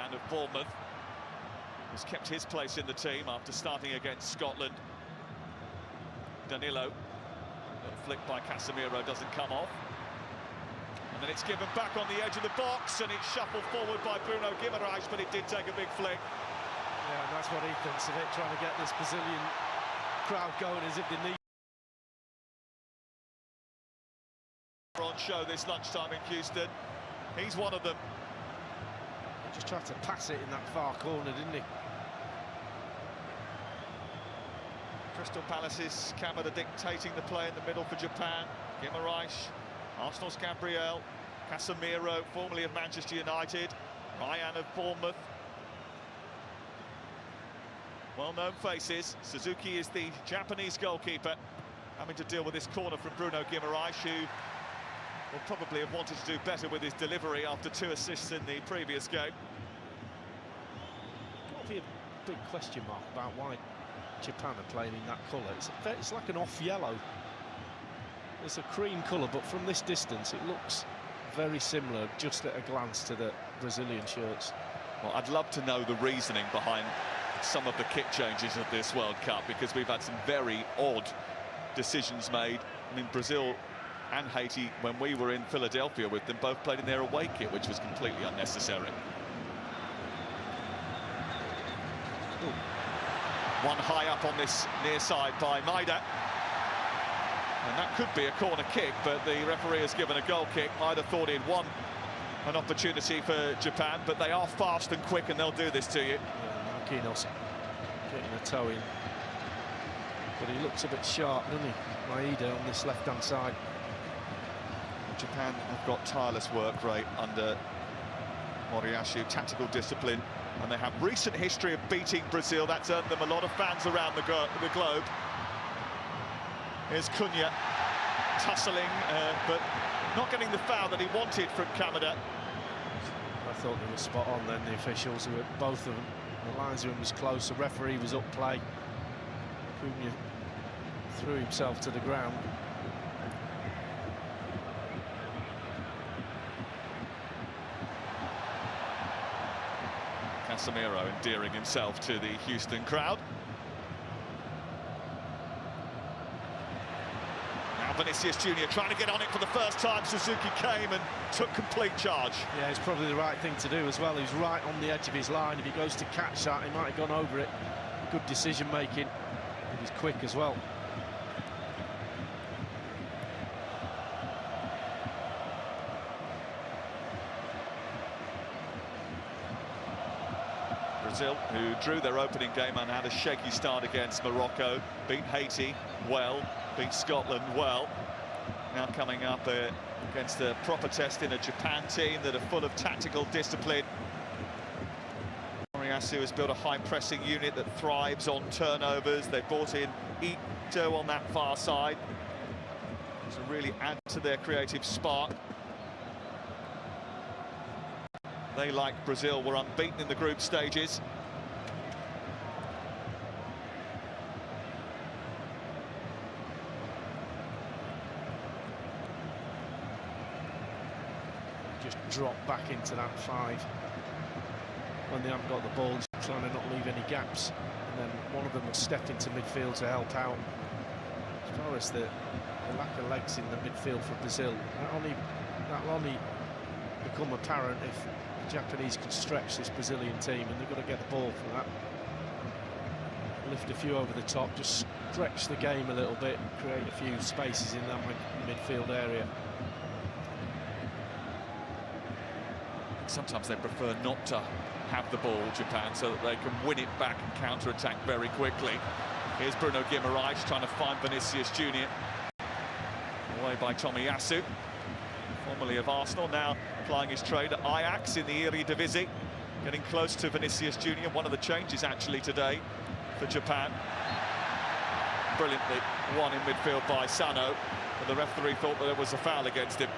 And of Bournemouth has kept his place in the team after starting against Scotland. Danilo, flicked by Casemiro, doesn't come off. And then it's given back on the edge of the box, and it's shuffled forward by Bruno Guimaraes, but it did take a big flick. Yeah, and that's what he thinks of it, trying to get this Brazilian crowd going as if they need. On show this lunchtime in Houston. He's one of them. He just tried to pass it in that far corner, didn't he? Crystal Palace's Kamada dictating the play in the middle for Japan. Guimaraes, Arsenal's Gabriel, Casemiro, formerly of Manchester United, Ryan of Bournemouth. Well-known faces. Suzuki is the Japanese goalkeeper, having to deal with this corner from Bruno Guimaraes, who will probably have wanted to do better with his delivery after 2 assists in the previous game. Got to be a big question mark about why Japan are playing in that colour. It's like an off yellow. It's a cream colour, but from this distance it looks very similar just at a glance to the Brazilian shirts. Well, I'd love to know the reasoning behind some of the kit changes of this World Cup, because we've had some very odd decisions made. I mean, Brazil and Haiti, when we were in Philadelphia with them, both played in their away kit, which was completely unnecessary. Ooh. One high up on this near side by Maida. And that could be a corner kick, but the referee has given a goal kick. Maida thought he'd won an opportunity for Japan, but they are fast and quick, and they'll do this to you. Yeah, Marquinhos getting a toe in. But he looks a bit sharp, doesn't he? Maida on this left-hand side. Japan have got tireless work rate under Moriyasu, tactical discipline, and they have recent history of beating Brazil. That's earned them a lot of fans around the globe. Here's Cunha tussling, but not getting the foul that he wanted from Kamada. I thought they were spot on then, the officials, both of them. The linesman was close, the referee was up play. Cunha threw himself to the ground. Casemiro endearing himself to the Houston crowd. Now Vinicius Junior trying to get on it for the first time. Suzuki came and took complete charge. Yeah, it's probably the right thing to do as well. He's right on the edge of his line. If he goes to catch that, he might have gone over it. Good decision making. He was quick as well. Brazil, who drew their opening game and had a shaky start against Morocco, beat Haiti well, beat Scotland well. Now coming up against a proper test in a Japan team that are full of tactical discipline. Moriyasu has built a high-pressing unit that thrives on turnovers. They brought in Ito on that far side to really add to their creative spark. They, like Brazil, were unbeaten in the group stages. Just drop back into that 5 when they haven't got the ball, trying to not leave any gaps. And then one of them will step into midfield to help out. As far as the lack of legs in the midfield for Brazil, that'll only become apparent if Japanese can stretch this Brazilian team, and they've got to get the ball for that. Lift a few over the top, just stretch the game a little bit, create a few spaces in that midfield area. Sometimes they prefer not to have the ball, Japan, so that they can win it back and counter-attack very quickly. Here's Bruno Guimaraes trying to find Vinicius Junior. Away by Tomiyasu, formerly of Arsenal, now plying his trade at Ajax in the Eredivisie. Getting close to Vinicius Junior, one of the changes actually today for Japan. Brilliantly won in midfield by Sano, but the referee thought that there was a foul against him.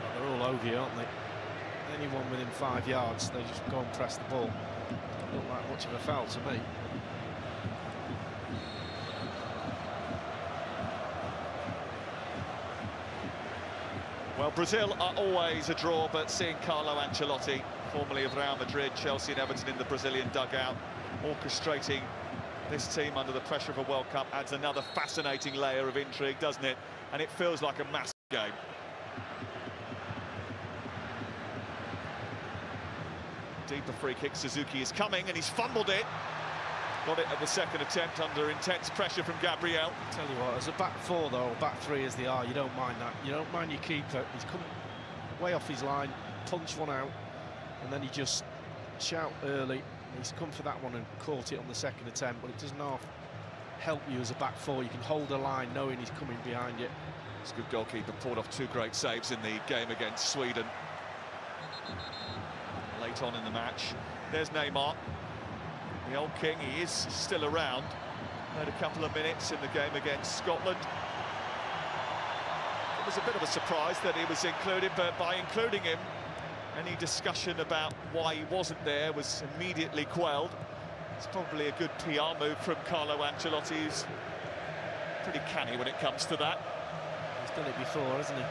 Well, they're all over you, aren't they? Anyone within 5 yards, they just go and press the ball. Doesn't look like much of a foul to me. Well, Brazil are always a draw, but seeing Carlo Ancelotti, formerly of Real Madrid, Chelsea and Everton in the Brazilian dugout, orchestrating this team under the pressure of a World Cup adds another fascinating layer of intrigue, doesn't it? And it feels like a massive game. Deeper free kick, Suzuki is coming, and he's fumbled it. Got it at the second attempt under intense pressure from Gabriel. Tell you what, as a back four though, or back three as they are, you don't mind that. You don't mind your keeper. He's come way off his line, punched one out, and then he just shout early. He's come for that one and caught it on the second attempt, but it doesn't help you as a back four. You can hold a line knowing he's coming behind you. It's a good goalkeeper, pulled off two great saves in the game against Sweden. Late on in the match, there's Neymar. The old king, he is still around. Had a couple of minutes in the game against Scotland. It was a bit of a surprise that he was included, but by including him, any discussion about why he wasn't there was immediately quelled. It's probably a good PR move from Carlo Ancelotti, who's pretty canny when it comes to that. He's done it before, hasn't he?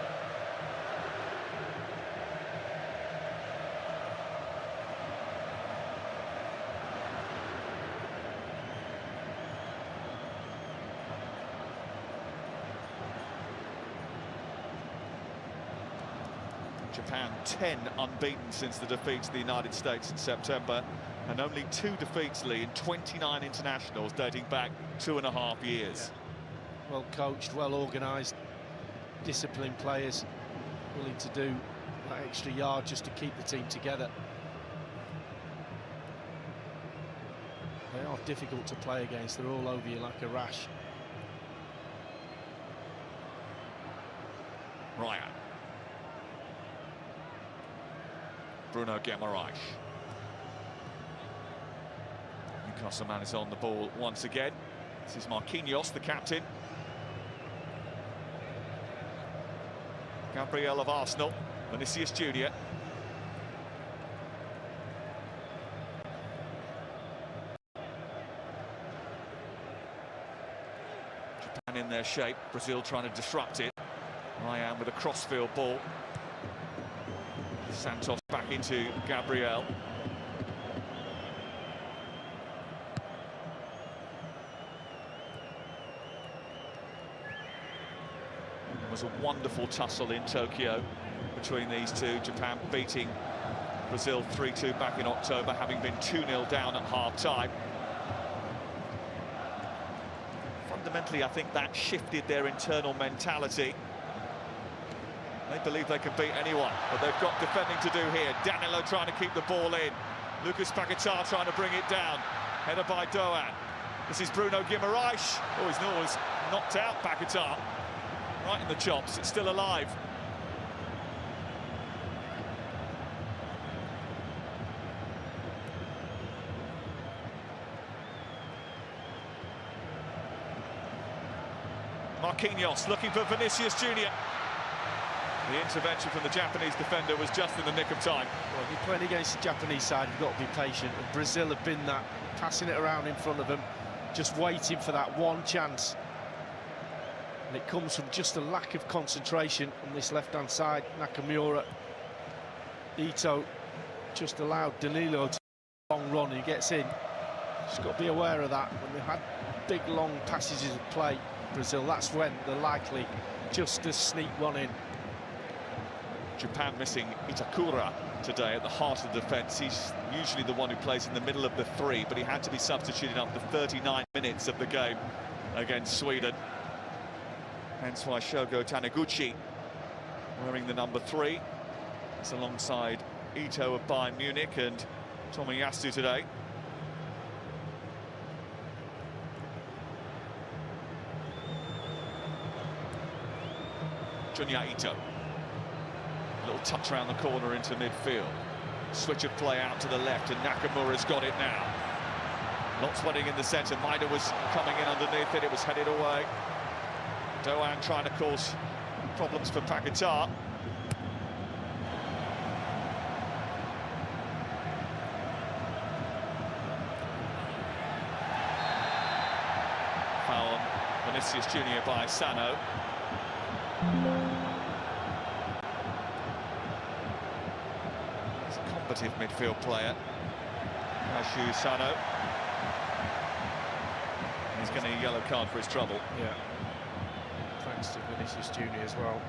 Japan 10 unbeaten since the defeat to the United States in September, and only 2 defeats, Lee, in 29 internationals dating back 2.5 years. Yeah. Well coached, well organised, disciplined players, willing to do that extra yard just to keep the team together. They are difficult to play against, they're all over you like a rash. Ryan. Bruno Guimaraes. Newcastle man is on the ball once again. This is Marquinhos, the captain. Gabriel of Arsenal, Vinicius Junior. Japan in their shape, Brazil trying to disrupt it. Ryan with a crossfield ball. Santos back into Gabriel. There was a wonderful tussle in Tokyo between these two. Japan beating Brazil 3-2 back in October, having been 2-0 down at half-time. Fundamentally, I think that shifted their internal mentality. They believe they can beat anyone, but they've got defending to do here. Danilo trying to keep the ball in. Lucas Paquetá trying to bring it down. Header by Doan. This is Bruno Guimaraes. Oh, he's always knocked out Paquetá. Right in the chops, it's still alive. Marquinhos looking for Vinicius Junior. The intervention from the Japanese defender was just in the nick of time. Well, if you're playing against the Japanese side, you've got to be patient, and Brazil have been that, passing it around in front of them, just waiting for that one chance. And it comes from just a lack of concentration on this left-hand side. Nakamura, Ito just allowed Danilo to long run, and he gets in. Just got to be aware of that. When they've had big, long passages of play, Brazil, that's when they're likely just to sneak one in. Japan missing Itakura today at the heart of the defence. He's usually the one who plays in the middle of the three, but he had to be substituted after 39 minutes of the game against Sweden. Hence why Shogo Taniguchi wearing the number 3. It's alongside Ito of Bayern Munich and Tomiyasu today. Junya Ito. A little touch around the corner into midfield. Switch of play out to the left, and Nakamura's got it now. Lots running in the centre. Maida was coming in underneath it. It was headed away. Doan trying to cause problems for Paquetá. Foul on Vinicius Junior by Sano. combative midfield player. Kashu Sano. He's getting a yellow card for his trouble. Yeah. Thanks to Vinicius Junior as well.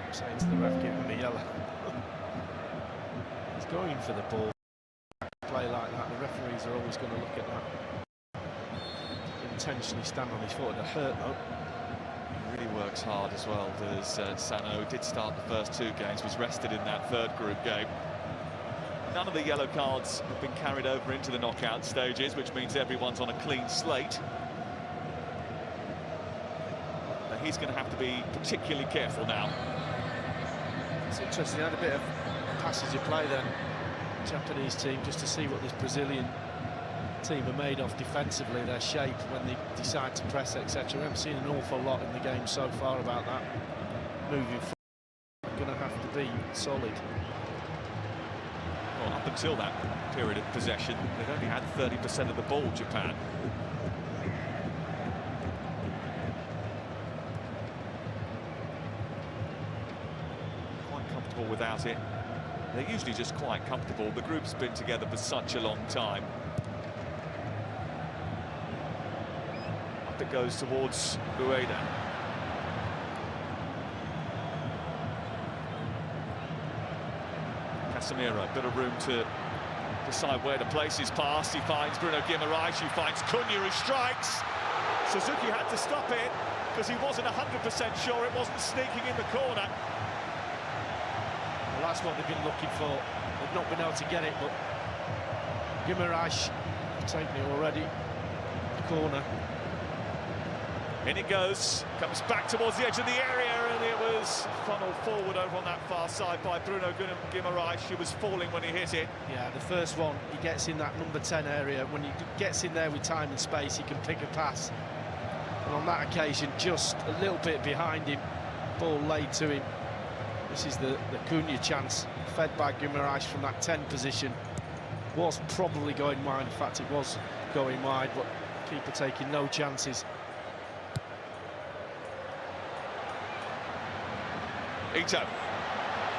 I'm saying to the ref, give him a yellow. He's going for the ball. Play like that, the referees are always going to look at that. Intentionally stand on his foot, it'll hurt though. He really works hard as well. There's Sano did start the first 2 games, was rested in that 3rd group game. None of the yellow cards have been carried over into the knockout stages, which means everyone's on a clean slate. But he's going to have to be particularly careful now. It's interesting, he had a bit of passage of play then, Japanese team, just to see what this Brazilian team are made of defensively, their shape when they decide to press, etc. We haven't seen an awful lot in the game so far about that. Moving forward, going to have to be solid. Well, up until that period of possession, they've only had 30% of the ball, Japan. Quite comfortable without it. They're usually just quite comfortable. The group's been together for such a long time. Up it goes towards Ueda. Casemiro, bit of room to decide where to place his pass. He finds Bruno Guimaraes, he finds Cunha, who strikes. Suzuki had to stop it because he wasn't 100% sure it wasn't sneaking in the corner. Well, that's what they've been looking for. They've not been able to get it, but Guimaraes taken it already. The corner. In it goes, comes back towards the edge of the area, and it was funneled forward over on that far side by Bruno Guimaraes, who was falling when he hit it. Yeah, the first one, he gets in that number 10 area. When he gets in there with time and space, he can pick a pass. And on that occasion, just a little bit behind him, ball laid to him. This is the Cunha chance, fed by Guimaraes from that 10 position. Was probably going wide, in fact it was going wide, but keeper taking no chances. Ito,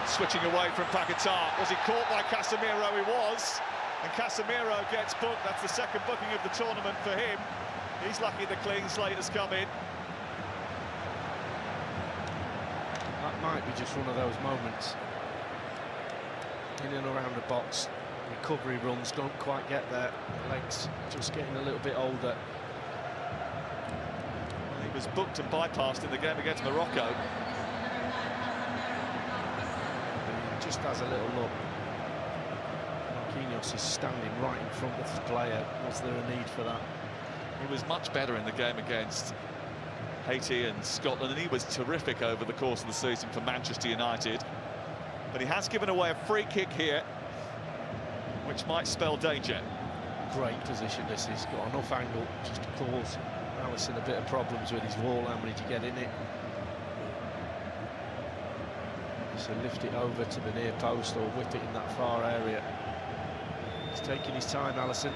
switching away from Paquetá. Was he caught by Casemiro? He was. And Casemiro gets booked. That's the 2nd booking of the tournament for him. He's lucky the clean slate has come in. That might be just one of those moments. In and around the box, recovery runs don't quite get there. Legs just getting a little bit older. He was booked and bypassed in the game against Morocco. Just has a little look. Marquinhos is standing right in front of the player. Was there a need for that? He was much better in the game against Haiti and Scotland, and he was terrific over the course of the season for Manchester United. But he has given away a free kick here, which might spell danger. Great position this is. Got enough angle just to cause Alisson a bit of problems with his wall. How many to get in it? So lift it over to the near post or whip it in that far area. He's taking his time, Alisson.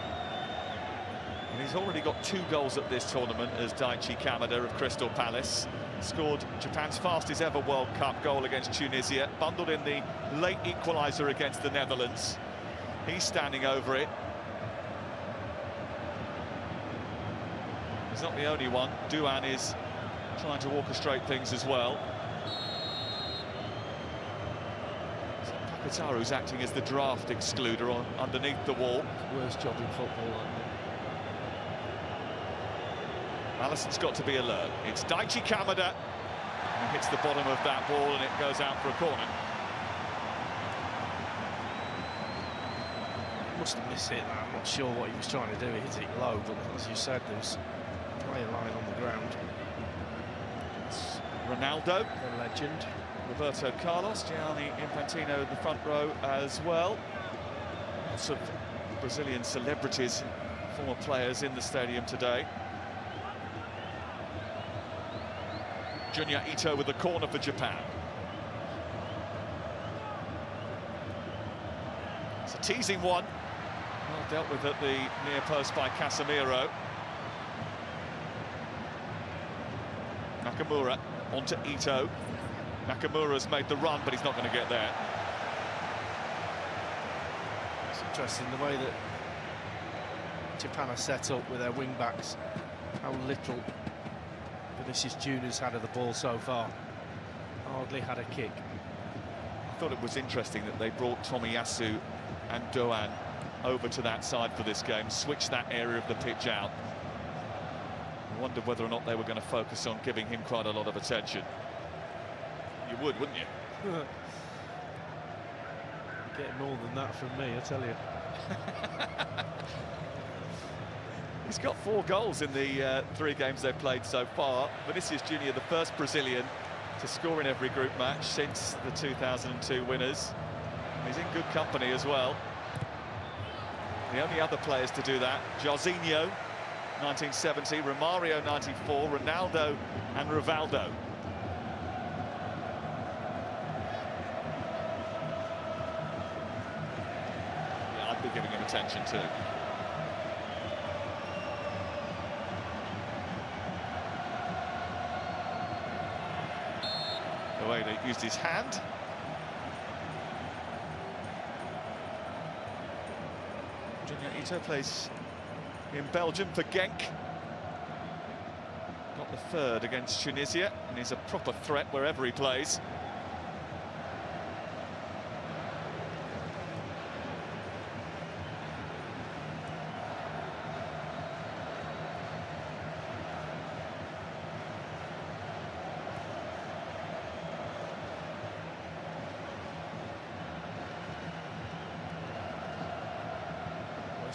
And he's already got 2 goals at this tournament as Daichi Kamada of Crystal Palace. Scored Japan's fastest ever World Cup goal against Tunisia, bundled in the late equaliser against the Netherlands. He's standing over it. He's not the only one. Duan is trying to orchestrate things as well. Paquetá acting as the draft excluder underneath the wall. Worst job in football, I think. Alisson's got to be alert. It's Daichi Kamada who hits the bottom of that ball and it goes out for a corner. Must have missed it. I'm not sure what he was trying to do. He hit it low, but as you said, there was a player lying on the ground. It's Ronaldo, The legend. Roberto Carlos, Gianni Infantino in the front row as well. Lots of Brazilian celebrities, former players in the stadium today. Junya Ito with the corner for Japan. It's a teasing one. Well dealt with at the near post by Casemiro. Nakamura onto Ito. Nakamura's made the run, but he's not going to get there. It's interesting the way that Japan are set up with their wing backs, how little Vinicius Junior's had of the ball so far. Hardly had a kick. I thought it was interesting that they brought Tomiyasu and Doan over to that side for this game, switched that area of the pitch out. I wondered whether or not they were going to focus on giving him quite a lot of attention. You would, wouldn't you? Get more than that from me, I tell you. He's got 4 goals in the 3 games they've played so far. Vinicius Junior, the first Brazilian to score in every group match since the 2002 winners. He's in good company as well. The only other players to do that, Jorginho, 1970, Romario, 94, Ronaldo and Rivaldo. Yeah, I'd be giving him attention too. The way they used his hand. Junior Ito plays in Belgium for Genk. Got the 3rd against Tunisia, and he's a proper threat wherever he plays.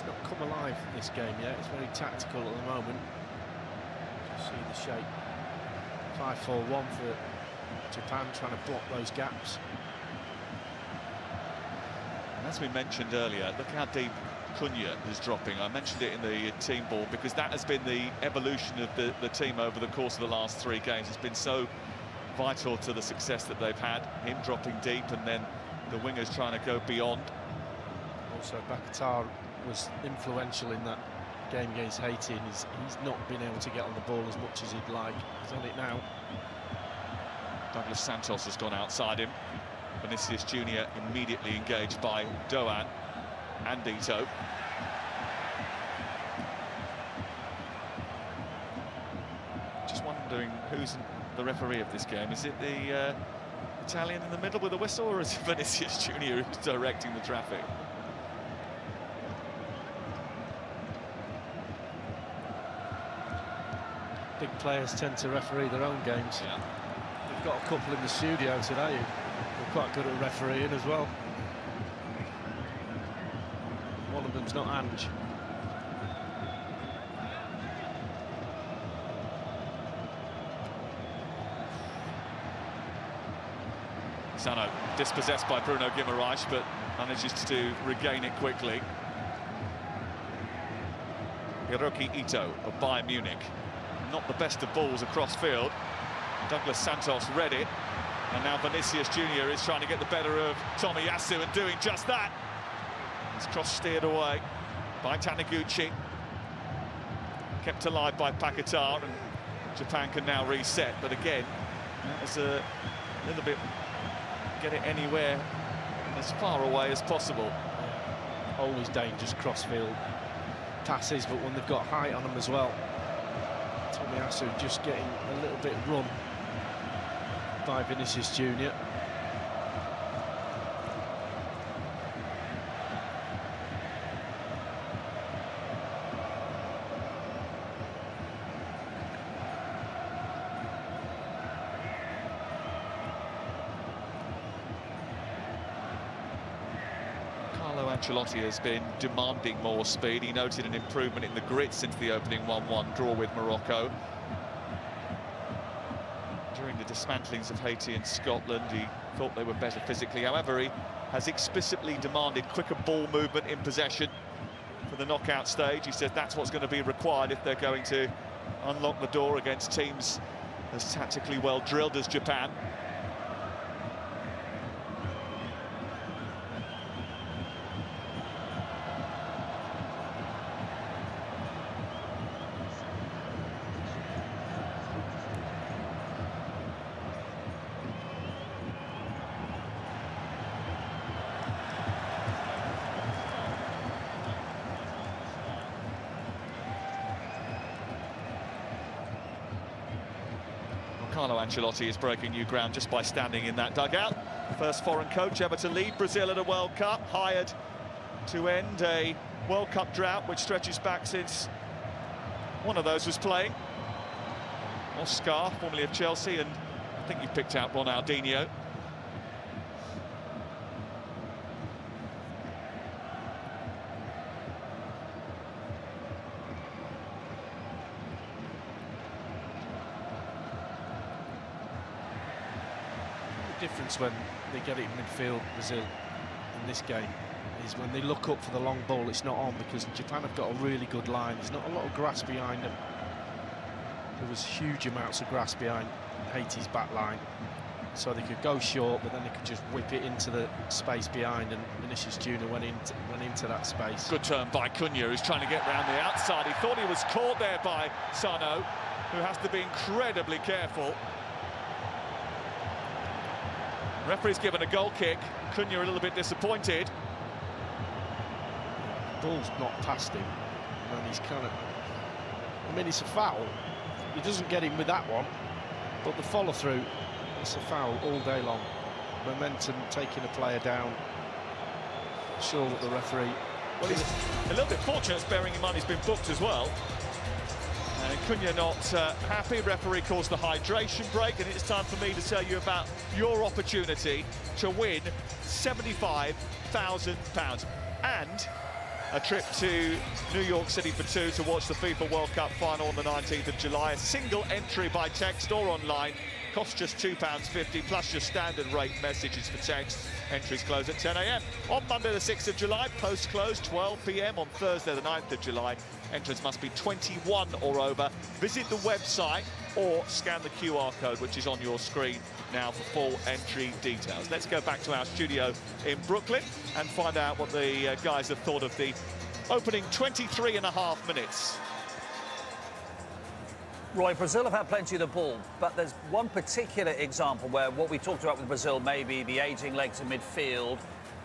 Not come alive this game yet. It's very tactical at the moment. Just see the shape. 5-4-1 for Japan, trying to block those gaps. And as we mentioned earlier, look how deep Cunha is dropping. I mentioned it in the team ball because that has been the evolution of the team over the course of the last 3 games. It's been so vital to the success that they've had. Him dropping deep and then the wingers trying to go beyond. Also, Bakatar was influential in that game against Haiti, and he's not been able to get on the ball as much as he'd like. He's on it now. Douglas Santos has gone outside him. Vinicius Junior immediately engaged by Doan and Ito. Just wondering who's the referee of this game. Is it the Italian in the middle with a whistle, or is it Vinicius Junior who's directing the traffic? Big players tend to referee their own games. Yeah. We've got a couple in the studio today who are quite good at refereeing as well. One of them's not Ange. Sano dispossessed by Bruno Guimaraes, but manages to regain it quickly. Hiroki Ito of Bayern Munich. Not the best of balls across field. Douglas Santos read it, and now Vinicius Junior is trying to get the better of Tomiyasu and doing just that. His cross steered away by Taniguchi, kept alive by Paquetá, and Japan can now reset. But again, there's a little bit, get it anywhere as far away as possible. Always dangerous cross-field passes, but when they've got height on them as well. Tomiyasu just getting a little bit run by Vinicius Junior. Ancelotti has been demanding more speed. He noted an improvement in the grit since the opening 1-1 draw with Morocco. During the dismantlings of Haiti and Scotland, he thought they were better physically. However, he has explicitly demanded quicker ball movement in possession for the knockout stage. He said that's what's going to be required if they're going to unlock the door against teams as tactically well drilled as Japan. Carlo Ancelotti is breaking new ground just by standing in that dugout. First foreign coach ever to lead Brazil at a World Cup, hired to end a World Cup drought which stretches back since one of those was playing. Oscar, formerly of Chelsea, and I think you picked out Ronaldinho. The difference when they get it in midfield, Brazil, in this game, is when they look up for the long ball, it's not on, because Japan have got a really good line. There's not a lot of grass behind them. There was huge amounts of grass behind Haiti's back line, so they could go short, but then they could just whip it into the space behind, and Vinicius Junior went into that space. Good turn by Cunha, who's trying to get round the outside. He thought he was caught there by Sano, who has to be incredibly careful. Referee's given a goal kick. Cunha a little bit disappointed. Ball's not past him, and he's kind of... I mean, it's a foul. He doesn't get him with that one, but the follow-through, it's a foul all day long. Momentum taking a player down. Sure that the referee... Well, he's a little bit fortunate, bearing in mind he's been booked as well. And Cunha not happy. Referee calls the hydration break, and it's time for me to tell you about your opportunity to win £75,000 and a trip to New York City for two to watch the FIFA World Cup final on the 19th of July. A single entry by text or online costs just £2.50 plus your standard rate messages for text. Entries close at 10 AM. On Monday the 6th of July, post close 12 PM. On Thursday the 9th of July, entrants must be 21 or over. Visit the website or scan the QR code which is on your screen now for full entry details. Let's go back to our studio in Brooklyn and find out what the guys have thought of the opening 23.5 minutes. Roy, Brazil have had plenty of the ball, but there's one particular example where what we talked about with Brazil, maybe the ageing legs in midfield,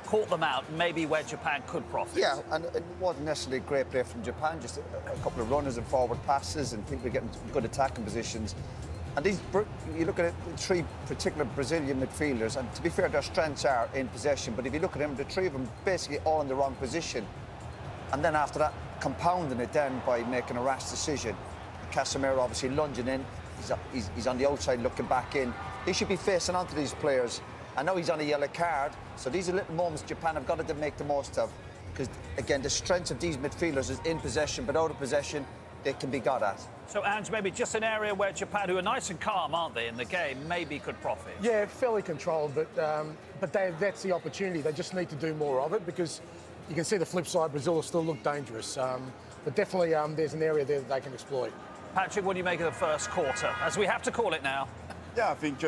caught them out, maybe where Japan could profit. Yeah, and it wasn't necessarily a great play from Japan, just a couple of runners and forward passes, and people getting good attacking positions. And these, you look at it, three particular Brazilian midfielders, and to be fair, their strengths are in possession, but if you look at them, the three of them basically all in the wrong position. And then after that, compounding it then by making a rash decision. Casemiro obviously lunging in, he's on the outside looking back in. He should be facing onto these players. I know he's on a yellow card, so these are little moments Japan have got to make the most of, because again, the strength of these midfielders is in possession, but out of possession, they can be got at. So, Ange, maybe just an area where Japan, who are nice and calm, aren't they, in the game, maybe could profit. Yeah, fairly controlled, but that's the opportunity. They just need to do more of it, because you can see the flip side, Brazil will still look dangerous. But definitely there's an area there that they can exploit. Patrick, what do you make of the first quarter, as we have to call it now? Yeah, I think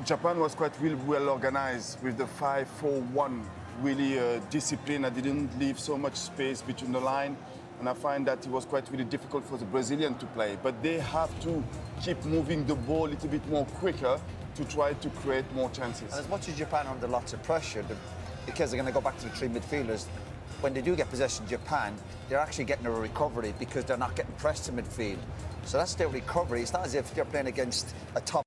Japan was quite really well organized with the 5-4-1, really disciplined. I didn't leave so much space between the line, and I find that it was quite really difficult for the Brazilian to play. But they have to keep moving the ball a little bit more quicker to try to create more chances. And as much as Japan are under lots of pressure, because they're going to go back to the three midfielders, when they do get possession, Japan, they're actually getting a recovery because they're not getting pressed in midfield. So that's their recovery. It's not as if they're playing against a top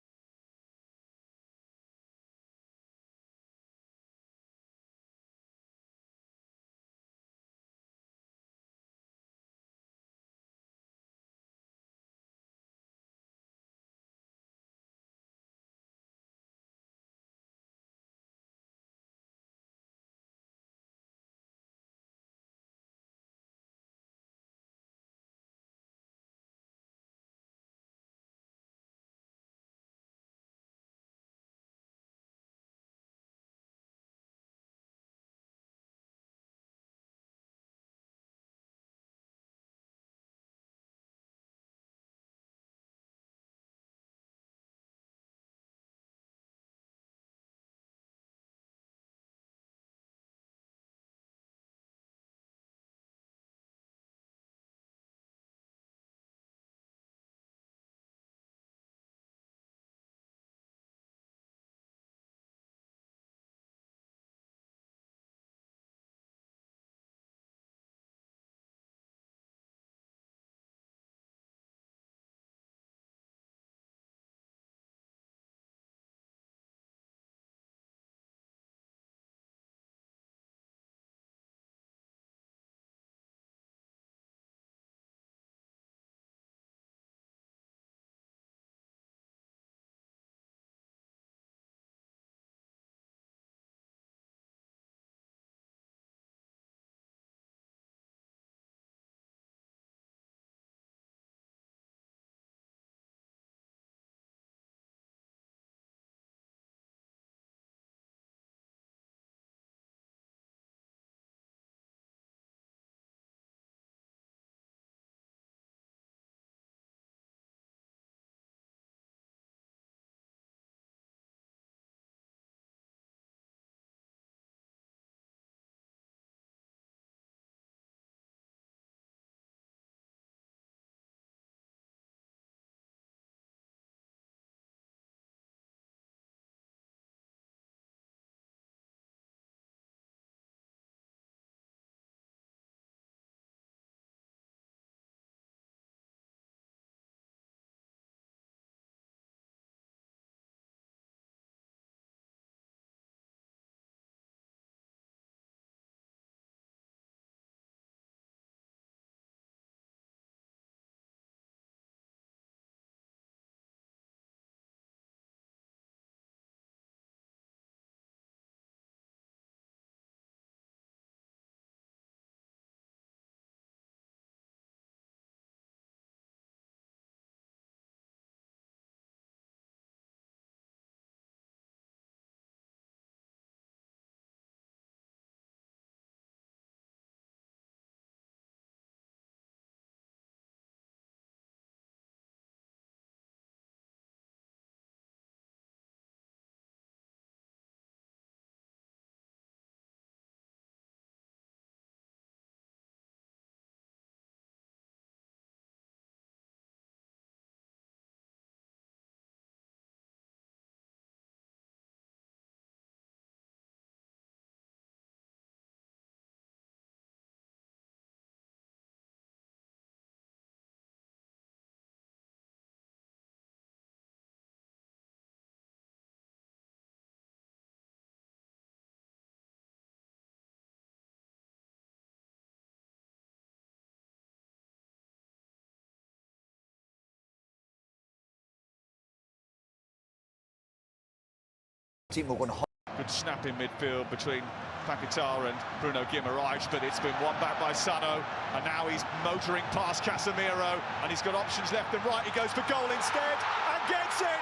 team are going to... Good snap in midfield between Paquetá and Bruno Guimaraes, but it's been won back by Sano, and now he's motoring past Casemiro, and he's got options left and right. He goes for goal instead, and gets it!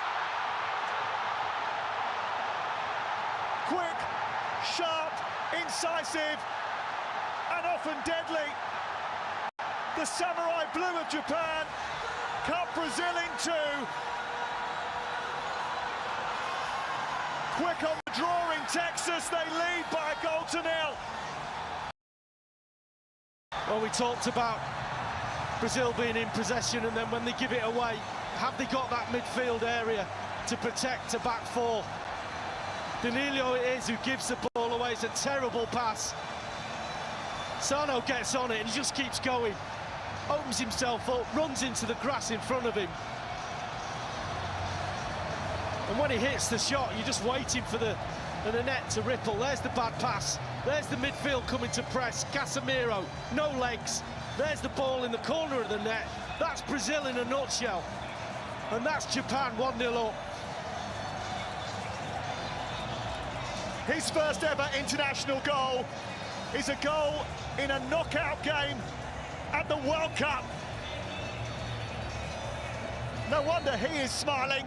Quick, sharp, incisive, and often deadly. The samurai blue of Japan cut Brazil in two. Quick on the draw in Texas, they lead by a goal to nil. Well, we talked about Brazil being in possession, and then when they give it away, have they got that midfield area to protect a back four? Danilo it is who gives the ball away. It's a terrible pass. Sano gets on it and he just keeps going. Opens himself up, runs into the grass in front of him. And when he hits the shot, you're just waiting for the net to ripple. There's the bad pass. There's the midfield coming to press. Casemiro, no legs. There's the ball in the corner of the net. That's Brazil in a nutshell. And that's Japan 1-0 up. His first ever international goal is a goal in a knockout game at the World Cup. No wonder he is smiling.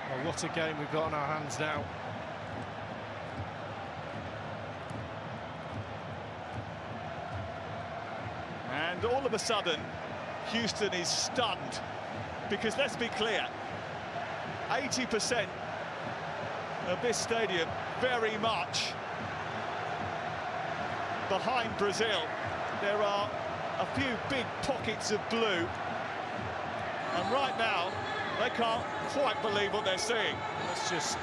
Well, what a game we've got on our hands now. And all of a sudden, Houston is stunned, because let's be clear, 80% of this stadium very much behind Brazil. There are a few big pockets of blue, and right now they can't quite believe what they're seeing. Let's just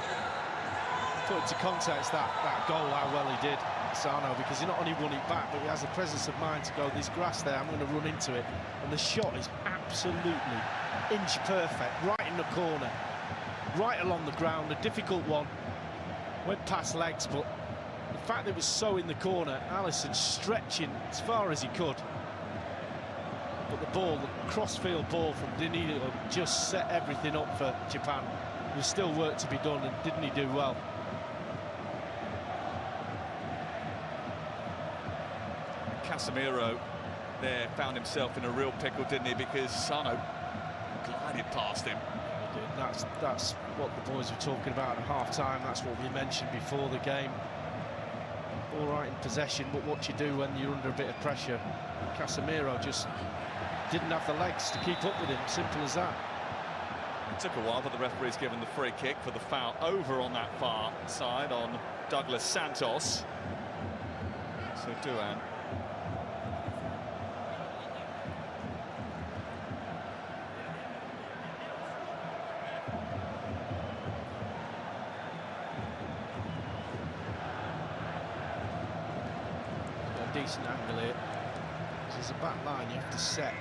put into context that goal, how well he did, Sano, because he not only won it back, but he has the presence of mind to go, there's grass there, I'm going to run into it. And the shot is absolutely inch perfect, right in the corner, right along the ground, a difficult one. Went past legs, but the fact that it was so in the corner, Alisson stretching as far as he could. But the ball, the cross-field ball from Danilo, just set everything up for Japan. There's still work to be done, and didn't he do well? Casemiro there found himself in a real pickle, didn't he? Because Sano glided past him. That's what the boys were talking about at half-time. That's what we mentioned before the game. All right in possession, but what you do when you're under a bit of pressure. Casemiro just didn't have the legs to keep up with him. Simple as that. It took a while, but the referee's given the free kick for the foul over on that far side on Douglas Santos. So Duan. Decent angle here. There's a back line you have to set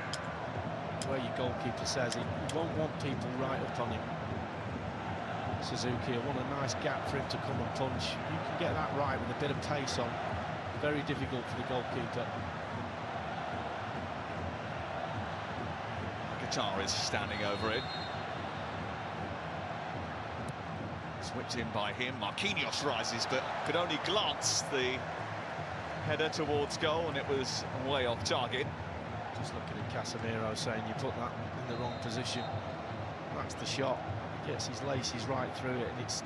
where your goalkeeper says he won't want people right up on him. Suzuki, I want a nice gap for him to come and punch. You can get that right with a bit of pace on. Very difficult for the goalkeeper. Qatar is standing over it. Swept in by him. Marquinhos rises, but could only glance the header towards goal, and it was way off target. Just looking at Casemiro saying you put that in the wrong position. That's the shot. He gets his laces right through it, and it's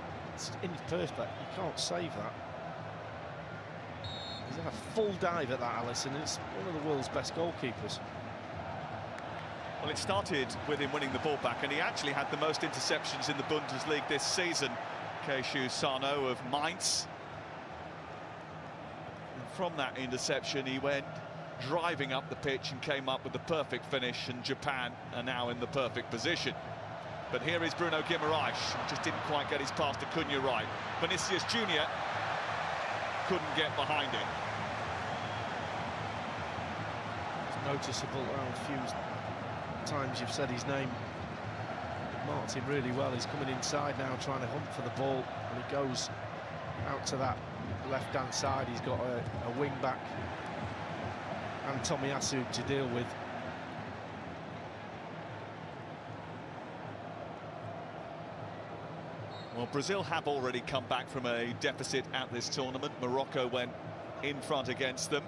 imperfect. You can't save that. He's had a full dive at that, Alisson. It's one of the world's best goalkeepers. Well, it started with him winning the ball back, and he actually had the most interceptions in the Bundesliga this season. Keishu Sano of Mainz. From that interception, he went driving up the pitch and came up with the perfect finish, and Japan are now in the perfect position. But here is Bruno Guimaraes, just didn't quite get his pass to Cunha right. Vinicius Junior couldn't get behind him. It's noticeable around a few times you've said his name. Marked him really well. He's coming inside now, trying to hunt for the ball, and he goes out to that left-hand side, he's got a wing-back and Tomiyasu to deal with. Well, Brazil have already come back from a deficit at this tournament. Morocco went in front against them.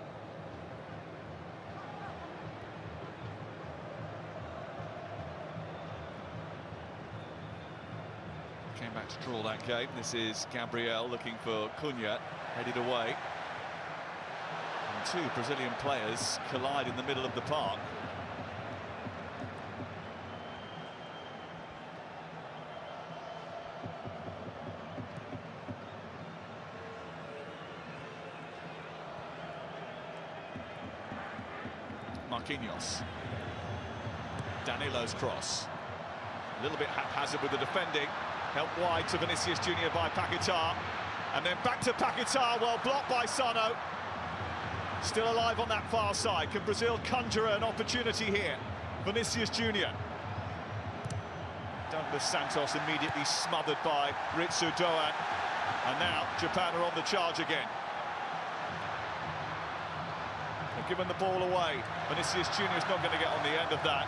Came back to draw that game. This is Gabriel looking for Cunha, headed away. And two Brazilian players collide in the middle of the park. Marquinhos. Danilo's cross. A little bit haphazard with the defending. Helped wide to Vinicius Junior by Paquetá. And then back to Paquetá, well blocked by Sano. Still alive on that far side. Can Brazil conjure an opportunity here? Vinicius Junior. Douglas Santos immediately smothered by Ritsu Doan. And now Japan are on the charge again. They've given the ball away. Vinicius Junior is not going to get on the end of that.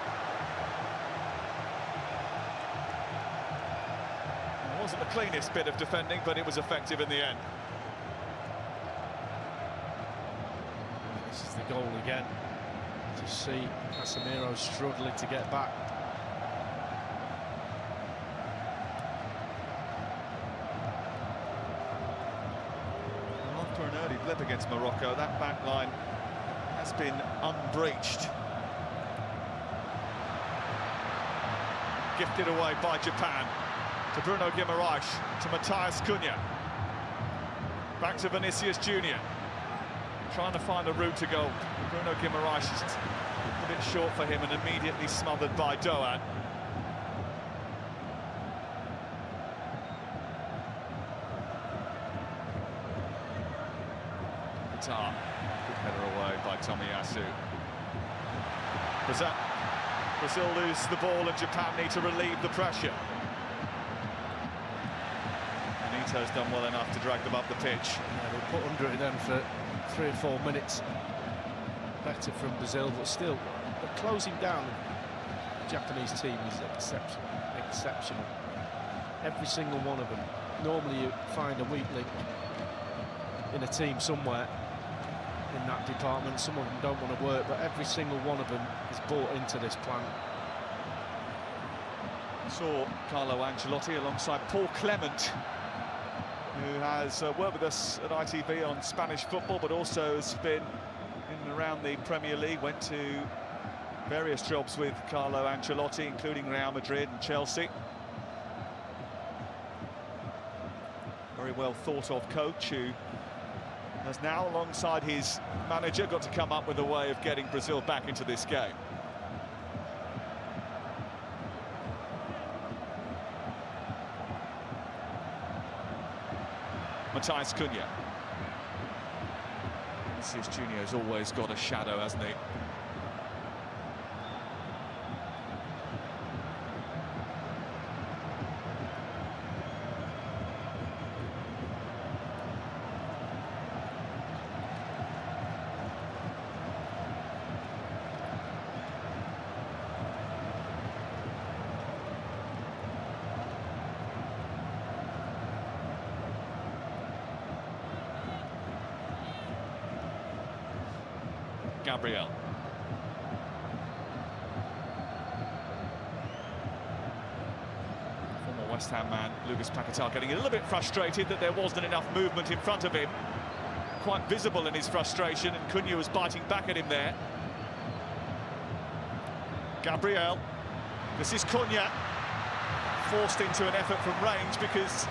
It wasn't the cleanest bit of defending, but it was effective in the end. This is the goal again. To see Casemiro struggling to get back. After an early blip against Morocco, that back line has been unbreached. Gifted away by Japan to Bruno Guimaraes, to Matheus Cunha. Back to Vinicius Junior. Trying to find a route to go. Bruno Guimaraes is a bit short for him and immediately smothered by Doan. Qatar. Good header away by Tomiyasu. Brazil lose the ball and Japan need to relieve the pressure. Benito's done well enough to drag them up the pitch. Yeah, they put under it then for 3 or 4 minutes. Better from Brazil, but still, the closing down the Japanese team is exceptional. Every single one of them. Normally you find a weak link in a team somewhere in that department. Some of them don't want to work, but every single one of them is bought into this plan. Saw Carlo Ancelotti alongside Paul Clement, who has worked with us at ITV on Spanish football, but also has been in and around the Premier League, went to various jobs with Carlo Ancelotti, including Real Madrid and Chelsea. Very well thought of coach who has now, alongside his manager, got to come up with a way of getting Brazil back into this game. Matheus Cunha. Vinicius Junior has always got a shadow, hasn't he? Gabriel. Former West Ham man Lucas Paquetá getting a little bit frustrated that there wasn't enough movement in front of him. Quite visible in his frustration, and Cunha was biting back at him there. Gabriel. This is Cunha. Forced into an effort from range because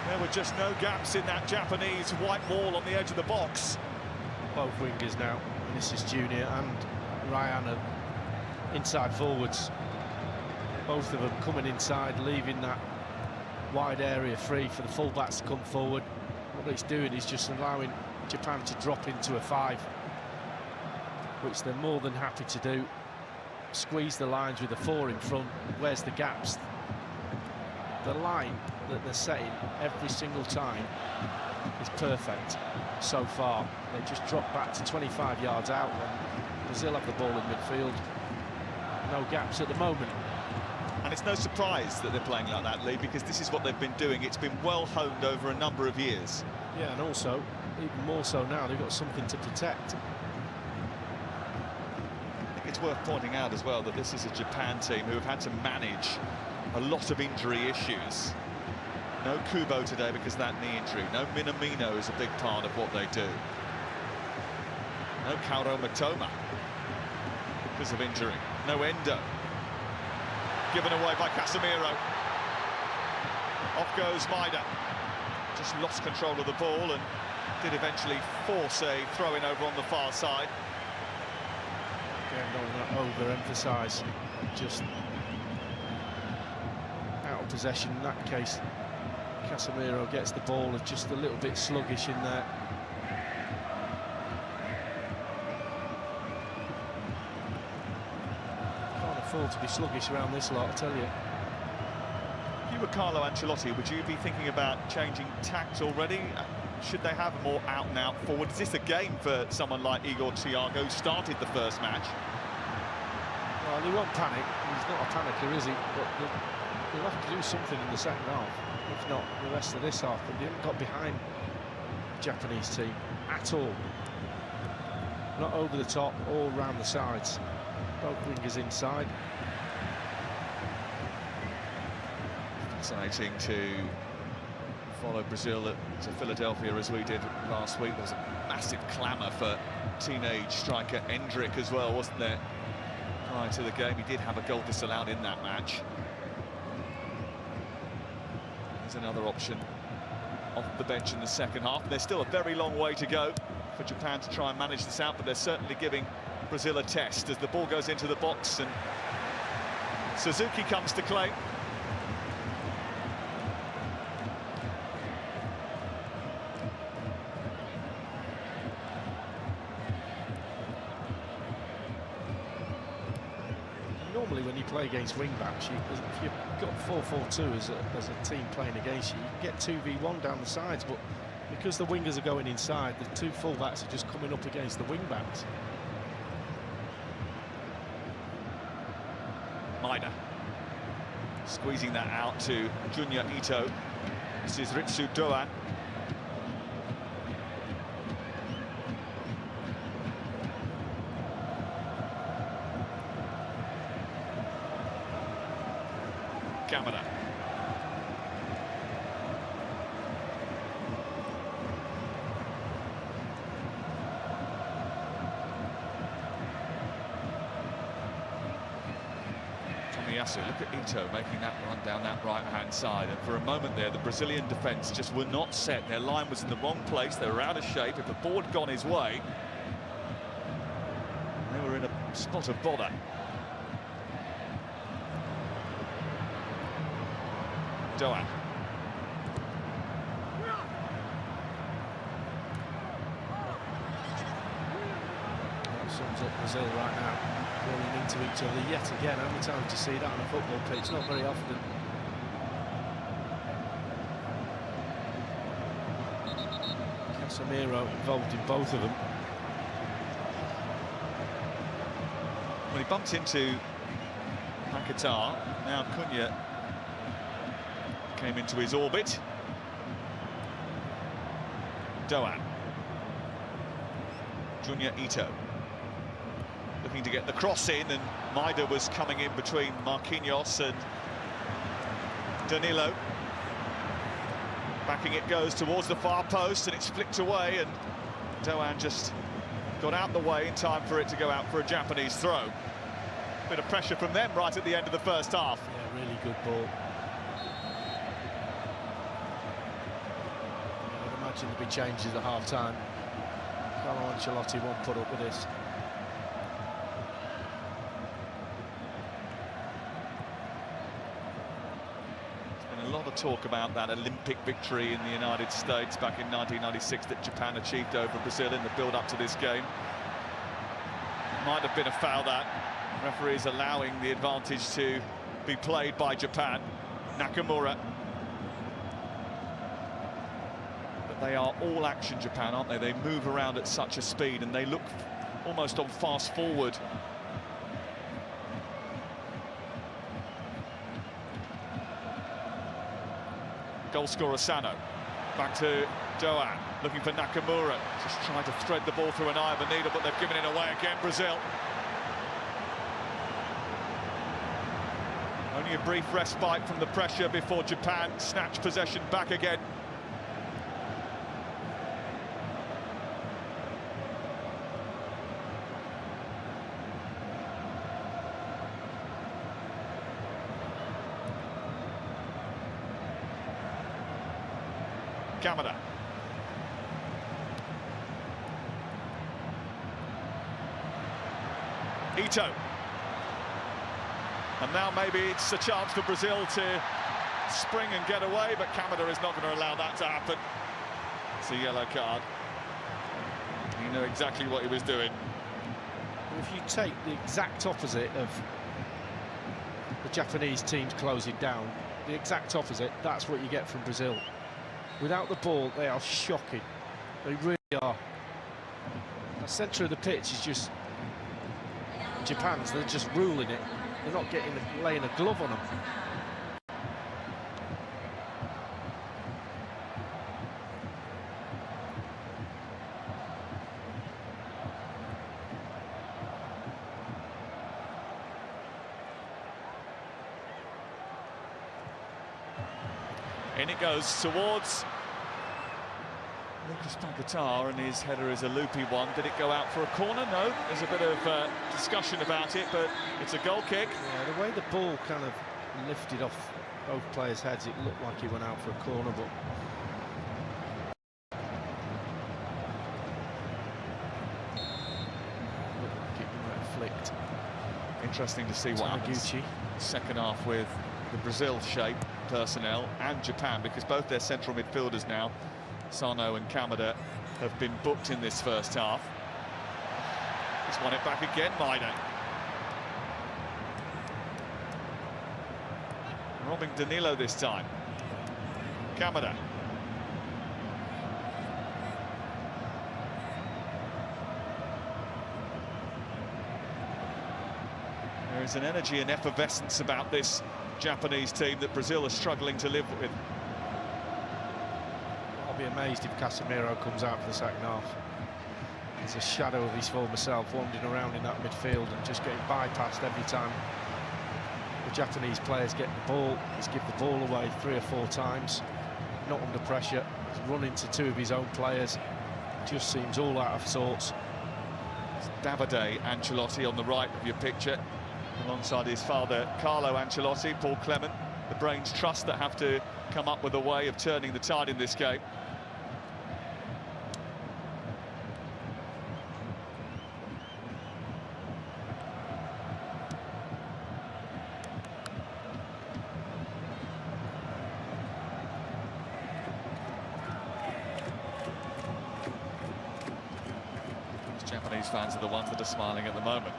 there were just no gaps in that Japanese white wall on the edge of the box. Both wingers now, Vinicius Junior and Ryan, are inside forwards. Both of them coming inside, leaving that wide area free for the full-backs to come forward. What he's doing is just allowing Japan to drop into a 5, which they're more than happy to do. Squeeze the lines with a 4 in front. Where's the gaps? the line that they're setting every single time is perfect so far. They just drop back to 25 yards out when Brazil have the ball in midfield. No gaps at the moment. And it's no surprise that they're playing like that, Lee, because this is what they've been doing. It's been well honed over a number of years. Yeah, and also, even more so now, they've got something to protect. I think it's worth pointing out as well that this is a Japan team who have had to manage a lot of injury issues. No Kubo today because of that knee injury. No Minamino is a big part of what they do. No Kaoru Matoma because of injury. No Endo. Given away by Casemiro. Off goes Maida. Just lost control of the ball and did eventually force a throw-in over on the far side. Again, don't want to overemphasise, just out of possession in that case. Casemiro gets the ball, is just a little bit sluggish in there. Can't afford to be sluggish around this lot, I tell you. If you were Carlo Ancelotti, would you be thinking about changing tact already? Should they have a more out-and-out forward? Is this a game for someone like Igor Thiago, who started the first match? Well, he won't panic. He's not a panicker, is he? But he'll have to do something in the second half, if not the rest of this half. But they haven't got behind the Japanese team at all. Not over the top, all round the sides. Both wingers inside. Fascinating to follow Brazil to Philadelphia as we did last week. There was a massive clamour for teenage striker Endrick as well, wasn't there? Prior to the game, he did have a goal disallowed in that match. There's another option off the bench in the second half. There's still a very long way to go for Japan to try and manage this out, but they're certainly giving Brazil a test as the ball goes into the box and Suzuki comes to claim. Normally when you play against wing-backs, if you've got 4-4-2 as a team playing against you, you get 2v1 down the sides, but because the wingers are going inside, the two full-backs are just coming up against the wing-backs. Maida squeezing that out to Junya Ito. This is Ritsu Doan. Kamada. Tomiyasu, look at Ito making that run down that right-hand side, and for a moment there the Brazilian defence just were not set. Their line was in the wrong place, they were out of shape. If the ball had gone his way, they were in a spot of bother. Doan. That sums up Brazil right now, running into each other yet again. How many times do you see that on a football pitch? Not very often. Casemiro involved in both of them. Well, he bumped into Paquetá. Now Cunha came into his orbit. Doan. Junya Ito. Looking to get the cross in, and Maida was coming in between Marquinhos and Danilo. Backing it goes towards the far post, and it's flicked away, and Doan just got out the way in time for it to go out for a Japanese throw. Bit of pressure from them right at the end of the first half. Yeah, really good ball. I would imagine there'll be changes at half-time. Carlo Ancelotti won't put up with this. There's been a lot of talk about that Olympic victory in the United States back in 1996 that Japan achieved over Brazil in the build-up to this game. Might have been a foul, that. Referees allowing the advantage to be played by Japan. Nakamura They are all action, Japan, aren't they? They move around at such a speed and they look almost on fast forward. Goal scorer Sano. Back to Doan, looking for Nakamura. Just trying to thread the ball through an eye of the needle, but they've given it away again, Brazil. Only a brief respite from the pressure before Japan snatch possession back again. Kamada. Ito. And now maybe it's a chance for Brazil to spring and get away, but Kamada is not going to allow that to happen. It's a yellow card. He knew exactly what he was doing. If you take the exact opposite of the Japanese teams closing down, the exact opposite, that's what you get from Brazil. Without the ball, they are shocking. They really are. The centre of the pitch is just Japan's. They're just ruling it. They're not laying a glove on them. In it goes towards Lucas Paquetá, and his header is a loopy one. Did it go out for a corner? No. There's a bit of discussion about it, but it's a goal kick. Yeah, the way the ball kind of lifted off both players' heads, it looked like he went out for a corner, but looked like it might have flicked. Interesting to see what happens second half with the Brazil shape personnel and Japan, because both their central midfielders now, Sano and Kamada, have been booked in this first half. He's won it back again, Maida. Robbing Danilo this time. Kamada. There is an energy and effervescence about this Japanese team that Brazil are struggling to live with. I'll be amazed if Casemiro comes out for the second half. He's a shadow of his former self, wandering around in that midfield and just getting bypassed every time the Japanese players get the ball. He's given the ball away 3 or 4 times, not under pressure. He's run into 2 of his own players. Just seems all out of sorts. It's Davide Ancelotti on the right of your picture, alongside his father Carlo Ancelotti, Paul Clement, the brains trust that have to come up with a way of turning the tide in this game. These Japanese fans are the ones that are smiling at the moment.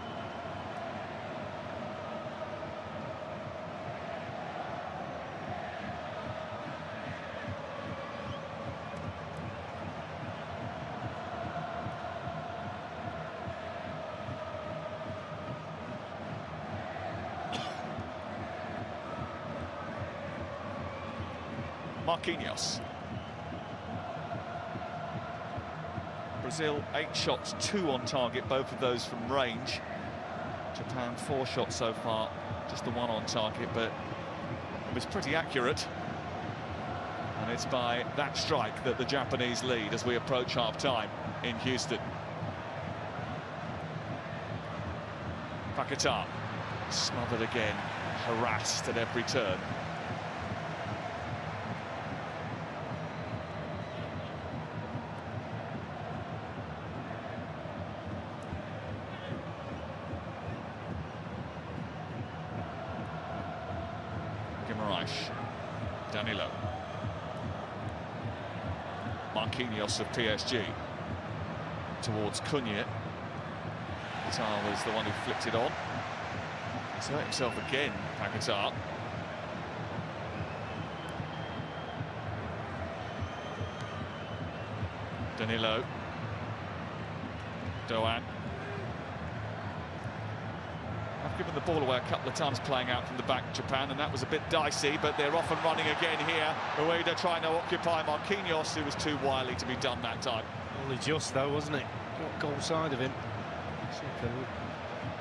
Marquinhos. Brazil 8 shots, 2 on target, both of those from range. Japan 4 shots so far, just the 1 on target, but it was pretty accurate. And it's by that strike that the Japanese lead as we approach half-time in Houston. Paquetá smothered again, harassed at every turn. Danilo. Marquinhos of PSG towards Cunha. Paquetá was the one who flicked it on. He's hurt himself again, Paquetá. Danilo. Doan. I've given the ball away a couple of times playing out from the back, Japan, and that was a bit dicey, but they're off and running again here. Ueda trying to occupy Marquinhos, who was too wily to be done that time. Only just though, wasn't it? Got goal side of him. It's like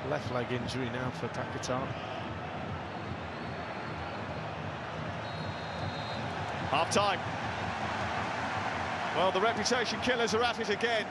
a left leg injury now for Paquetá. Half time. Well, the reputation killers are at it again.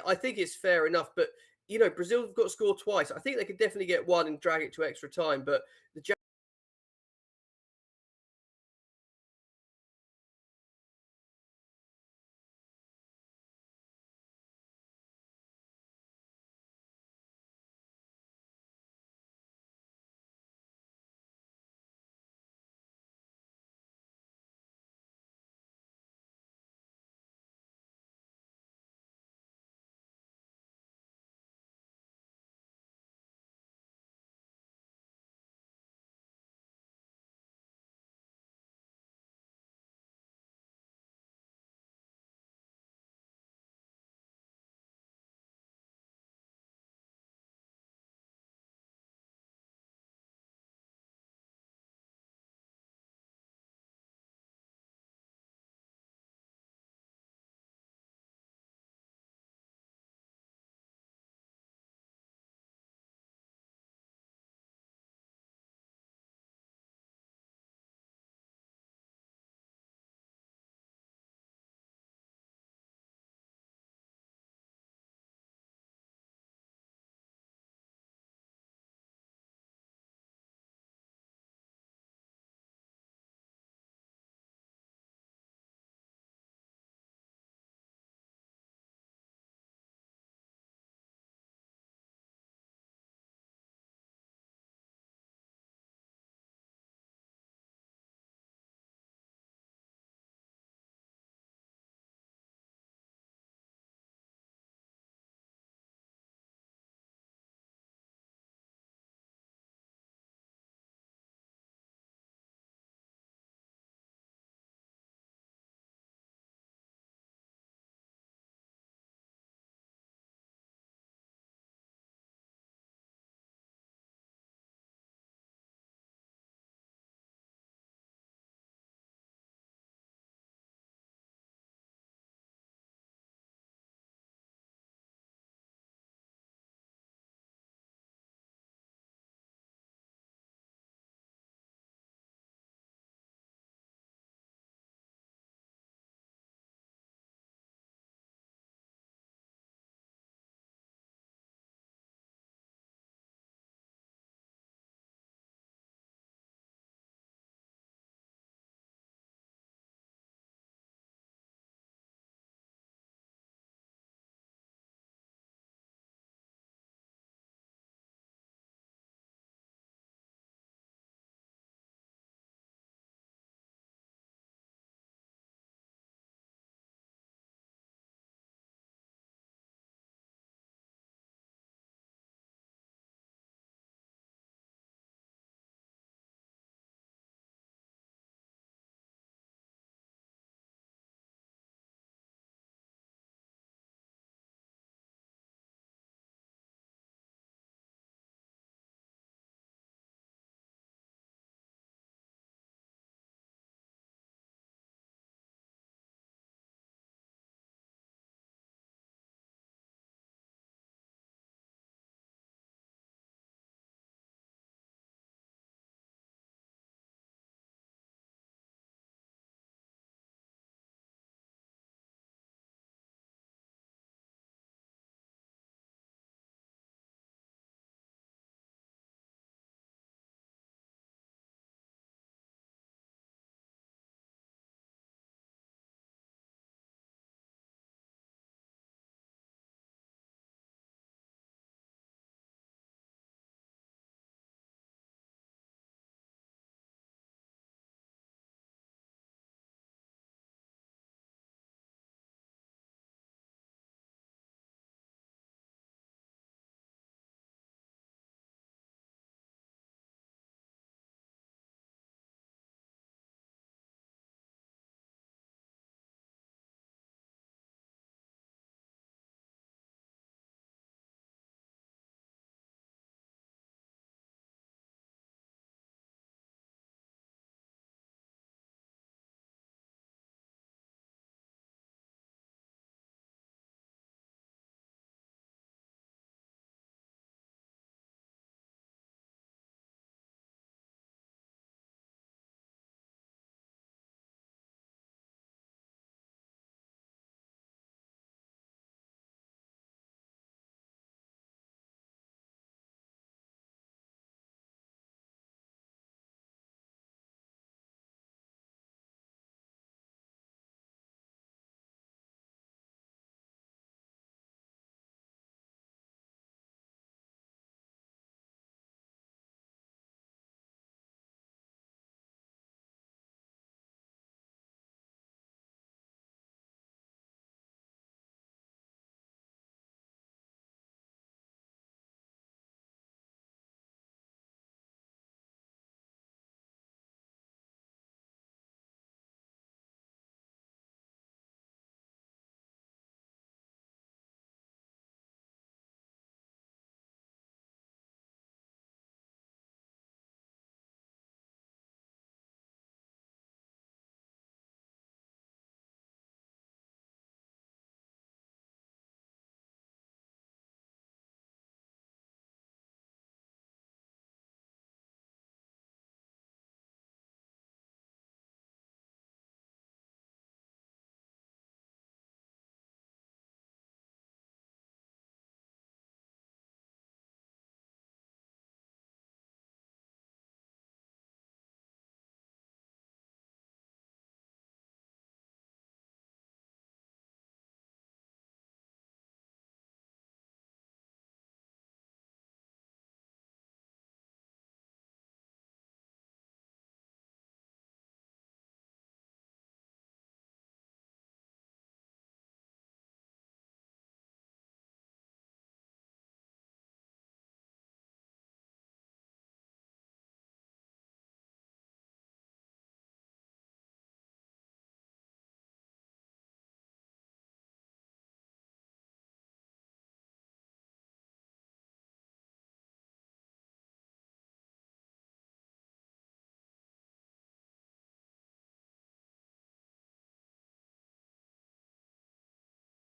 I think it's fair enough, but Brazil have got to score twice. I think they could definitely get one and drag it to extra time, but the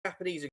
Japanese are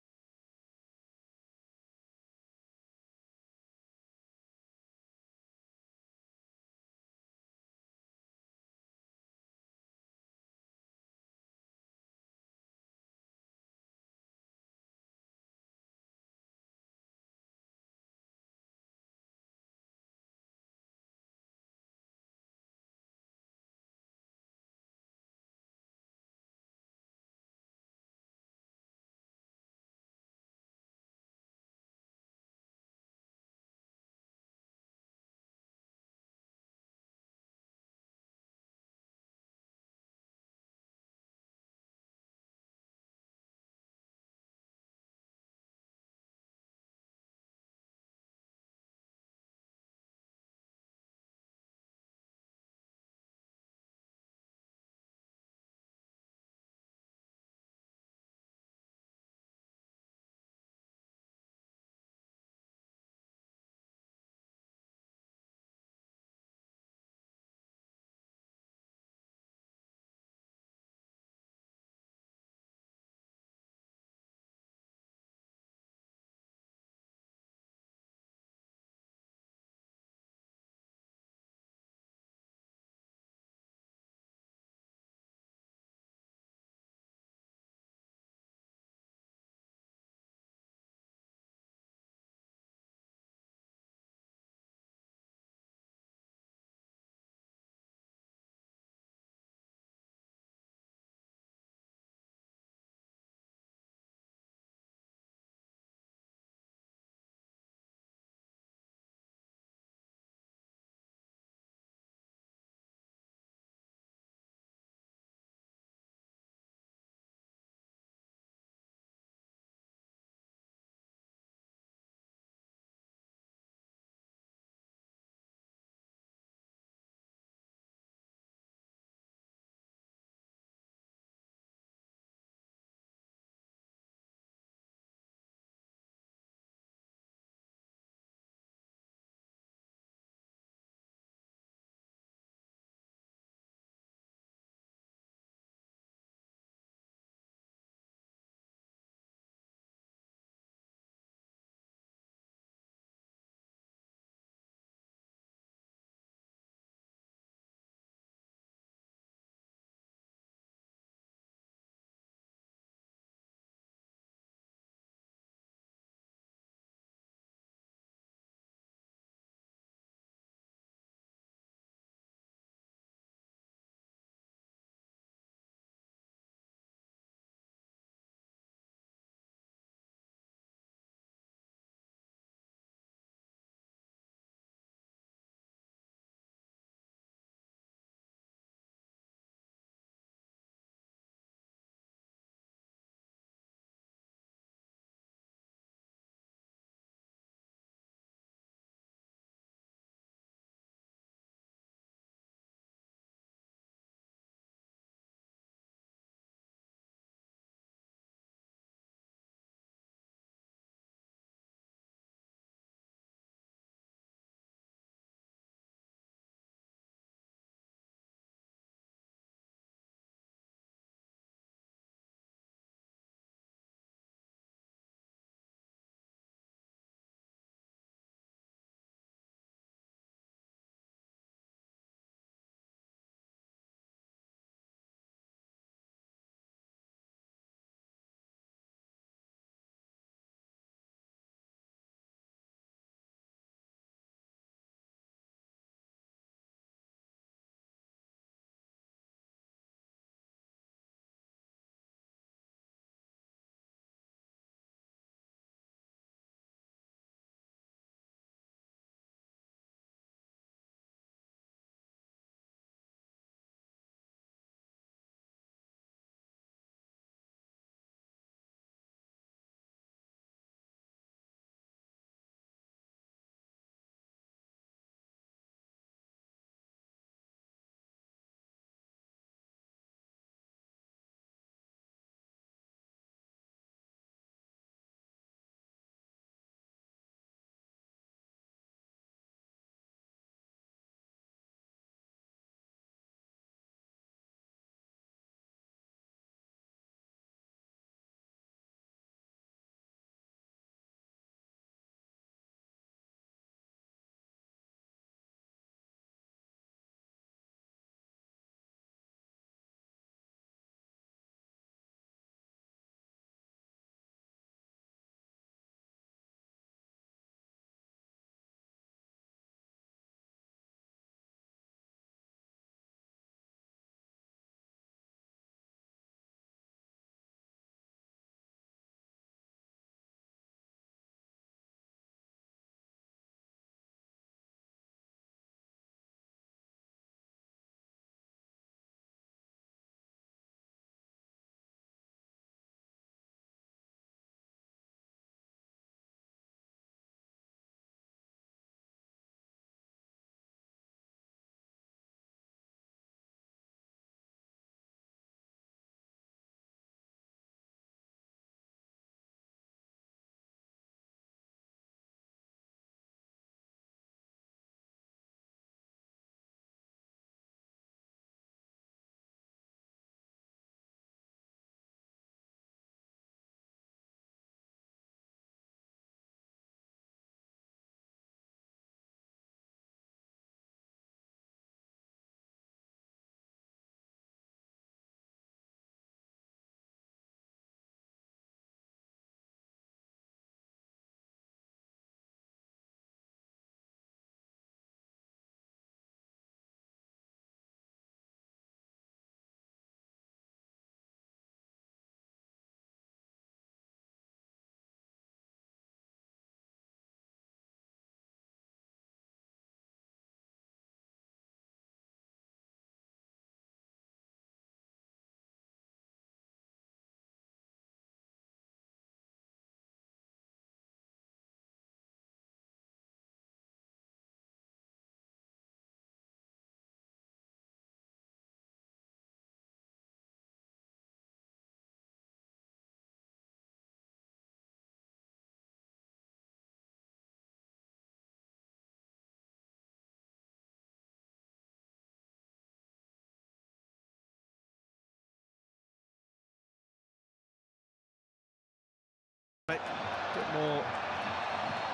a bit more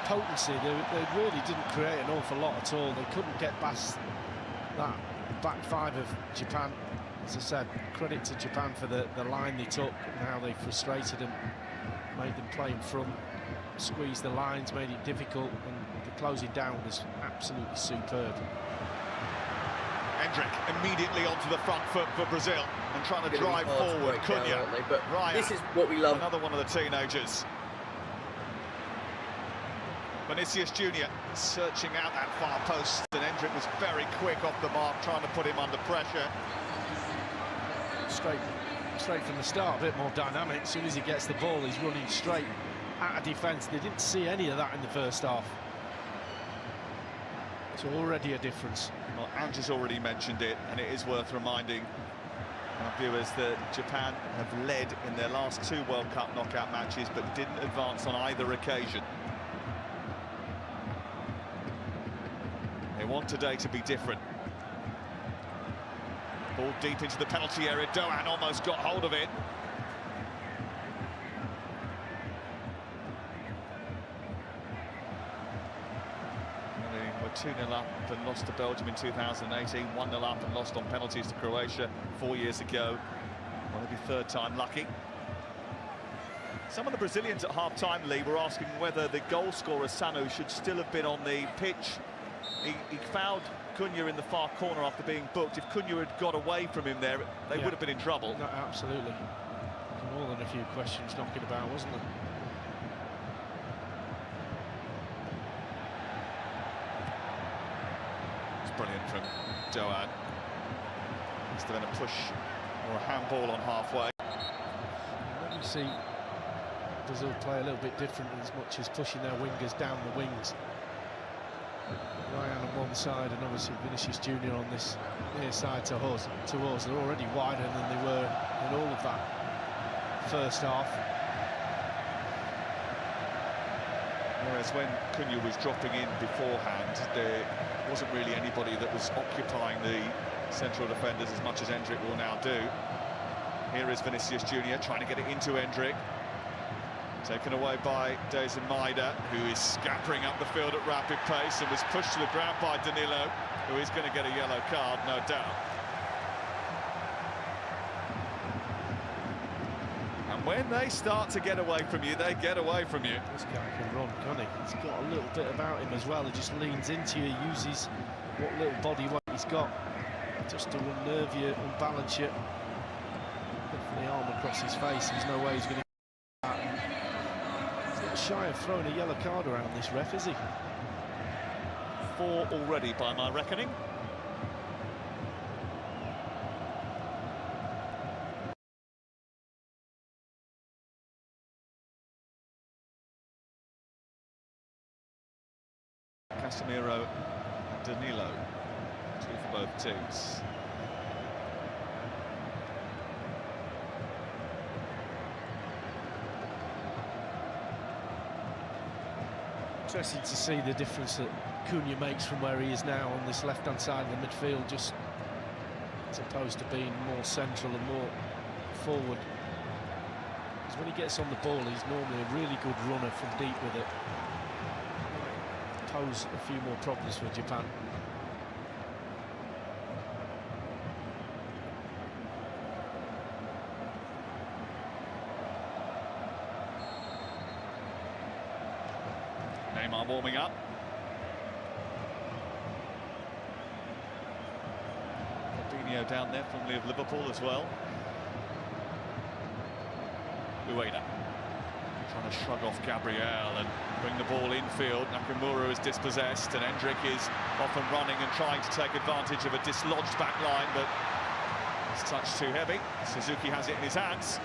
potency. They really didn't create an awful lot at all. They couldn't get past that back five of Japan. As I said, credit to Japan for the line they took and how they frustrated them, made them play in front, squeezed the lines, made it difficult, and the closing down was absolutely superb. Hendrick immediately onto the front foot for Brazil and trying to drive forward. Cunha, but Raya, this is what we love. another one of the teenagers. Vinicius Junior searching out that far post, and Hendrick was very quick off the mark, trying to put him under pressure. Straight from the start, a bit more dynamic. As soon as he gets the ball, he's running straight out of defence. They didn't see any of that in the first half. It's already a difference. Well, Ange's already mentioned it, and it is worth reminding our viewers that Japan have led in their last 2 World Cup knockout matches, but didn't advance on either occasion. They want today to be different. Ball deep into the penalty area. Doan almost got hold of it. They were 2-0 up and lost to Belgium in 2018, 1-0 up and lost on penalties to Croatia 4 years ago. Well, it'll be third time lucky. Some of the Brazilians at half-time, Lee, were asking whether the goal scorer, Sanu, should still have been on the pitch. He fouled Cunha in the far corner after being booked. If Cunha had got away from him there, they would have been in trouble. No, absolutely. More than a few questions knocking about, wasn't there? It's brilliant from Doan. Must have been a push or a handball on halfway. When you see Brazil play a little bit different, as much as pushing their wingers down the wings. Ryan on one side and obviously Vinicius Junior on this near side to us. They're already wider than they were in all of that first half. Whereas when Cunha was dropping in beforehand, there wasn't really anybody that was occupying the central defenders as much as Hendrick will now do. Here is Vinicius Junior trying to get it into Hendrick. Taken away by Dazen Maida, who is scampering up the field at rapid pace and was pushed to the ground by Danilo, who is going to get a yellow card, no doubt. And when they start to get away from you, they get away from you. This guy can run, can't he? He's got a little bit about him as well. He just leans into you, uses what little body weight he's got just to unnerve you, unbalance you. Definitely arm across his face. There's no way he's going to. Shy of throwing a yellow card around this ref, is he? 4 already by my reckoning. Casemiro and Danilo, 2 for both teams. Interesting to see the difference that Cunha makes from where he is now on this left-hand side of the midfield, just as opposed to being more central and more forward. Because when he gets on the ball, he's normally a really good runner from deep with it. Pose a few more problems for Japan. Neymar warming up. Fabinho down there, formerly of Liverpool as well. Ueda trying to shrug off Gabriel and bring the ball infield. Nakamura is dispossessed and Hendrick is off and running and trying to take advantage of a dislodged back line, but it's touched too heavy. Suzuki has it in his hands.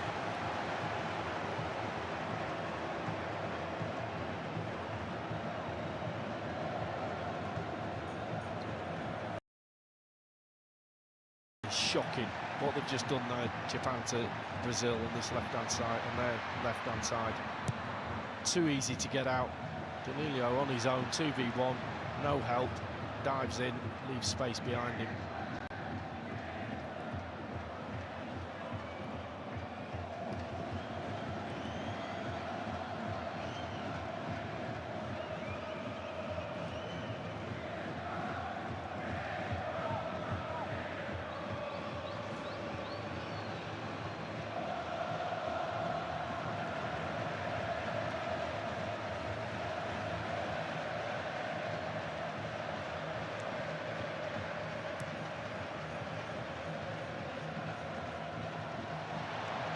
Shocking what they've just done there, Japan to Brazil on this left-hand side, on their left-hand side. Too easy to get out. Danilo on his own, 2v1, no help, dives in, leaves space behind him.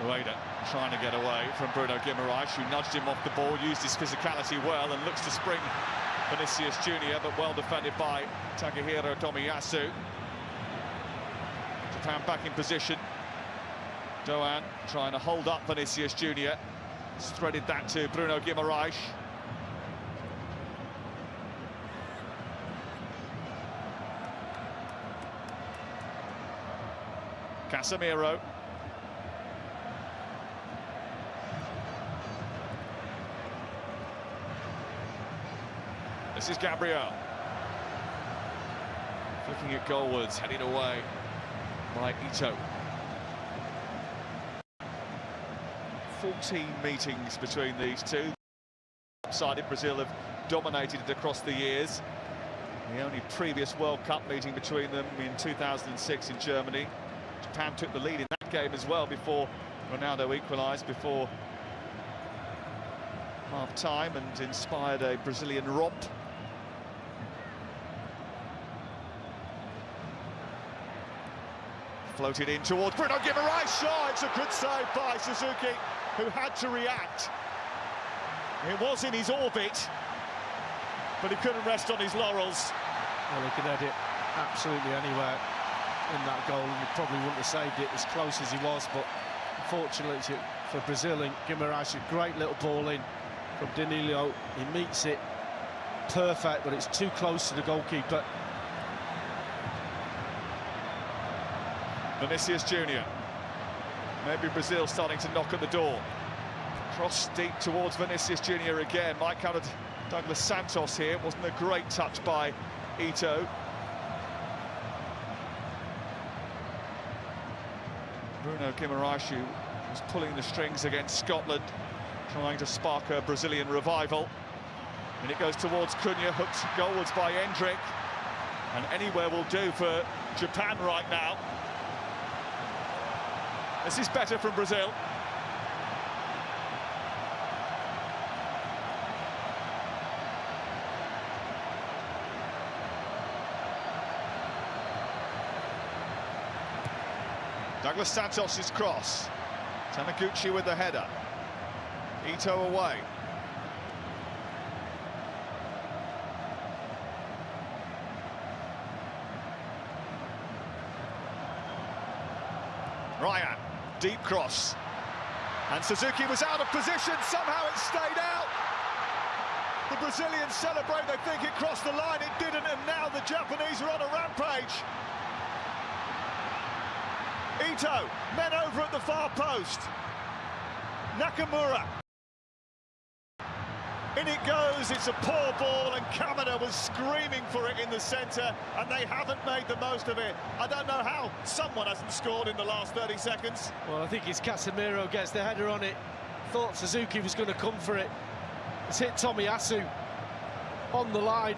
Rueda trying to get away from Bruno Guimaraes, who nudged him off the ball, used his physicality well and looks to spring Vinicius Junior, but well defended by Takehiro Tomiyasu. Japan back in position. Doan trying to hold up Vinicius Junior. Threaded that to Bruno Guimaraes. Casemiro. This is Gabriel. Looking at goalwards, heading away by Ito. 14 meetings between these two. Sided Brazil have dominated it across the years. The only previous World Cup meeting between them in 2006 in Germany. Japan took the lead in that game as well before Ronaldo equalised before half-time and inspired a Brazilian romp. Floated in towards Bruno Guimaraes. Oh, it's a good save by Suzuki, who had to react. It was in his orbit, but he couldn't rest on his laurels. Well, he could head it absolutely anywhere in that goal, and he probably wouldn't have saved it as close as he was, but unfortunately for Brazil, and Guimaraes, a great little ball in from Danilo. He meets it perfect, but it's too close to the goalkeeper. Vinicius Junior. Maybe Brazil starting to knock at the door. Cross deep towards Vinicius Junior again. Might come to Douglas Santos here. It wasn't a great touch by Ito. Bruno Guimaraes, who was pulling the strings against Scotland, trying to spark a Brazilian revival. And it goes towards Cunha, hooked goalwards by Endrick. And anywhere will do for Japan right now. This is better from Brazil. Douglas Santos' cross. Taniguchi with the header. Ito away. Ryan. Deep cross, and Suzuki was out of position. Somehow it stayed out. The Brazilians celebrate, they think it crossed the line. It didn't, and now the Japanese are on a rampage. Ito, men over at the far post. Nakamura. In it goes, it's a poor ball, and Kamada was screaming for it in the centre, and they haven't made the most of it. I don't know how someone hasn't scored in the last 30 seconds. Well, I think it's Casemiro gets the header on it. Thought Suzuki was going to come for it. It's hit Tomiyasu on the line,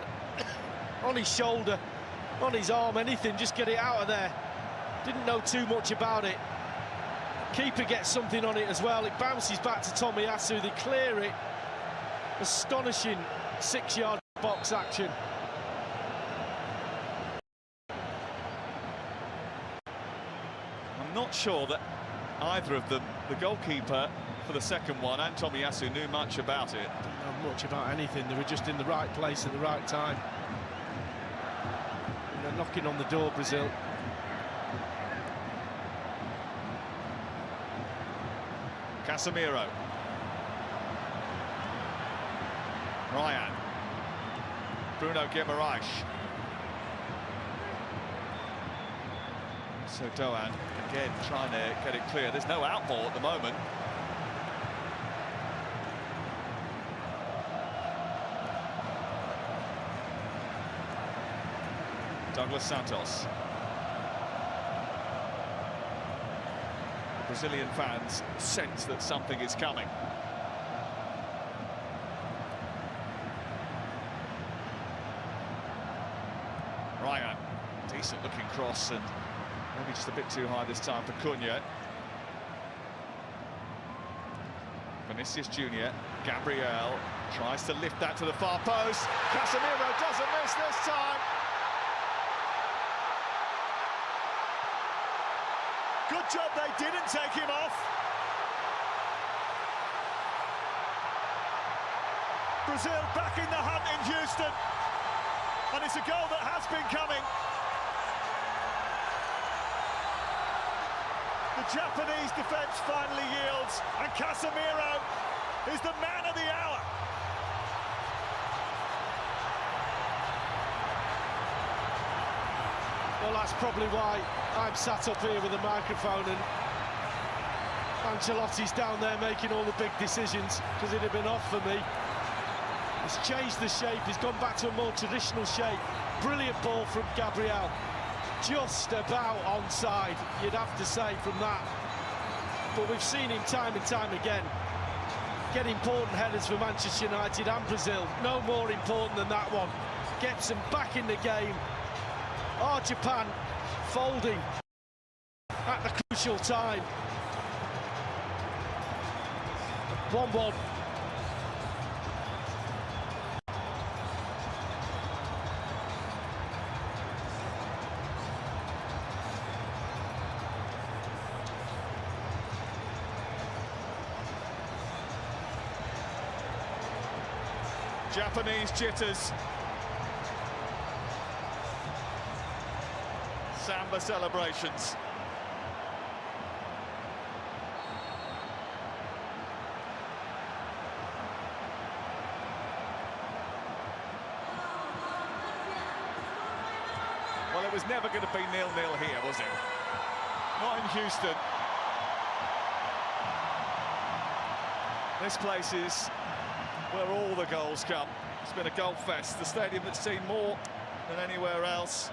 on his shoulder, on his arm, anything, just get it out of there. Didn't know too much about it. Keeper gets something on it as well. It bounces back to Tomiyasu, they clear it. Astonishing 6-yard box action. I'm not sure that either of them, the goalkeeper for the second one and Tomiyasu, knew much about it. Don't know much about anything. They were just in the right place at the right time. And they're knocking on the door, Brazil. Casemiro. Ryan. Bruno Guimaraes. So Doan again trying to get it clear. There's no out ball at the moment. Douglas Santos. Brazilian fans sense that something is coming. Ryan, decent looking cross, and maybe just a bit too high this time for Cunha. Vinicius Junior, Gabriel tries to lift that to the far post. Casemiro doesn't miss this time. Good job they didn't take him off. Brazil back in the hunt in Houston, and it's a goal that has been coming. The Japanese defence finally yields, and Casemiro is the man of the hour. Well, that's probably why I'm sat up here with a microphone and Ancelotti's down there making all the big decisions, because it'd have been off for me. He's changed the shape, he's gone back to a more traditional shape. Brilliant ball from Gabriel. Just about onside, you'd have to say, from that. But we've seen him time and time again get important headers for Manchester United and Brazil. No more important than that one. Gets them back in the game. Oh, Japan folding at the crucial time. 1-1. Japanese jitters. Samba celebrations. Well, it was never going to be 0-0 here, was it? Not in Houston. This place is where all the goals come. It's been a goal fest. The stadium that's seen more than anywhere else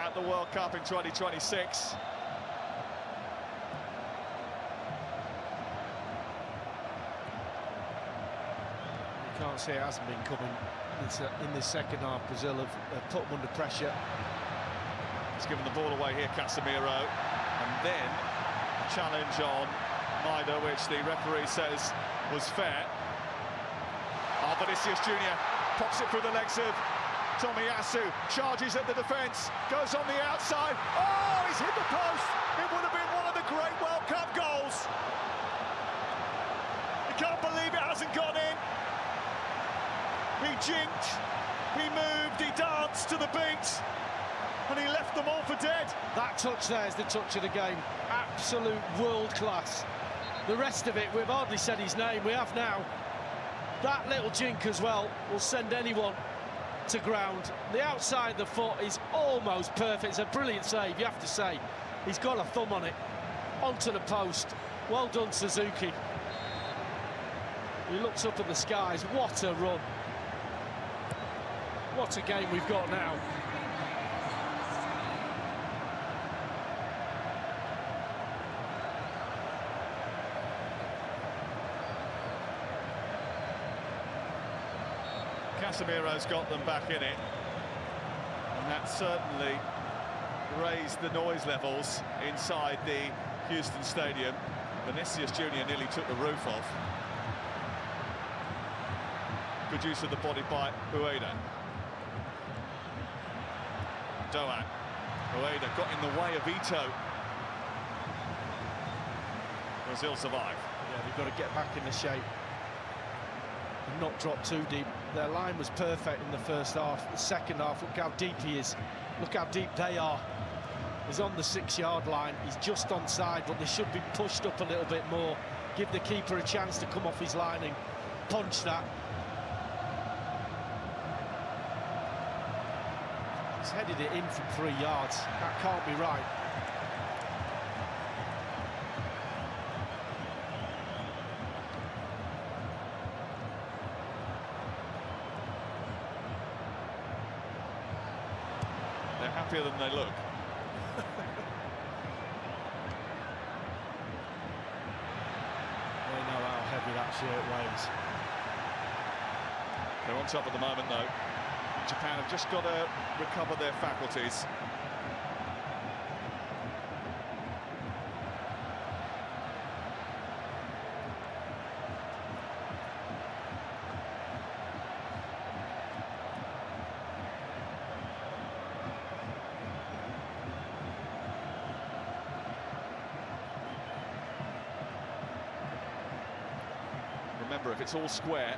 at the World Cup in 2026. You can't say it hasn't been coming. In this second half, Brazil have put them under pressure. He's given the ball away here, Casemiro, and then a challenge on Maida, which the referee says was fair. Vinicius Junior pops it through the legs of Tomiyasu, charges at the defence, goes on the outside. Oh, he's hit the post. It would have been one of the great World Cup goals. You can't believe it hasn't gone in. He jinked, he moved, he danced to the beat, and he left them all for dead. That touch there is the touch of the game. Absolute world class. The rest of it, we've hardly said his name. We have now. That little jink as well will send anyone to ground. The outside of the foot is almost perfect. It's a brilliant save, you have to say. He's got a thumb on it. Onto the post. Well done, Suzuki. He looks up at the skies. What a run. What a game we've got now. Casemiro's got them back in it, and that certainly raised the noise levels inside the Houston Stadium. Vinicius Junior nearly took the roof off. Good use of the body by Ueda. Doan. Ueda got in the way of Ito. Brazil survive. Yeah, they've got to get back in the shape and not drop too deep. Their line was perfect in the first half. The second half, look how deep he is. Look how deep they are. He's on the 6-yard line. He's just onside, but they should be pushed up a little bit more. Give the keeper a chance to come off his line and punch that. He's headed it in from 3 yards. That can't be right. They're happier than they look. They know how heavy that shirt weighs. They're on top at the moment, though. Japan have just got to recover their faculties. Remember, if it's all square,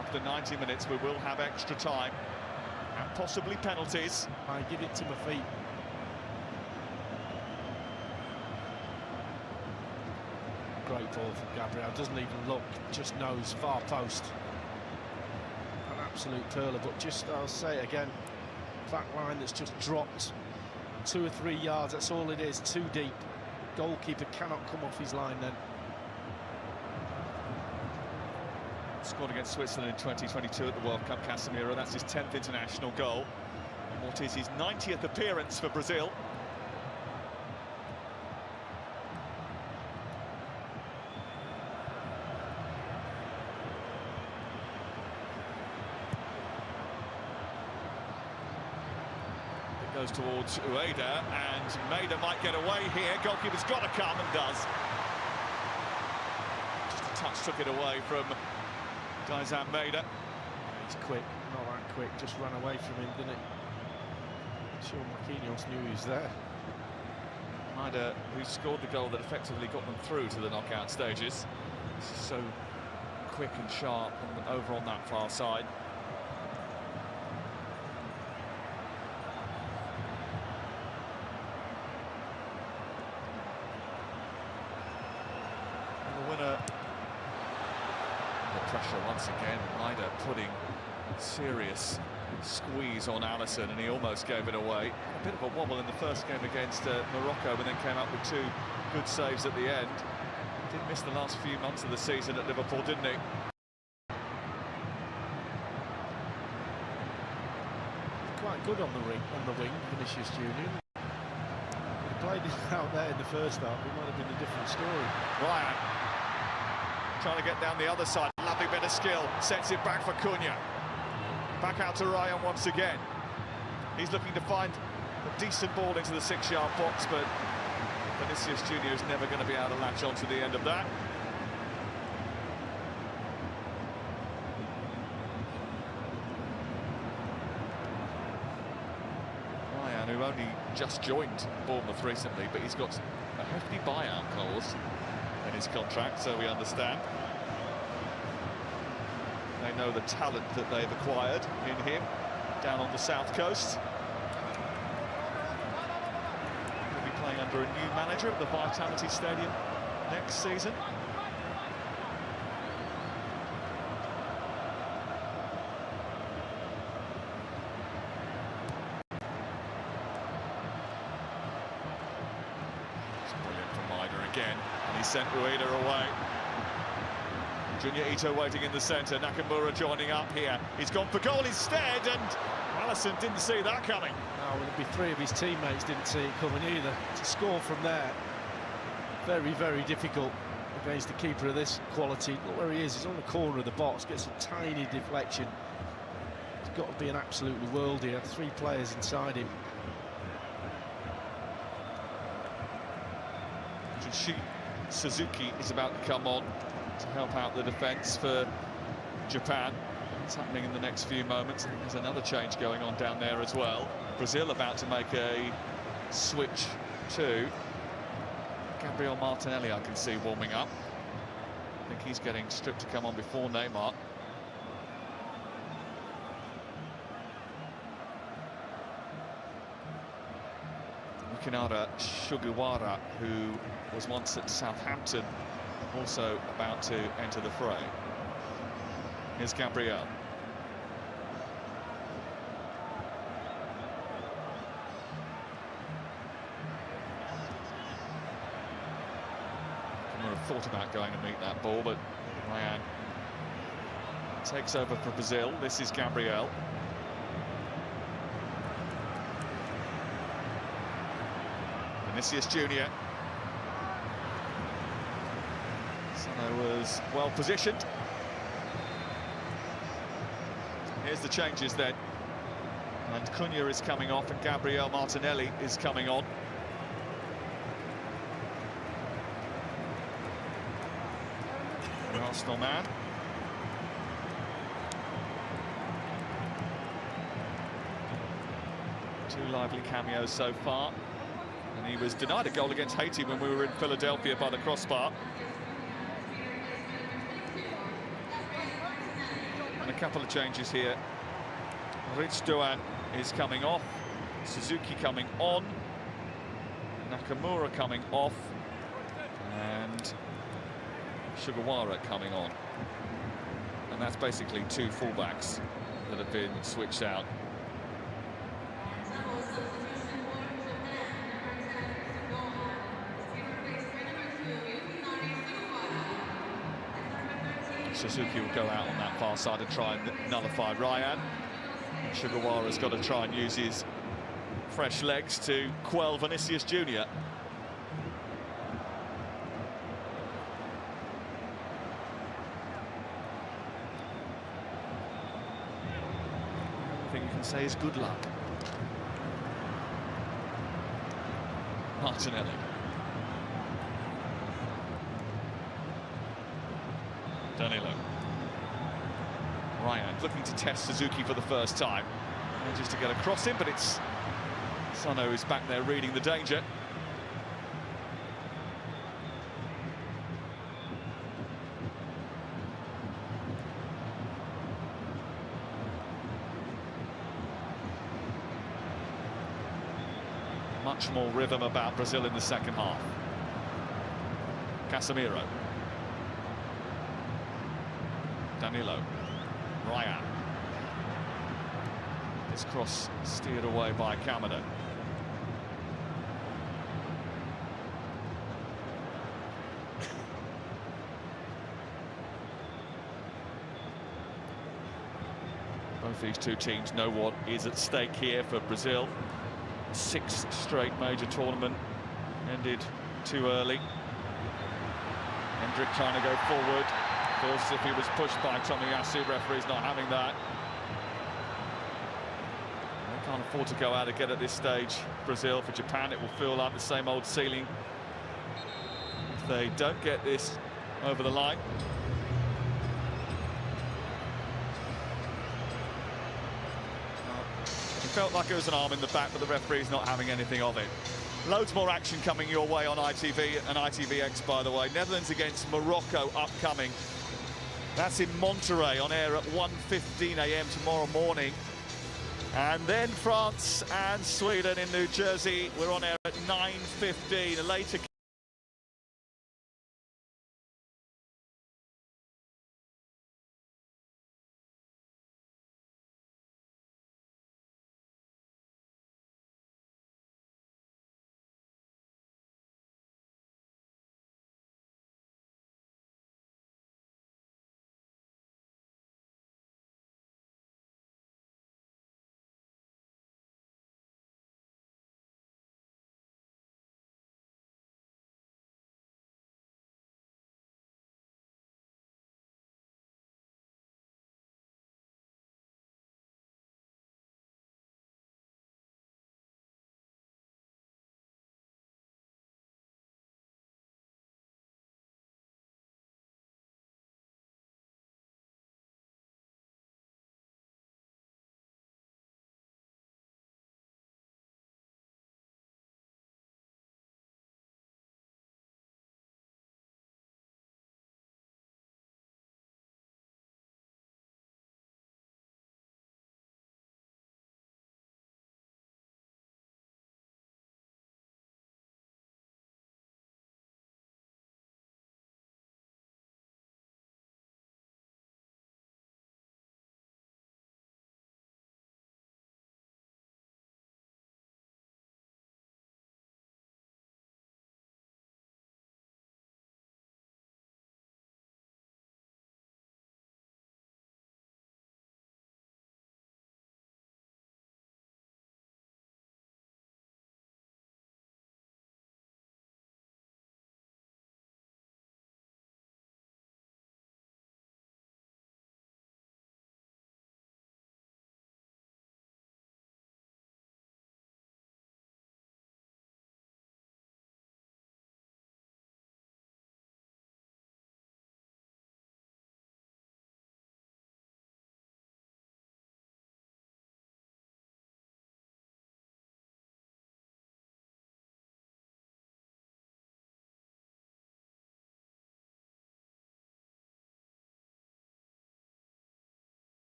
After 90 minutes, we will have extra time and possibly penalties. I give it to my feet. Great ball from Gabriel, doesn't even look, just knows, far post. An absolute perler, but just, I'll say it again, back line that's just dropped 2 or 3 yards, that's all it is, too deep. Goalkeeper cannot come off his line then. Scored against Switzerland in 2022 at the World Cup, Casemiro. That's his 10th international goal. And what is his 90th appearance for Brazil. It goes towards Ueda, and Maida might get away here. Goalkeeper's got to come, and does. Just a touch took it away from Gaizan Maida. He's quick, not that quick, just ran away from him, didn't he? Sure, Marquinhos knew he was there. Maida, who scored the goal that effectively got them through to the knockout stages. This is so quick and sharp and over on that far side. And the winner. Pressure once again, Maida putting serious squeeze on Alisson, and he almost gave it away. A bit of a wobble in the first game against Morocco, but then came up with 2 good saves at the end. Did miss the last few months of the season at Liverpool, didn't he? Quite good on the wing, Vinicius Junior. If he played it out there in the first half, it might have been a different story. Ryan trying to get down the other side. Lovely bit of skill, sets it back for Cunha. Back out to Ryan once again. He's looking to find a decent ball into the 6-yard box, but Vinicius Junior is never going to be able to latch on to the end of that. Ryan, who only just joined Bournemouth recently, but he's got a hefty buyout clause in his contract, so we understand. They know the talent that they've acquired in him down on the south coast. He'll be playing under a new manager at the Vitality Stadium next season. It's brilliant from Maida again, and he sent Ueda away. Junior Ito waiting in the centre, Nakamura joining up here. He's gone for goal instead, and Alisson didn't see that coming. No, well, it'd be 3 of his teammates didn't see it coming either. To score from there, very, very difficult against the keeper of this quality. Look where he is, he's on the corner of the box, gets a tiny deflection. He's got to be an absolutely world here, 3 players inside him. Joshi Suzuki is about to come on to help out the defence for Japan. It's happening in the next few moments. There's another change going on down there as well. Brazil about to make a switch too. Gabriel Martinelli, I can see, warming up. I think he's getting stripped to come on before Neymar. Yukinara Sugawara, who was once at Southampton, also about to enter the fray. Here's Gabriel. I would have thought about going and meet that ball, but Ryan takes over for Brazil. This is Gabriel. Vinicius Junior. Was well positioned. Here's the changes then, and Cunha is coming off and Gabriel Martinelli is coming on. An Arsenal man. Two lively cameos so far, and he was denied a goal against Haiti when we were in Philadelphia by the crossbar. couple of changes here. Rich Doan is coming off, Suzuki coming on, Nakamura coming off, and Sugawara coming on. And that's basically two fullbacks that have been switched out. Suzuki will go out on that far side and try and nullify Ryan. Sugawara's got to try and use his fresh legs to quell Vinicius Junior. I think you can say is good luck. Martinelli. Danilo. Ryan looking to test Suzuki for the first time. Manages to get across him, but it's Sano who's back there reading the danger. Much more rhythm about Brazil in the second half. Casemiro. Danilo. Ryan. This cross steered away by Kamada. Both these two teams know what is at stake here for Brazil. Sixth straight major tournament ended too early. Hendrick trying to go forward. Feels as if he was pushed by Tomiyasu. Referee's not having that. They can't afford to go out again at this stage. Brazil, for Japan, it will feel like the same old ceiling if they don't get this over the line. It felt like it was an arm in the back, but the referee's not having anything of it. Loads more action coming your way on ITV and ITVX, by the way. Netherlands against Morocco upcoming. That's in Monterrey, on air at 1:15 AM tomorrow morning. And then France and Sweden in New Jersey. We're on air at 9:15. A later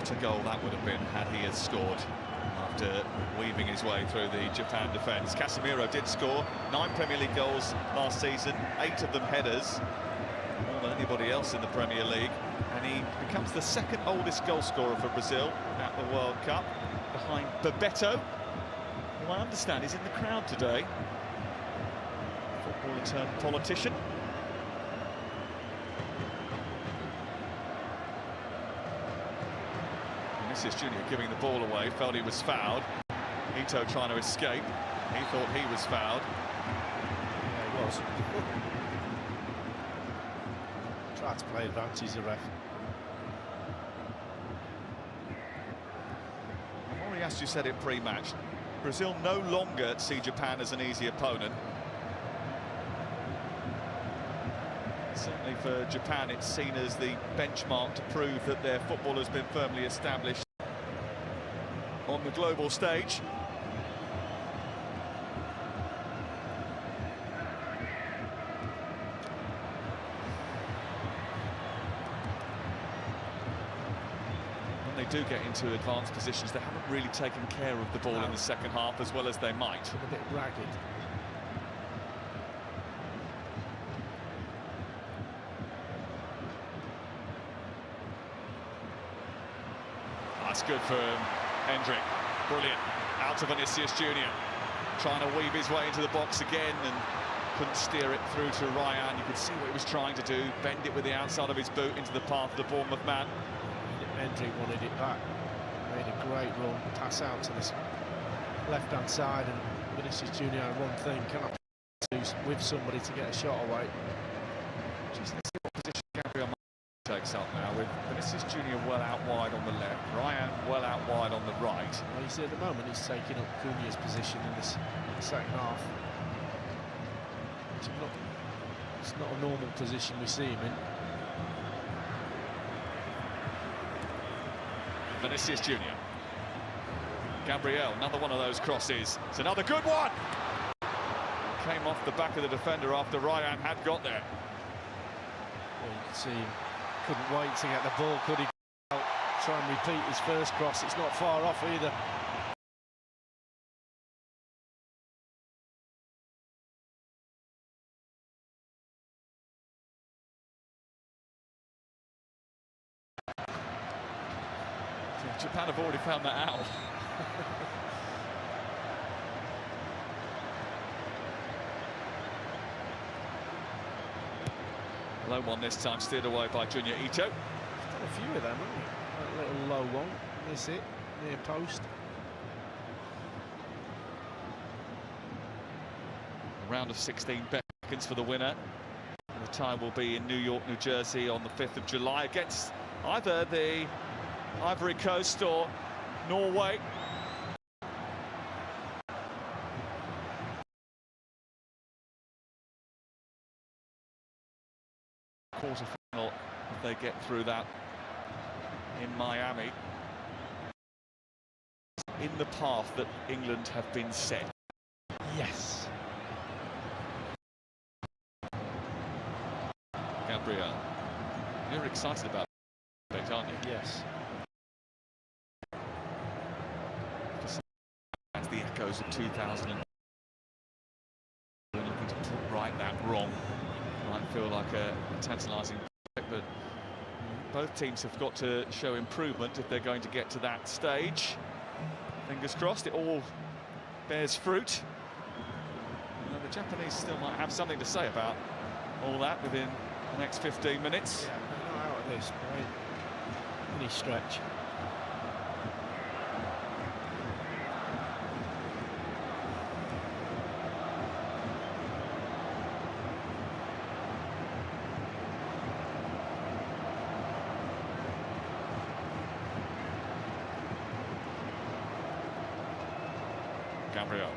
What a goal that would have been had he had scored after weaving his way through the Japan defence. Casemiro did score 9 Premier League goals last season, 8 of them headers, more than anybody else in the Premier League, and he becomes the second oldest goal scorer for Brazil at the World Cup, behind Bebeto, who I understand is in the crowd today. Footballer turned politician. Vinicius Junior giving the ball away, felt he was fouled. Ito trying to escape. He thought he was fouled. Yeah, he was. Tried to play advantage, the ref. Moriyasu said it pre-match. Brazil no longer see Japan as an easy opponent. Certainly for Japan, it's seen as the benchmark to prove that their football has been firmly established on the global stage. When they do get into advanced positions, they haven't really taken care of the ball in the second half as well as they might. A bit ragged. That's good for Hendrick. Brilliant. Out to Vinicius Junior. Trying to weave his way into the box again and couldn't steer it through to Ryan. You could see what he was trying to do. Bend it with the outside of his boot into the path of the Bournemouth man. Hendrick wanted it back. Made a great run. Pass out to this left-hand side, and Vinicius Junior had one thing. Cannot do with somebody to get a shot away. Just let's see what position Gabriel takes up now, with Vinicius Junior well out wide on the left, Ryan well out wide on the right. Well, you see at the moment he's taking up Cunha's position in this second half. It's not a normal position we see him in. Vinicius Junior. Gabriel, another one of those crosses. It's another good one! Came off the back of the defender after Ryan had got there. Well, you can see him couldn't wait to get the ball, could he? Try and repeat his first cross. It's not far off either. Japan have already found that out. Low one this time, steered away by Junior Ito. Done a few of them, haven't you? That little low one, miss it, near post. A round of 16 beckons for the winner. And the tie will be in New York, New Jersey on the 5th of July against either the Ivory Coast or Norway. Quarter-final, if they get through that in Miami, in the path that England have been set. Yes. Gabriel, you're excited about it, aren't you? Yes. That's the echoes of 2000. Looking to put right that wrong. Might feel like a tantalising project, but both teams have got to show improvement if they're going to get to that stage. Fingers crossed, it all bears fruit. You know, the Japanese still might have something to say about all that within the next 15 minutes. Yeah, they're not out of this by any stretch. Gabriel.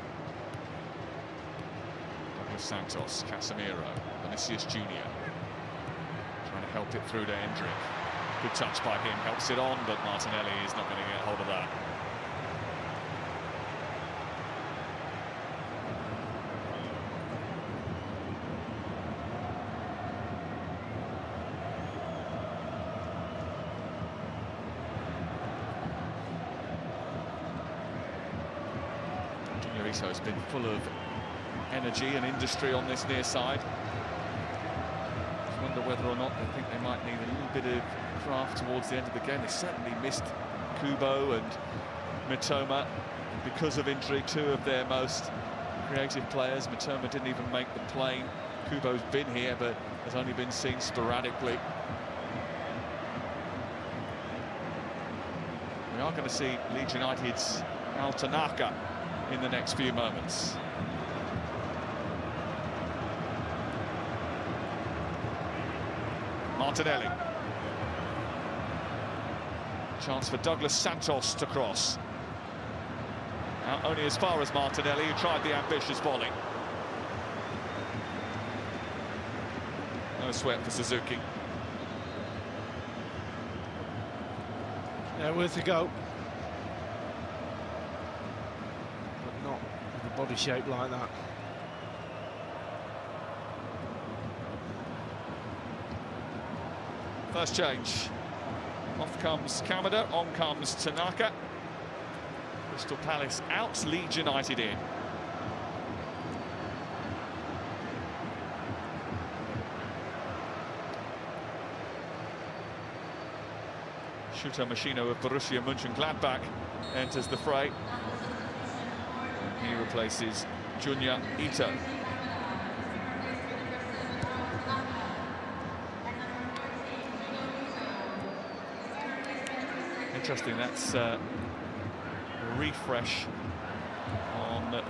Douglas Santos, Casemiro, Vinicius Junior. Trying to help it through to Hendrick. Good touch by him, helps it on, but Martinelli is not going to get hold of that. Treviso has been full of energy and industry on this near side. Just wonder whether or not they think they might need a little bit of craft towards the end of the game. They certainly missed Kubo and Mitoma because of injury, two of their most creative players. Mitoma didn't even make the plane. Kubo's been here, but has only been seen sporadically. We are going to see Leeds United's Al Tanaka in the next few moments. Martinelli. Chance for Douglas Santos to cross. Now only as far as Martinelli, who tried the ambitious volley. No sweat for Suzuki. Yeah, worth a go. But not with a body shape like that. First change. Off comes Kamada, on comes Tanaka. Crystal Palace out, Leeds United in. Shuto Machino of Borussia Mönchengladbach enters the fray. He replaces Junya Ito. Interesting, that's a refresh on the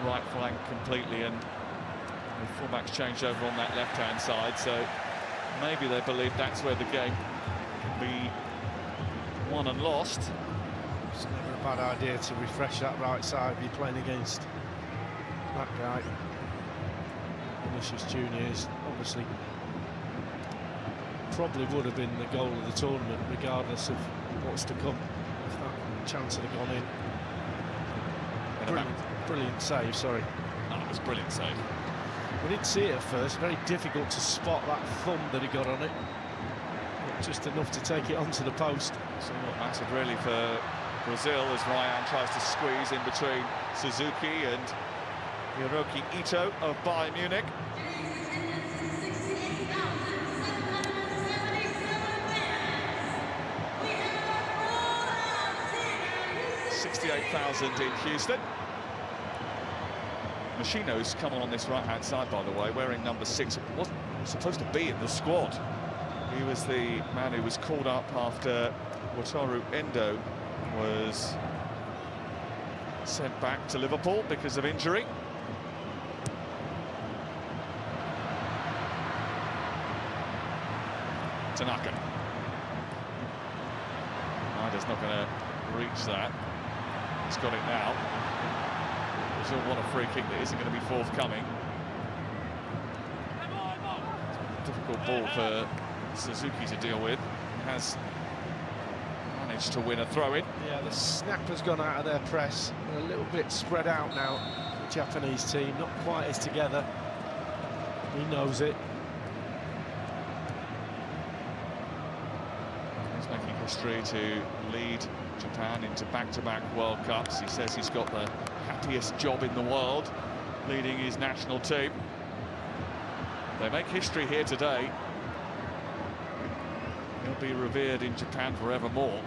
right flank completely, and the fullback's changed over on that left-hand side, so maybe they believe that's where the game can be won and lost. It's never a bad idea to refresh that right side if you're playing against that guy. Vinicius Junior is obviously probably would have been the goal of the tournament regardless of what's to come if that chance had gone in. Brilliant save, sorry. Oh, it was a brilliant save. We didn't see it at first, very difficult to spot that thumb that he got on it. Not just enough to take it onto the post. So what mattered really for Brazil as Ryan tries to squeeze in between Suzuki and Hiroki Ito of Bayern Munich. $68,000 in Houston. Machino's come on this right-hand side, by the way, wearing number 6. Wasn't supposed to be in the squad. He was the man who was called up after Wataru Endo was sent back to Liverpool because of injury. Tanaka. Ryder's not going to reach that. He's got it now. Brazil want a free kick that isn't going to be forthcoming. Difficult ball for Suzuki to deal with. Has managed to win a throw-in. Yeah, the snap has gone out of their press. They're a little bit spread out now, the Japanese team, not quite as together. He knows it. He's making history to lead Japan into back-to-back World Cups. He says he's got the happiest job in the world, leading his national team. They make history here today. He'll be revered in Japan forevermore.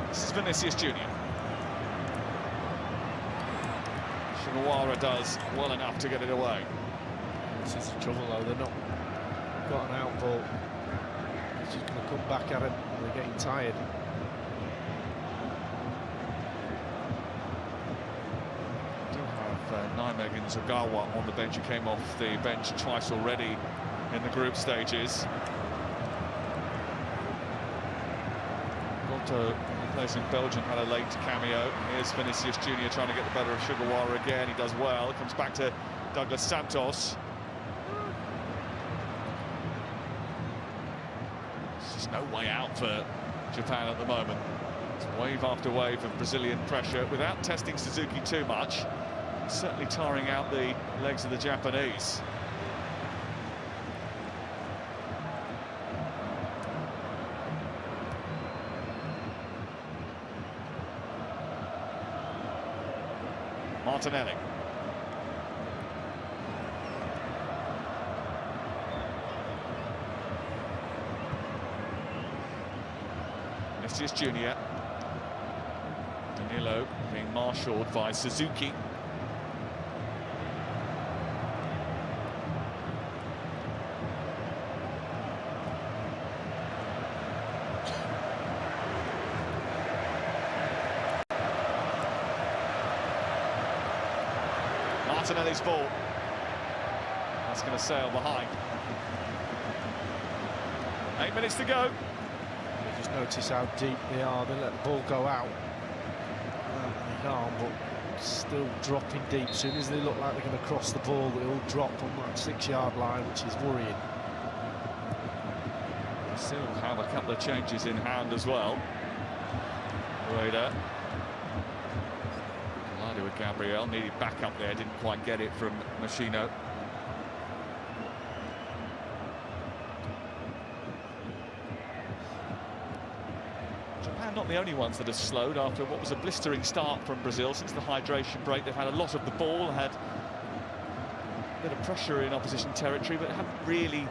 This is Vinicius Junior. Sugawara does well enough to get it away. This is the trouble though, they're not got an out ball. It's just going to come back at him and they're getting tired. Do have Nijmegen Zagawa on the bench. He came off the bench twice already in the group stages. Otto, plays in Belgium, had a late cameo. Here's Vinicius Junior trying to get the better of Sugawara again. He does well. Comes back to Douglas Santos. There's just no way out for Japan at the moment. It's wave after wave of Brazilian pressure without testing Suzuki too much. Certainly tiring out the legs of the Japanese. Martinelli. Vinicius Junior. Danilo being marshalled by Suzuki. Martinelli's ball. That's going to sail behind. 8 minutes to go. You just notice how deep they are. They let the ball go out. They can't, but still dropping deep. As soon as they look like they're going to cross the ball, they all drop on that 6-yard line, which is worrying. Still have a couple of changes in hand as well. Raider. With Gabriel, needed back up there, didn't quite get it from Machino. Japan not the only ones that have slowed after what was a blistering start from Brazil since the hydration break. They've had a lot of the ball, had a bit of pressure in opposition territory, but haven't really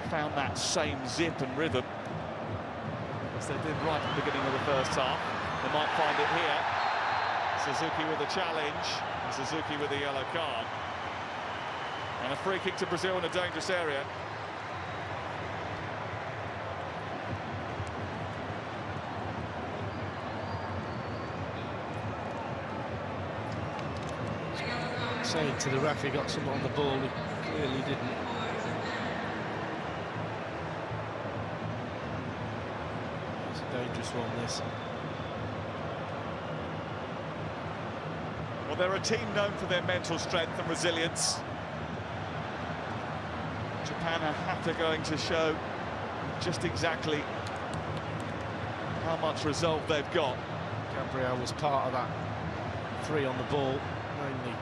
found that same zip and rhythm as they did right at the beginning of the first half. They might find it here. Suzuki with a challenge, and Suzuki with a yellow card. And a free kick to Brazil in a dangerous area. Saying to the ref he got someone on the ball, he clearly didn't. It's a dangerous one, this. Well, they're a team known for their mental strength and resilience. Japan are going to show just exactly how much resolve they've got. Gabriel was part of that 3 on the ball, mainly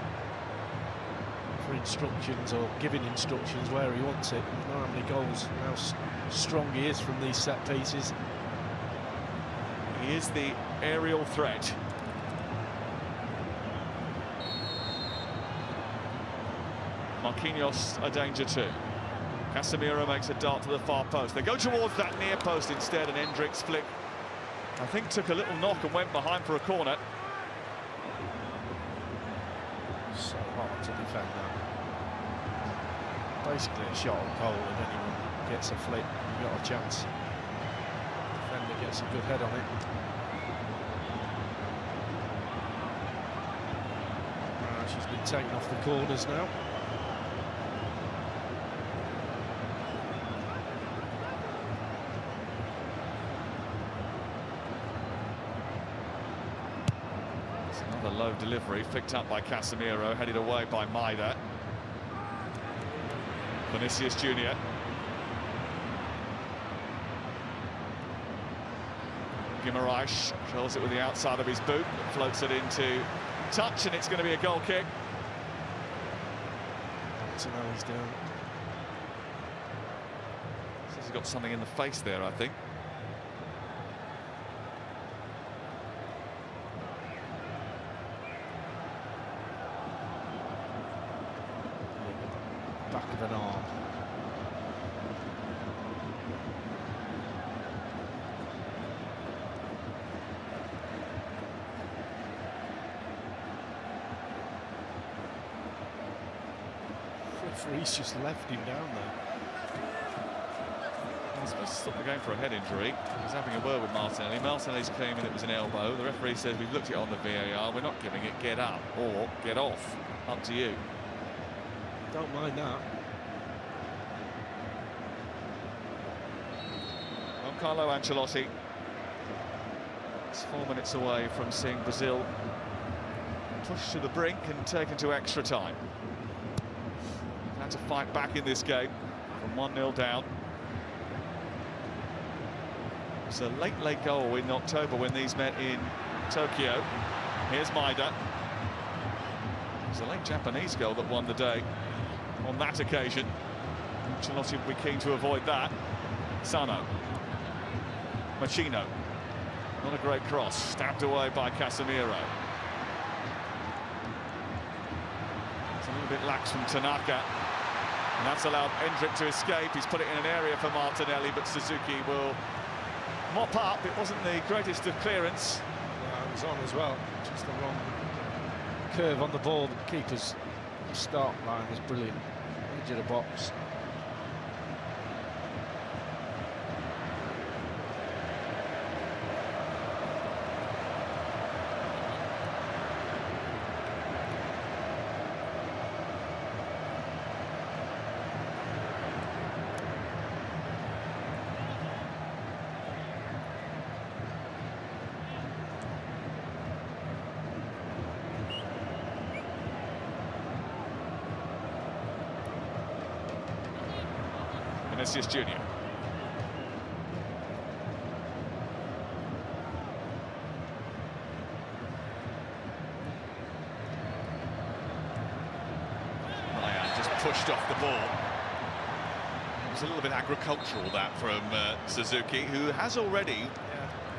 for instructions or giving instructions where he wants it. You know how many goals, how strong he is from these set pieces. He is the aerial threat. Marquinhos a danger too. Casemiro makes a dart to the far post. They go towards that near post instead, and Hendricks' flick, I think, took a little knock and went behind for a corner. So hard to defend that. Basically a shot on goal, and anyone gets a flick, you've got a chance. Defender gets a good head on it. She's been taken off the corners now. Another low delivery, picked up by Casemiro, headed away by Maida. Vinicius Junior. Guimaraes controls it with the outside of his boot, floats it into touch, and it's going to be a goal kick. So now he's down. He's got something in the face there, I think. Back of an arm. Referee's just left him down there. He's supposed to stop the game for a head injury. He was having a word with Martinelli. Martinelli's claiming it was an elbow. The referee says, we've looked at it on the VAR. We're not giving it. Get up or get off. Up to you. Don't mind that. Well, Carlo Ancelotti It's 4 minutes away from seeing Brazil pushed to the brink and taken to extra time. Had to fight back in this game from 1-0 down. It's a late goal in October when these met in Tokyo. Here's Maida. It's a late Japanese goal that won the day on that occasion. Ancelotti will be keen to avoid that. Sano. Machino. Not a great cross. Stabbed away by Casemiro. It's a little bit lax from Tanaka. And that's allowed Endrick to escape. He's put it in an area for Martinelli, but Suzuki will mop up. It wasn't the greatest of clearance. Yeah, it was on as well. Just the wrong curve on the ball. The keeper's start line was brilliant. Edge of the box. Vinicius Junior. Ryan just pushed off the ball. It was a little bit agricultural, that, from Suzuki, who has already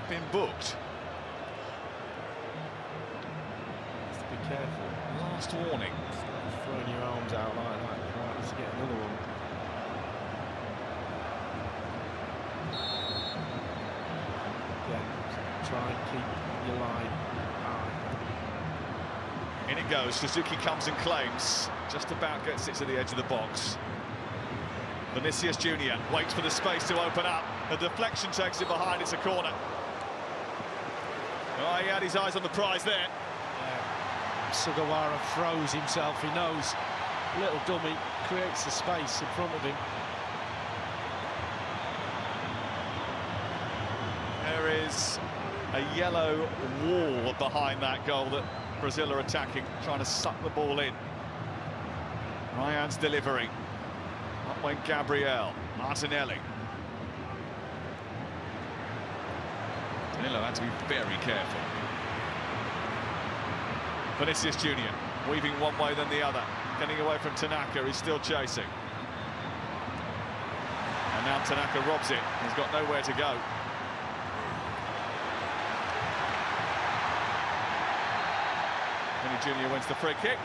been booked. Just to be careful. Last warning. Throwing your arms out like that, you might just get another one. Try and keep your line high. In it goes. Suzuki comes and claims. Just about gets it to the edge of the box. Vinicius Junior waits for the space to open up. The deflection takes it behind. It's a corner. Oh, he had his eyes on the prize there. Sugawara throws himself. He knows. Little dummy creates the space in front of him. There is a yellow wall behind that goal that Brazil are attacking, trying to suck the ball in. Ryan's delivery. Up went Gabriel. Martinelli. Danilo had to be very careful. Vinicius Junior weaving one way then the other. Getting away from Tanaka, he's still chasing. And now Tanaka robs it. He's got nowhere to go. Junior wins the free kick.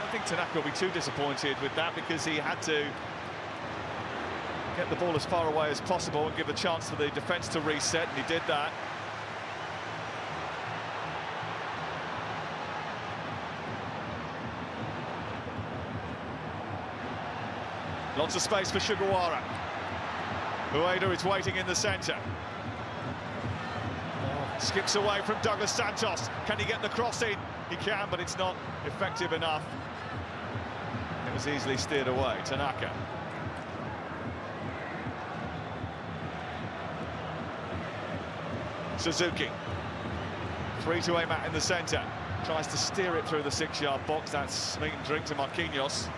I think Tanaka will be too disappointed with that, because he had to get the ball as far away as possible and give a chance for the defence to reset, and he did that. Lots of space for Sugawara. Ueda is waiting in the centre. Skips away from Douglas Santos. Can he get the cross in? He can, but it's not effective enough. It was easily steered away. Tanaka. Suzuki. 3 to aim at in the centre. Tries to steer it through the 6-yard box. That's meat and drink to Marquinhos.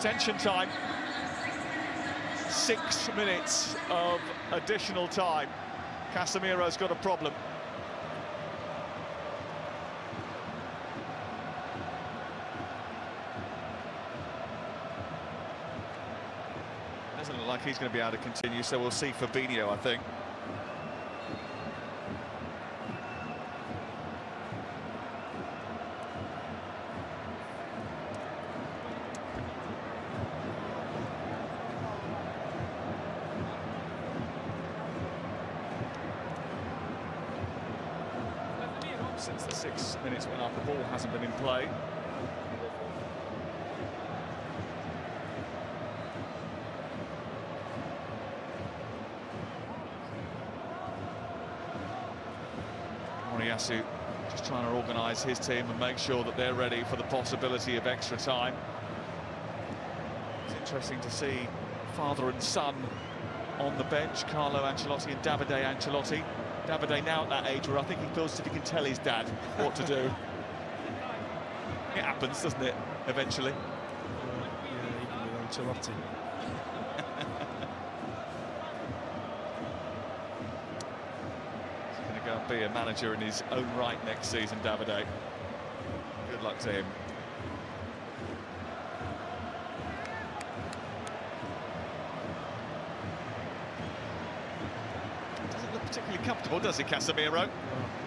Tension time. 6 minutes of additional time. Casemiro's got a problem. Doesn't look like he's going to be able to continue, so we'll see Fabinho, I think. Since the 6 minutes went up, the ball hasn't been in play. Moriyasu Just trying to organise his team and make sure that they're ready for the possibility of extra time. It's interesting to see father and son on the bench, Carlo Ancelotti and Davide Ancelotti. Davide now at that age where I think he feels that he can tell his dad what to do. It happens, doesn't it, eventually? Yeah, even with Ancelotti. He's going to go and be a manager in his own right next season, Davide. Good luck to him. Doesn't look particularly comfortable, does he, Casemiro? Well,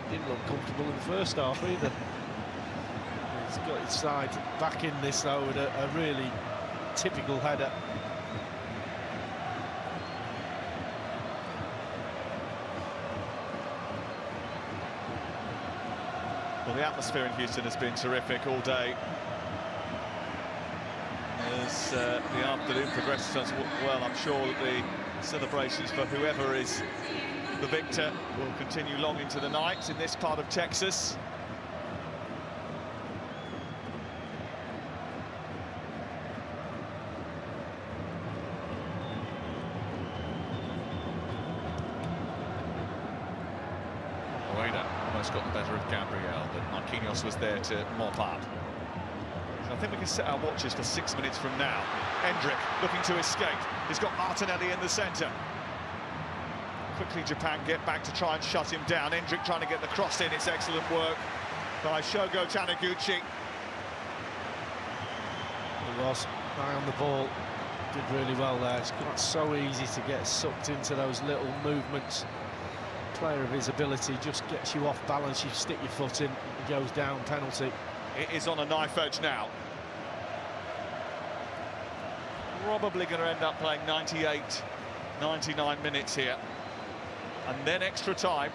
didn't look comfortable in the first half either. He's got his side back in this though with a really typical header. Well, the atmosphere in Houston has been terrific all day. As the afternoon progresses as well, I'm sure that the celebrations for whoever is the victor will continue long into the night in this part of Texas. Almost got the better of Gabriel, but Marquinhos was there to mop up. So I think we can set our watches for 6 minutes from now. Endrick looking to escape. He's got Martinelli in the centre. Quickly Japan get back to try and shut him down. Endrick trying to get the cross in. It's excellent work by Shogo Taniguchi. He was high on the ball. Did really well there. It's not so easy to get sucked into those little movements. Player of his ability just gets you off balance, you stick your foot in, it goes down, penalty. It is on a knife edge now. Probably going to end up playing 98, 99 minutes here. And then extra time.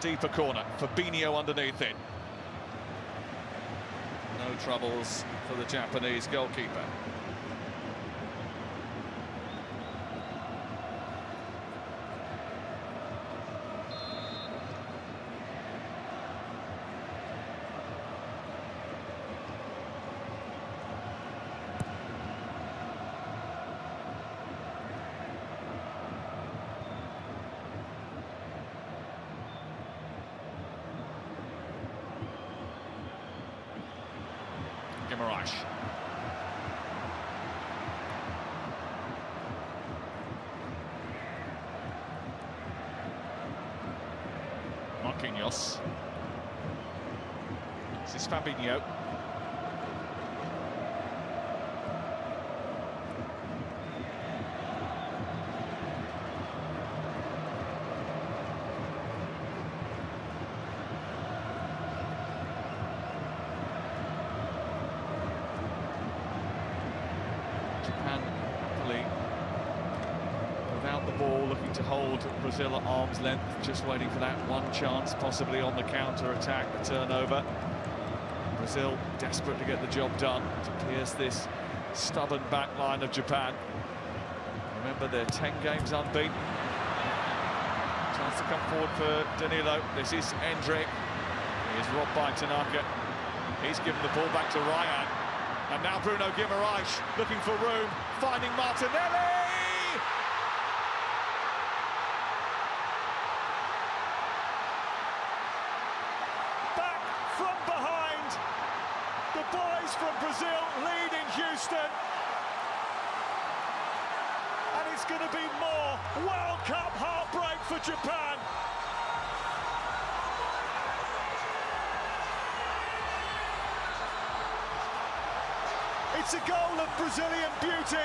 Deeper corner, Fabinho underneath it. No troubles for the Japanese goalkeeper. Guimaraes. Marquinhos. This is Fabinho. Japan without the ball, looking to hold Brazil at arm's length, just waiting for that one chance, possibly on the counter-attack, the turnover. Brazil desperate to get the job done, to pierce this stubborn back line of Japan. Remember, they're 10 games unbeaten. Chance to come forward for Danilo. This is Endrick. He is robbed by Tanaka. He's given the ball back to Ryan. And now Bruno Guimaraes looking for room, finding Martinelli! Back from behind. The boys from Brazil lead in Houston. And it's going to be more World Cup heartbreak for Japan. It's a goal of Brazilian beauty,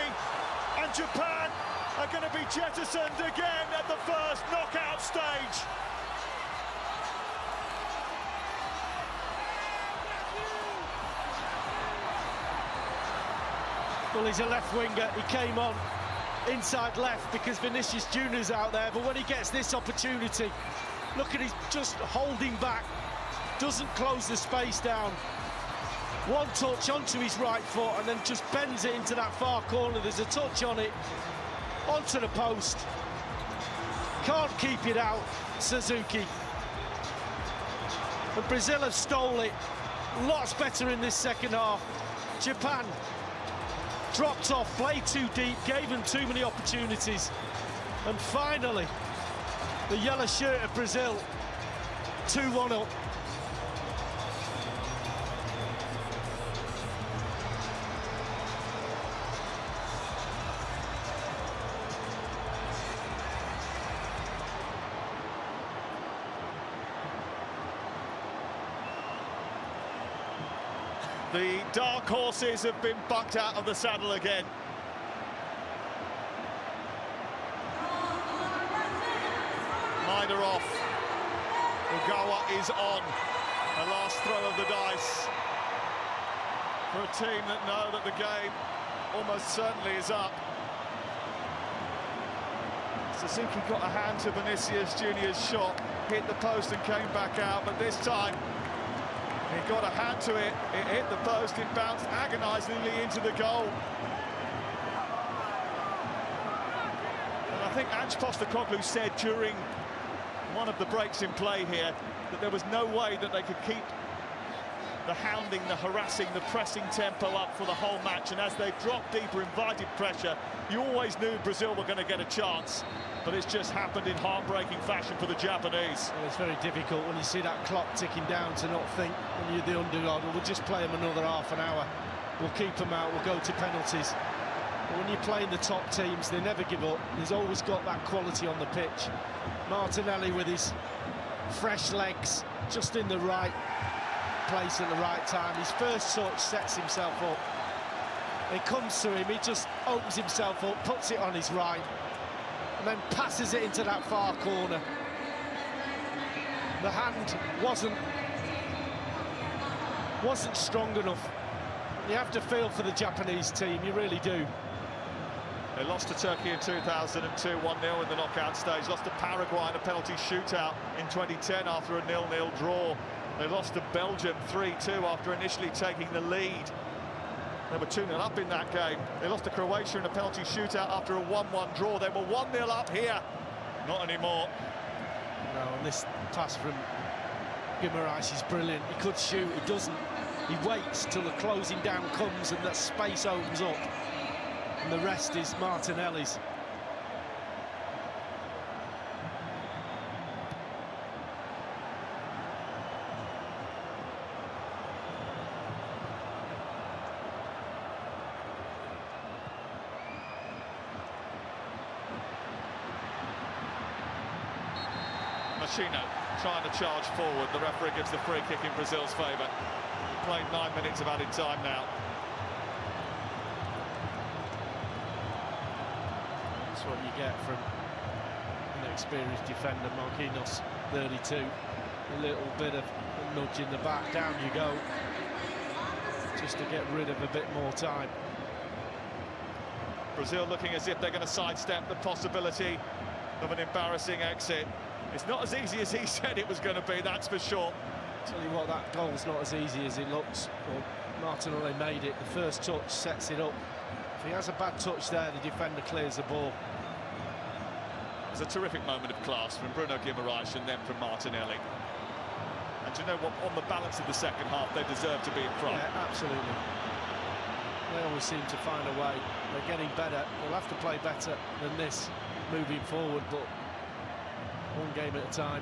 and Japan are going to be jettisoned again at the first knockout stage. Well, he's a left winger. He came on inside left because Vinicius Junior's out there, but when he gets this opportunity, look at him just holding back, doesn't close the space down. One touch onto his right foot and then just bends it into that far corner. There's a touch on it. onto the post. Can't keep it out, Suzuki. And Brazil have stole it. Lots better in this second half. Japan dropped off, played too deep, gave them too many opportunities. And finally, the yellow shirt of Brazil, 2-1 up. The dark horses have been bucked out of the saddle again. Minor off. Ugawa is on. The last throw of the dice for a team that know that the game almost certainly is up. Suzuki got a hand to Vinicius Junior's shot, hit the post and came back out, but this time he got a hand to it, it hit the post, it bounced agonisingly into the goal. And I think Ange Postecoglou said during one of the breaks in play here that there was no way that they could keep the hounding, the harassing, the pressing tempo up for the whole match. And as they dropped deeper, invited pressure, you always knew Brazil were going to get a chance. But it's just happened in heartbreaking fashion for the Japanese. Well, it's very difficult when you see that clock ticking down to not think when you're the underdog, we'll just play them another half an hour. We'll keep them out, we'll go to penalties. But when you're playing the top teams, they never give up. He's always got that quality on the pitch. Martinelli with his fresh legs, just in the right place at the right time. His first touch sets himself up. It comes to him, he just opens himself up, puts it on his right, and then passes it into that far corner. The hand wasn't strong enough. You have to feel for the Japanese team, you really do. They lost to Turkey in 2002, 1-0 in the knockout stage. Lost to Paraguay in a penalty shootout in 2010 after a 0-0 draw. They lost to Belgium 3-2 after initially taking the lead. They were 2-0 up in that game. They lost to Croatia in a penalty shootout after a 1-1 draw. They were 1-0 up here. Not anymore. No, and this pass from Guimaraes is brilliant. He could shoot, he doesn't. He waits till the closing down comes and that space opens up. And the rest is Martinelli's. Machino trying to charge forward. The referee gives the free kick in Brazil's favour. Played 9 minutes of added time now. That's what you get from an experienced defender. Marquinhos, 32. A little bit of a nudge in the back. Down you go. Just to get rid of a bit more time. Brazil looking as if they're going to sidestep the possibility of an embarrassing exit. It's not as easy as he said it was going to be, that's for sure. Tell you what, that goal's not as easy as it looks. Well, Martinelli made it. The first touch sets it up. If he has a bad touch there, the defender clears the ball. It's a terrific moment of class from Bruno Guimaraes and then from Martinelli. And you know what, on the balance of the second half, they deserve to be in front. Yeah, absolutely. They always seem to find a way. They're getting better. They'll have to play better than this moving forward, but one game at a time.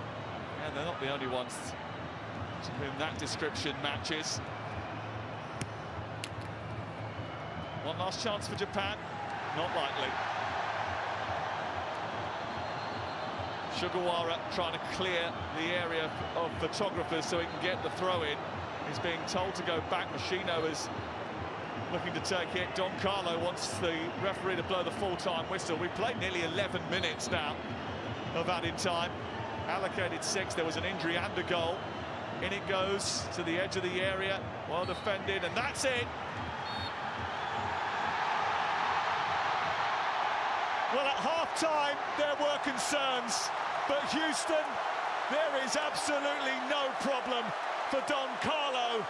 And they're not the only ones to whom that description matches. One last chance for Japan. Not likely. Sugawara trying to clear the area of photographers so he can get the throw in. He's being told to go back. Machino is looking to take it. Don Carlo wants the referee to blow the full-time whistle. We've played nearly 11 minutes now of added time. Allocated 6. There was an injury and a goal. In it goes to the edge of the area. Well defended, and that's it. Well, at half-time, there were concerns. But Houston, there is absolutely no problem for Don Carlo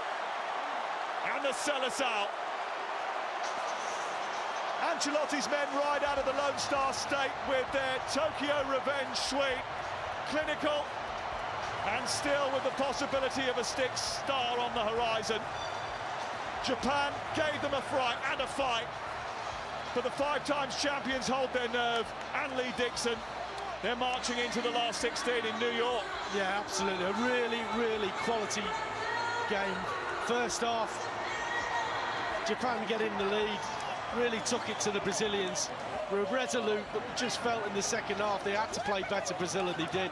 and the Seleção. And Ancelotti's men ride out of the Lone Star State with their Tokyo revenge suite. Clinical, and still with the possibility of a stick star on the horizon. Japan gave them a fright and a fight, but the 5 times champions hold their nerve, and Lee Dixon, they're marching into the last 16 in New York. Yeah, absolutely. A really, really quality game. First half, Japan get in the lead, really took it to the Brazilians. Were resolute, but just felt in the second half they had to play better, Brazil, and they did.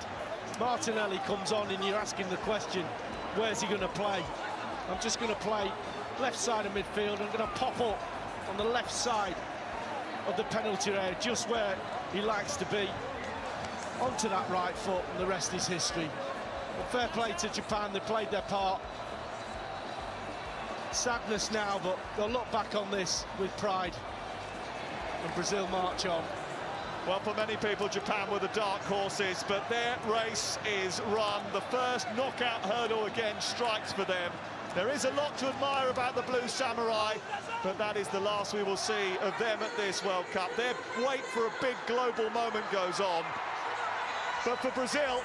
Martinelli comes on and you're asking the question, where's he going to play? I'm just going to play left side of midfield. I'm going to pop up on the left side of the penalty area, just where he likes to be. Onto that right foot, and the rest is history. But fair play to Japan, they played their part. Sadness now, but they'll look back on this with pride. And Brazil march on. Well, for many people, Japan were the dark horses, but their race is run. The first knockout hurdle again strikes for them. There is a lot to admire about the Blue Samurai, but that is the last we will see of them at this World Cup. Their wait for a big global moment goes on. But for Brazil,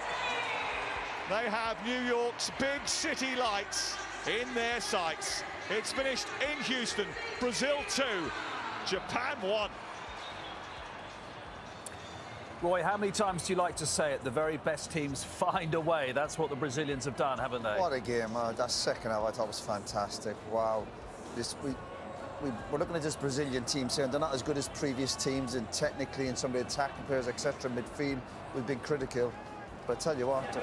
they have New York's big city lights in their sights. It's finished in Houston. Brazil 2, Japan 1. Roy, how many times do you like to say it? The very best teams find a way. That's what the Brazilians have done, haven't they? What a game. That second half I thought was fantastic. Wow. We're looking at this Brazilian team saying they're not as good as previous teams and technically and some of the attacking players, etc. Midfield, we've been critical. But I tell you what,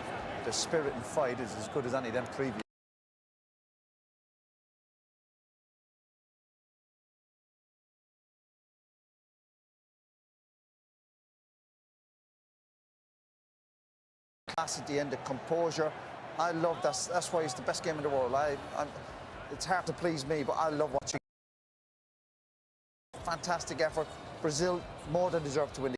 the spirit and fight is as good as any of them previous. At the end, the composure, I love that. That's why it's the best game in the world. It's hard to please me, but I love watching. Fantastic effort. Brazil more than deserve to win.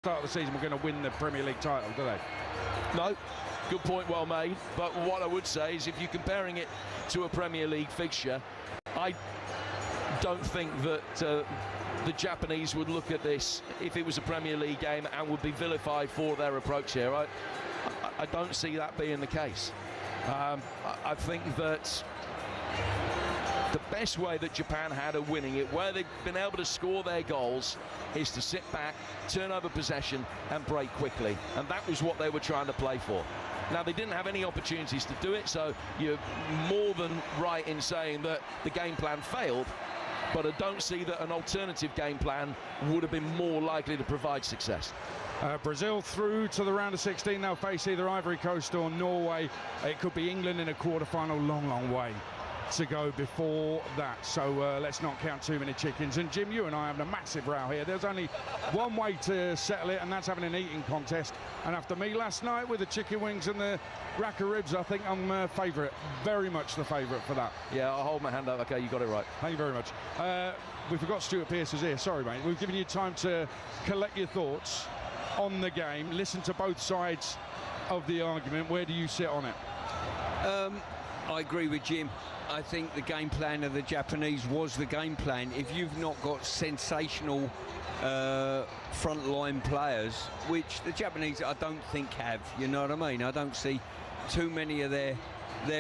start of the season were going to win the Premier League title, do they? No. Good point, well made. But what I would say is if you're comparing it to a Premier League fixture, I don't think that the Japanese would look at this if it was a Premier League game and would be vilified for their approach here. I don't see that being the case. I think that the best way that Japan had of winning it, where they've been able to score their goals, is to sit back, turn over possession and break quickly. And that was what they were trying to play for. Now, they didn't have any opportunities to do it, so you're more than right in saying that the game plan failed, but I don't see that an alternative game plan would have been more likely to provide success. Brazil through to the round of 16. They'll face either Ivory Coast or Norway. It could be England in a quarter-final. Long way to go before that, so let's not count too many chickens. And Jim, you and I are having a massive row here. There's only one way to settle it, and that's having an eating contest. And after me last night with the chicken wings and the rack of ribs, I think I'm favourite, very much the favourite for that. Yeah, I'll hold my hand up. Okay, you got it right. Thank you very much. We forgot Stuart Pearce was here. Sorry, mate. We've given you time to collect your thoughts on the game, listen to both sides of the argument. Where do you sit on it? I agree with Jim. I think the game plan of the Japanese was the game plan. If you've not got sensational frontline players, which the Japanese I don't think have, you know what I mean? I don't see too many of their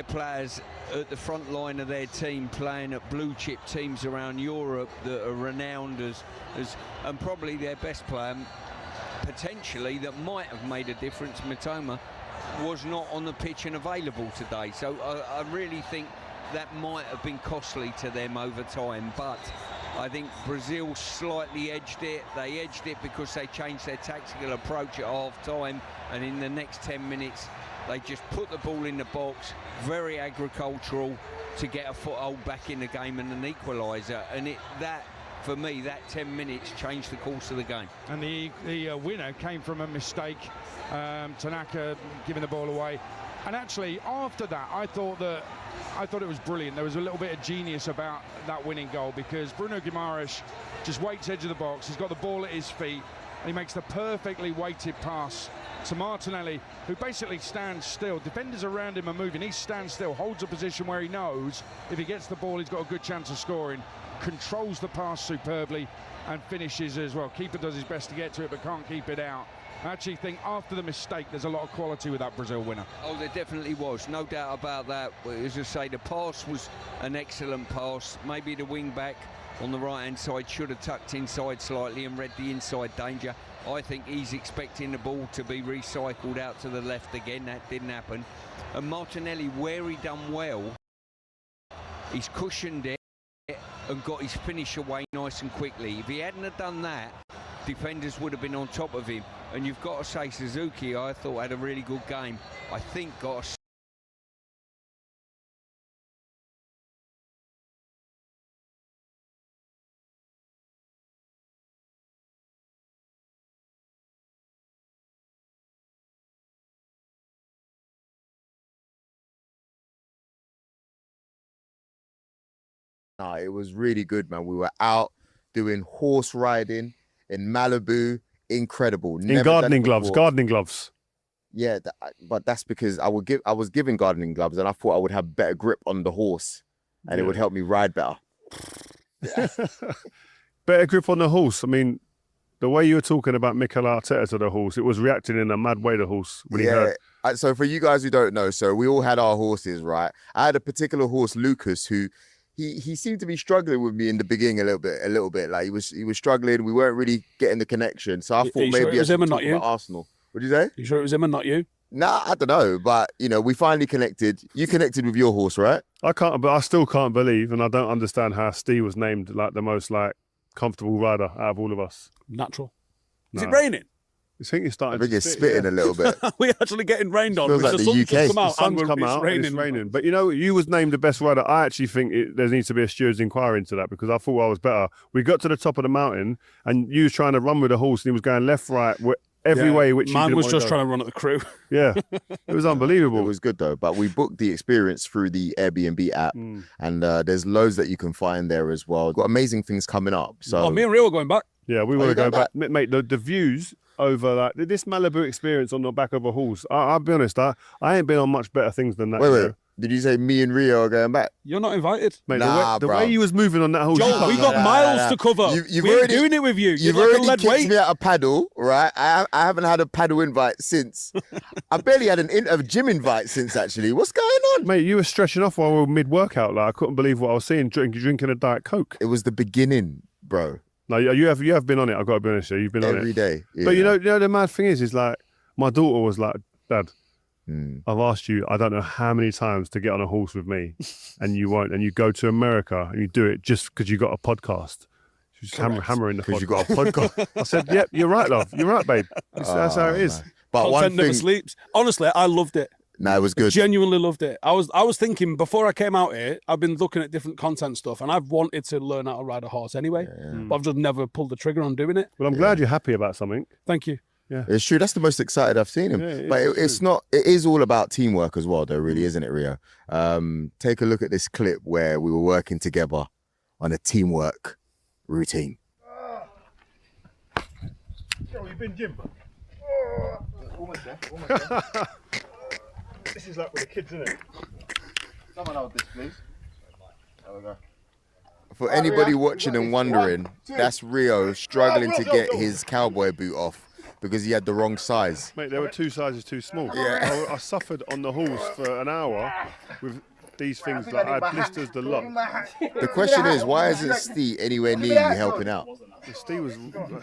players at the front line of their team playing at blue chip teams around Europe that are renowned as and probably their best player potentially that might have made a difference, Mitoma, was not on the pitch and available today. So I really think that might have been costly to them over time, but I think Brazil slightly edged it. They edged it because they changed their tactical approach at half-time, and in the next 10 minutes they just put the ball in the box, very agricultural, to get a foothold back in the game and an equaliser. And for me, that 10 minutes changed the course of the game. And the winner came from a mistake, Tanaka giving the ball away. And actually, after that, I thought it was brilliant. There was a little bit of genius about that winning goal, because Bruno Guimaraes just waits edge of the box. He's got the ball at his feet, and he makes the perfectly weighted pass to Martinelli, who basically stands still. Defenders around him are moving. He stands still, holds a position where he knows if he gets the ball, he's got a good chance of scoring. Controls the pass superbly and finishes as well. Keeper does his best to get to it, but can't keep it out. I actually think after the mistake, there's a lot of quality with that Brazil winner. Oh, there definitely was, no doubt about that. As I say, the pass was an excellent pass. Maybe the wing back on the right-hand side should have tucked inside slightly and read the inside danger. I think he's expecting the ball to be recycled out to the left again. That didn't happen. And Martinelli, where he done well, he's cushioned it and got his finish away nice and quickly. If he hadn't have done that, defenders would have been on top of him. And you've got to say, Suzuki, I thought, had a really good game. I think got a Nah, it was really good, man. We were out doing horse riding in Malibu. Incredible. In gardening gloves. Yeah, but that's because I was given gardening gloves, and I thought I would have better grip on the horse, and it would help me ride better. Better grip on the horse. I mean, the way you were talking about Mikel Arteta to the horse, it was reacting in a mad way, the horse, when he heard. So for you guys who don't know, so we all had our horses, right? I had a particular horse, Lucas, who he seemed to be struggling with me in the beginning a little bit. Like he was struggling. We weren't really getting the connection. So I thought maybe I should talk about Arsenal. What did you say? You sure it was him and not you? Nah, I don't know. But we finally connected. You connected with your horse, right? But I still can't believe, and I don't understand how Steve was named like the most comfortable rider out of all of us. Natural. No. Is it raining? I think it's starting. I think it's spitting a little bit. We're actually getting rained on. Feels like the UK. The sun's come out. It's raining. But you was named the best rider. I actually think there needs to be a steward's inquiry into that, because I thought I was better. We got to the top of the mountain, and you was trying to run with the horse, and he was going left, right, every way. Which man was just trying to run at the crew. Yeah, it was unbelievable. It was good though. But we booked the experience through the Airbnb app, and there's loads that you can find there as well. We've got amazing things coming up. So me and Rio are going back. Yeah, we want to go back. Mate, the views over like this Malibu experience on the back of a horse. I'll be honest, I ain't been on much better things than that. Wait. Did you say me and Rio are going back? You're not invited. Mate, Nah, the way you was moving on that horse. Joel, we got miles to cover. You've we already ain't doing it with you. You've You're like already a lead kicked weight. me out of paddle, right? I haven't had a paddle invite since. I barely had a gym invite since, actually. What's going on? Mate, you were stretching off while we were mid-workout. Like, I couldn't believe what I was seeing, drinking a Diet Coke. It was the beginning, bro. No, you have been on it. I've got to be honest with you. You've been on it. Every day. Yeah. But you know, the mad thing is like, my daughter was like, Dad, I've asked you, I don't know how many times to get on a horse with me, and you won't. And you go to America and you do it just because you got a podcast. She's hammering the podcast. Because you got a podcast. I said, yep, you're right, love. You're right, babe. That's how it is. Man. But Content never sleeps. Honestly, I loved it. No, it was good. Genuinely loved it. I was thinking before I came out here, I've been looking at different content stuff, and I've wanted to learn how to ride a horse anyway, but I've just never pulled the trigger on doing it. Well, I'm glad you're happy about something. Thank you. Yeah, it's true. That's the most excited I've seen him. Yeah, but it's not. It is all about teamwork as well, though. Really, isn't it, Rio? Take a look at this clip where we were working together on a teamwork routine. Yo, you been gym? Almost there. This is like with the kids, isn't it? Someone out this, please. There we go. For anybody watching and wondering, that's Rio struggling to get his cowboy boot off because he had the wrong size. Mate, there were 2 sizes too small. Yeah. I suffered on the horse for an hour with these things. Like, I had blisters the lot. The question is, why isn't Steve anywhere near you helping out? Steve was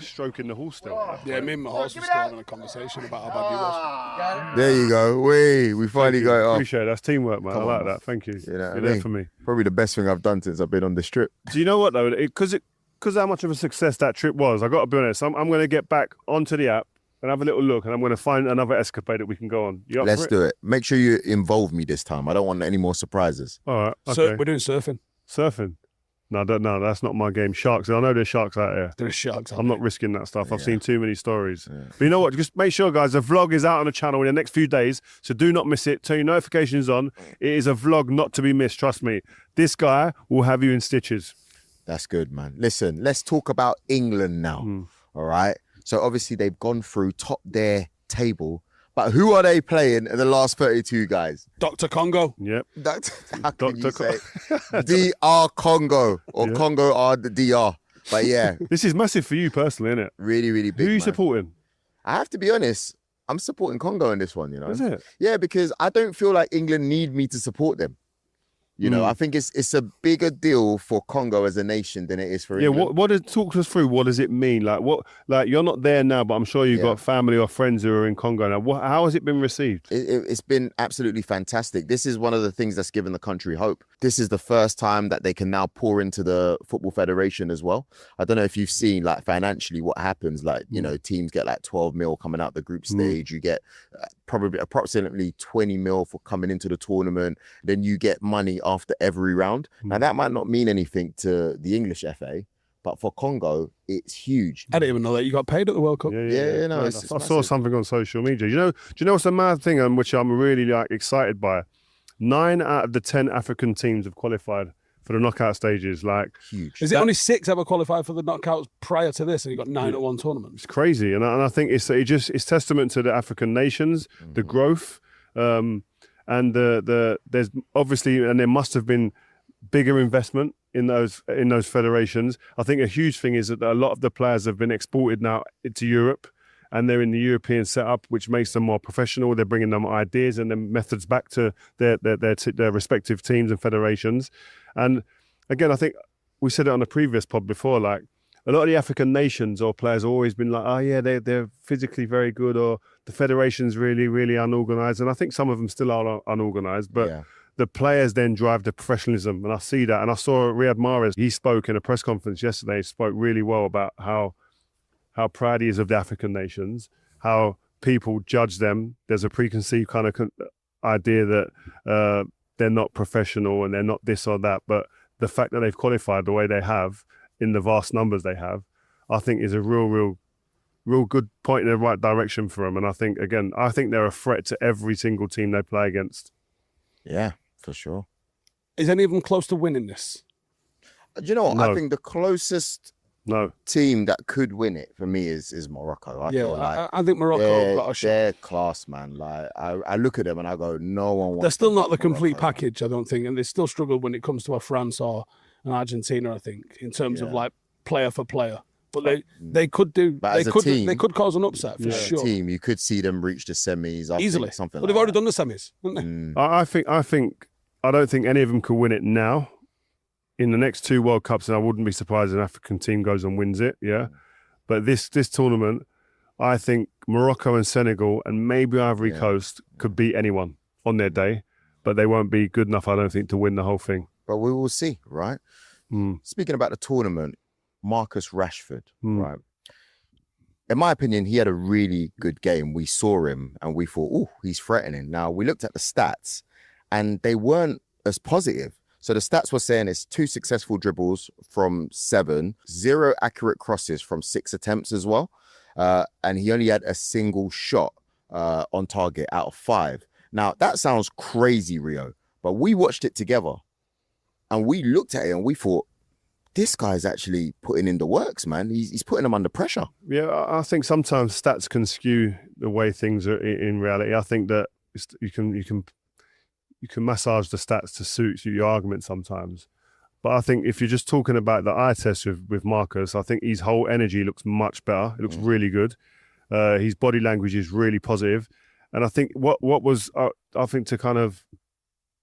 stroking the horse still. Yeah, me and my horse were still having a conversation about how bad you was. There you go. We finally got it off. Appreciate it. That's teamwork, man. I like that. Thank you. You know what I You're mean? there for me. Probably the best thing I've done since I've been on this trip. Do you know what though? Because how much of a success that trip was, I got to be honest. I'm going to get back onto the app and have a little look, and I'm going to find another escapade that we can go on. You up Let's for it? do it. Make sure you involve me this time. I don't want any more surprises. All right. Okay. So we're doing surfing. Surfing? No, that's not my game. Sharks. I know there's sharks out here. There's sharks. I'm not risking that stuff. I've seen too many stories. Yeah. But you know what? Just make sure, guys, the vlog is out on the channel in the next few days, so do not miss it. Turn your notifications on. It is a vlog not to be missed. Trust me. This guy will have you in stitches. That's good, man. Listen, let's talk about England now. All right. So obviously they've gone through top their table. But who are they playing in the last 32 guys? Dr. Congo. Yep. How can you say DR Congo or Congo are the DR? But yeah. This is massive for you personally, isn't it? Really, really big. Who are you man. supporting? I have to be honest. I'm supporting Congo in this one, you know. Is it? Yeah, because I don't feel like England need me to support them. You know, I think it's a bigger deal for Congo as a nation than it is for England. Talk us through, what does it mean? Like you're not there now, but I'm sure you've got family or friends who are in Congo now. How has it been received? It's been absolutely fantastic. This is one of the things that's given the country hope. This is the first time that they can now pour into the Football Federation as well. I don't know if you've seen like financially what happens, like, you know, teams get like 12 mil coming out the group stage. You get probably approximately 20 mil for coming into the tournament. Then you get money after every round. Now that might not mean anything to the English FA, but for Congo, it's huge. I didn't even know that you got paid at the World Cup. Yeah, no, I saw something on social media. Do you know what's a mad thing on which I'm really like excited by? 9 out of the 10 African teams have qualified for the knockout stages. Like, huge. Is it only 6 ever qualified for the knockouts prior to this, and you got 9 at one tournament? It's crazy, and I think it's testament to the African nations, the growth, and there's obviously, and there must have been bigger investment in those federations. I think a huge thing is that a lot of the players have been exported now into Europe, and they're in the European setup, which makes them more professional. They're bringing them ideas and then methods back to their respective teams and federations. And again, I think we said it on the previous pod before, like a lot of the African nations or players have always been like, oh yeah, they're physically very good, or the federation's really, really unorganized. And I think some of them still are unorganized, but the players then drive the professionalism. And I see that. And I saw Riyad Mahrez, he spoke in a press conference yesterday, spoke really well about how proud he is of the African nations, how people judge them. There's a preconceived kind of idea that they're not professional and they're not this or that. But the fact that they've qualified the way they have in the vast numbers they have, I think is a real good point in the right direction for them. And I think they're a threat to every single team they play against. Yeah, for sure. Is any of them close to winning this? Do you know what? No. I think the closest No. Team that could win it for me is Morocco. I feel like I think Morocco got a shot. They're class, man. Like I look at them and I go, no one wants. They're still not the complete package, I don't think, and they still struggle when it comes to a France or an Argentina. I think in terms of like player for player, but they could do. They could cause an upset for sure. As a team, you could see them reach the semis easily. Something. But they've already done the semis, haven't they? I don't think any of them could win it now. In the next 2 World Cups, and I wouldn't be surprised if an African team goes and wins it, But this tournament, I think Morocco and Senegal and maybe Ivory Coast could beat anyone on their day, but they won't be good enough, I don't think, to win the whole thing. But we will see, right? Speaking about the tournament, Marcus Rashford, right? In my opinion, he had a really good game. We saw him and we thought, oh, he's threatening. Now, we looked at the stats and they weren't as positive. So the stats were saying it's 2 successful dribbles from 7, 0 accurate crosses from 6 attempts as well. And he only had a single shot on target out of 5. Now, that sounds crazy, Rio, but we watched it together and we looked at it and we thought, this guy's actually putting in the works, man. He's putting them under pressure. Yeah, I think sometimes stats can skew the way things are in reality. I think that you can massage the stats to suit your argument sometimes. But I think if you're just talking about the eye test with Marcus, I think his whole energy looks much better. It looks really good. His body language is really positive. And I think what was, I think to kind of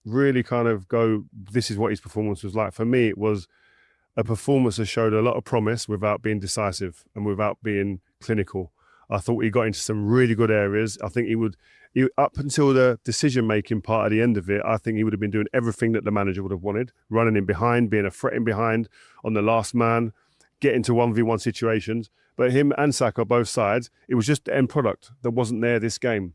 really kind of go, this is what his performance was like. For me, it was a performance that showed a lot of promise without being decisive and without being clinical. I thought he got into some really good areas. I think up until the decision-making part at the end of it, I think he would have been doing everything that the manager would have wanted, running in behind, being a threat in behind on the last man, getting to 1v1 situations. But him and Saka, both sides, it was just the end product that wasn't there this game.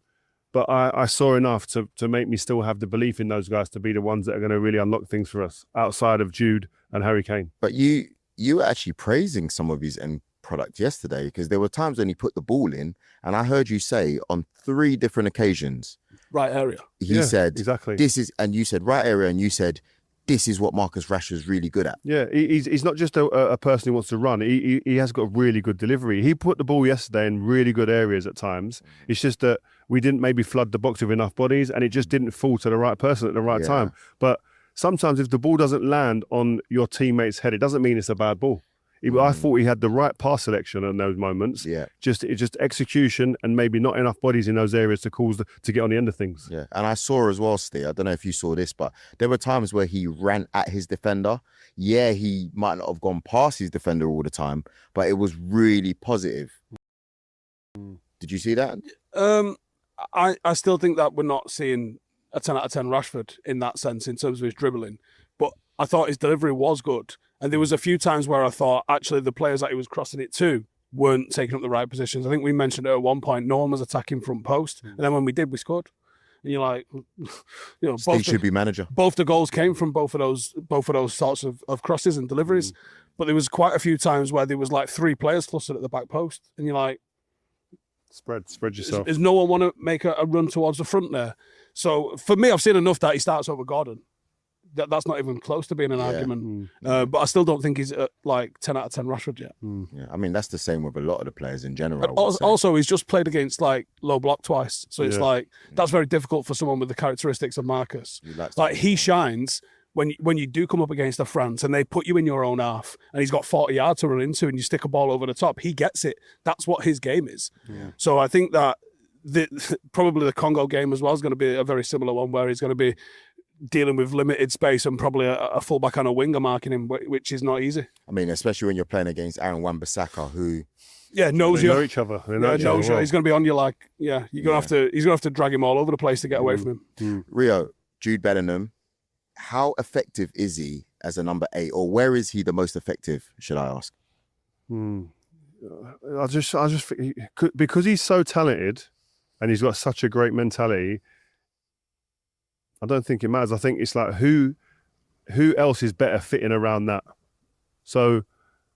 But I saw enough to make me still have the belief in those guys to be the ones that are going to really unlock things for us outside of Jude and Harry Kane. But you were actually praising some of his end product yesterday, because there were times when he put the ball in and I heard you say on 3 different occasions, right area, he said exactly this is, and you said right area, and you said this is what Marcus Rashford's really good at. Yeah, he's not just a person who wants to run. He has got really good delivery. He put the ball yesterday in really good areas at times. It's just that we didn't maybe flood the box with enough bodies and it just didn't fall to the right person at the right time. But sometimes if the ball doesn't land on your teammate's head, it doesn't mean it's a bad ball. I thought he had the right pass selection in those moments. Yeah, just execution and maybe not enough bodies in those areas to get on the end of things. Yeah, and I saw as well, Steve, I don't know if you saw this, but there were times where he ran at his defender. Yeah, he might not have gone past his defender all the time, but it was really positive. Did you see that? I still think that we're not seeing a 10 out of 10 Rashford in that sense in terms of his dribbling, but I thought his delivery was good. And there was a few times where I thought actually the players that he was crossing it to weren't taking up the right positions. I think we mentioned it at one point, no one was attacking front post. And then when we did, we scored. And you're like, Steve should be manager. Both the goals came from both of those sorts of crosses and deliveries. But there was quite a few times where there was like 3 players clustered at the back post. And you're like, spread yourself. Does no one want to make a run towards the front there? So for me, I've seen enough that he starts over Gordon. That's not even close to being an argument. But I still don't think he's like 10 out of 10 Rashford yet. Yeah, I mean, that's the same with a lot of the players in general. Also, he's just played against like low block twice. So it's like, that's very difficult for someone with the characteristics of Marcus. Like he shines when you do come up against a France and they put you in your own half and he's got 40 yards to run into and you stick a ball over the top. He gets it. That's what his game is. So I think that probably the Congo game as well is going to be a very similar one where he's going to be dealing with limited space and probably a fullback and a winger marking him, which is not easy. I mean, especially when you're playing against Aaron Wan-Bissaka, who knows you. Know each other. They know each other well. He's going to be on you like, you're going to have to drag him all over the place to get away from him. Rio, Jude Bellingham, how effective is he as a number 8, or where is he the most effective? Should I ask? I just think because he's so talented and he's got such a great mentality. I don't think it matters. I think it's like who else is better fitting around that. So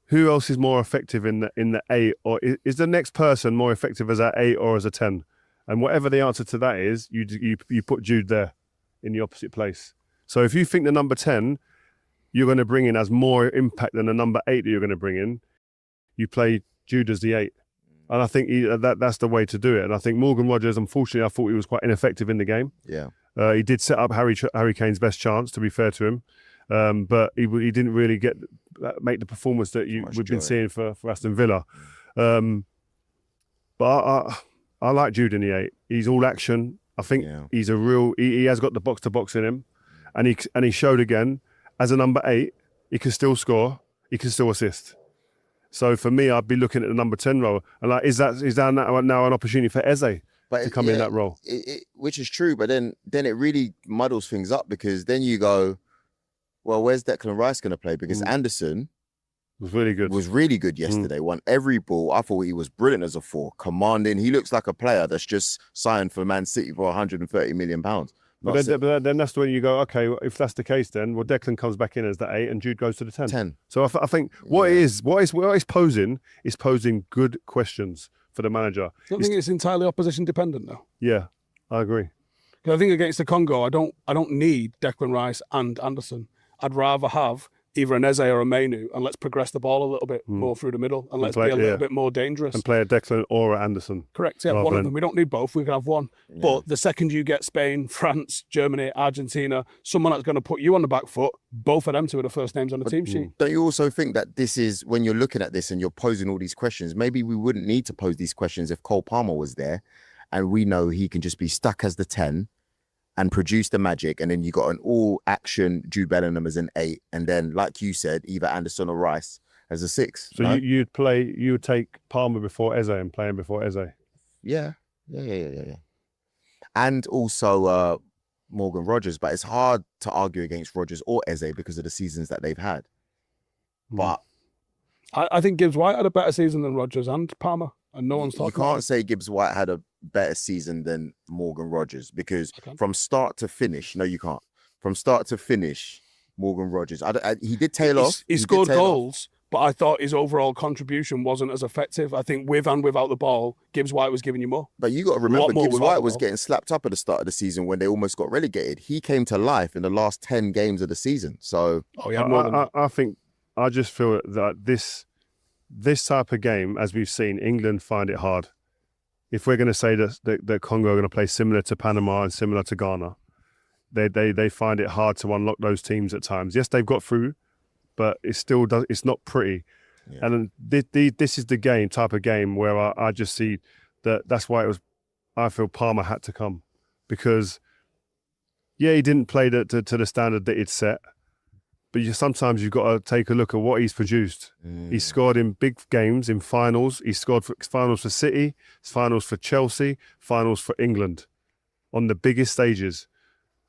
who else is more effective in the 8, or is the next person more effective as an 8 or as a 10? And whatever the answer to that is, you put Jude there in the opposite place. So if you think the number 10 you're going to bring in has more impact than the number 8 that you're going to bring in, you play Jude as the 8. And I think that's the way to do it. And I think Morgan Rogers, unfortunately, I thought he was quite ineffective in the game. Yeah. He did set up Harry Kane's best chance, to be fair to him. But he didn't really make the performance that we've been seeing for Aston Villa. But I like Jude in the 8. He's all action. I think he's a real. He has got the box to box in him, and he showed again as a number 8. He can still score. He can still assist. So for me, I'd be looking at the number 10 role, and like, is that now an opportunity for Eze to come in that role? Which is true, but then it really muddles things up, because then you go, well, where's Declan Rice going to play? Because Anderson was really good yesterday. Won every ball. I thought he was brilliant as a 4, commanding. He looks like a player that's just signed for Man City for £130 million. But then that's when you go, okay, well, if that's the case, then Declan comes back in as the 8 and Jude goes to the 10. So I think what it's posing is posing good questions for the manager. I don't think it's entirely opposition dependent, though. Yeah, I agree. Because I think against the Congo, I don't need Declan Rice and Anderson. I'd rather have either an Eze or a Mainu, and let's progress the ball a little bit more through the middle, and let's be a little bit more dangerous. And play a Declan or a Anderson. Correct, yeah, one of them. We don't need both, we can have one. Yeah. But the second you get Spain, France, Germany, Argentina, someone that's going to put you on the back foot, both of them two are the first names on the team sheet. Don't you also think that this is, when you're looking at this and you're posing all these questions, maybe we wouldn't need to pose these questions if Cole Palmer was there, and we know he can just be stuck as the 10, and produce the magic, and then you got an all-action Jude Bellingham as an 8, and then, like you said, either Anderson or Rice as a 6. So right? you would take Palmer before Eze and play him before Eze? Yeah. And also Morgan Rogers, but it's hard to argue against Rogers or Eze because of the seasons that they've had. But I think Gibbs White had a better season than Rogers and Palmer, and no one's talking about it. You can't say Gibbs White had a better season than Morgan Rogers, because from start to finish, no, you can't. From start to finish, Morgan Rogers, he did tail off. He scored goals, but I thought his overall contribution wasn't as effective. I think with and without the ball, Gibbs White was giving you more. But you got to remember, Gibbs White was getting slapped up at the start of the season when they almost got relegated. He came to life in the last 10 games of the season. So I just feel that this type of game, as we've seen, England find it hard. If we're going to say that Congo are going to play similar to Panama and similar to Ghana, they find it hard to unlock those teams at times. Yes, they've got through, but it's not pretty. Yeah. And this is the type of game where I just see that's why I feel Palmer had to come, because he didn't play to the standard that he'd set. But sometimes you've got to take a look at what he's produced. He's scored in big games, in finals. He scored for finals for City, finals for Chelsea, finals for England, on the biggest stages.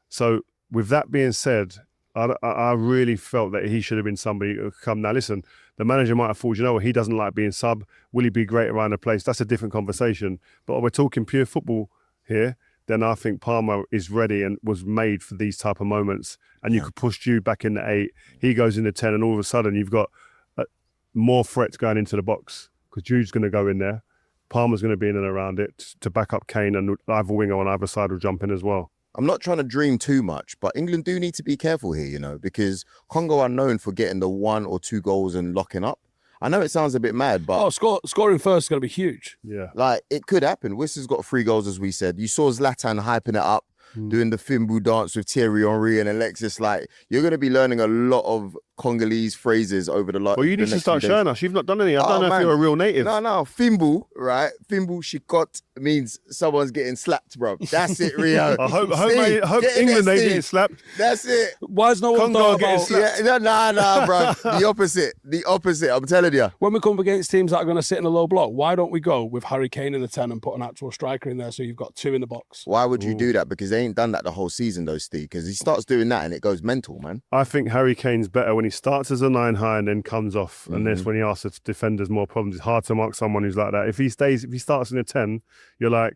So with that being said, I really felt that he should have been somebody who could come. Now listen, the manager might have thought, he doesn't like being sub. Will he be great around the place? That's a different conversation. But we're talking pure football here. Then I think Palmer is ready and was made for these type of moments. And you could push Jude back in the 8. He goes in the 10, and all of a sudden you've got more threats going into the box, because Jude's going to go in there. Palmer's going to be in and around it to back up Kane, and either winger on either side will jump in as well. I'm not trying to dream too much, but England do need to be careful here, because Congo are known for getting the 1 or 2 goals and locking up. I know it sounds a bit mad, but... scoring first is going to be huge. Yeah. Like, it could happen. Wissa's got 3 goals, as we said. You saw Zlatan hyping it up, doing the Fimbu dance with Thierry Henry and Alexis. Like, you're going to be learning a lot of Congolese phrases over the last... Well, you need to start showing us. You've not done any. I don't know if you're a real native. No, Fimbu, right? Fimbu Shikot means someone's getting slapped, bro. That's it, Rio. I hope England ain't getting slapped. That's it. Why is no one thought about... slapped? Yeah, nah, bro. The opposite. I'm telling you. When we come up against teams that are going to sit in a low block, why don't we go with Harry Kane in the 10 and put an actual striker in there, so you've got 2 in the box? Why would you do that? Because they ain't done that the whole season, though, Steve. Because he starts doing that and it goes mental, man. I think Harry Kane's better when he starts as a 9 high and then comes off, and that's when he asks the defenders more problems. It's hard to mark someone who's like that. If he starts in a 10, you're like,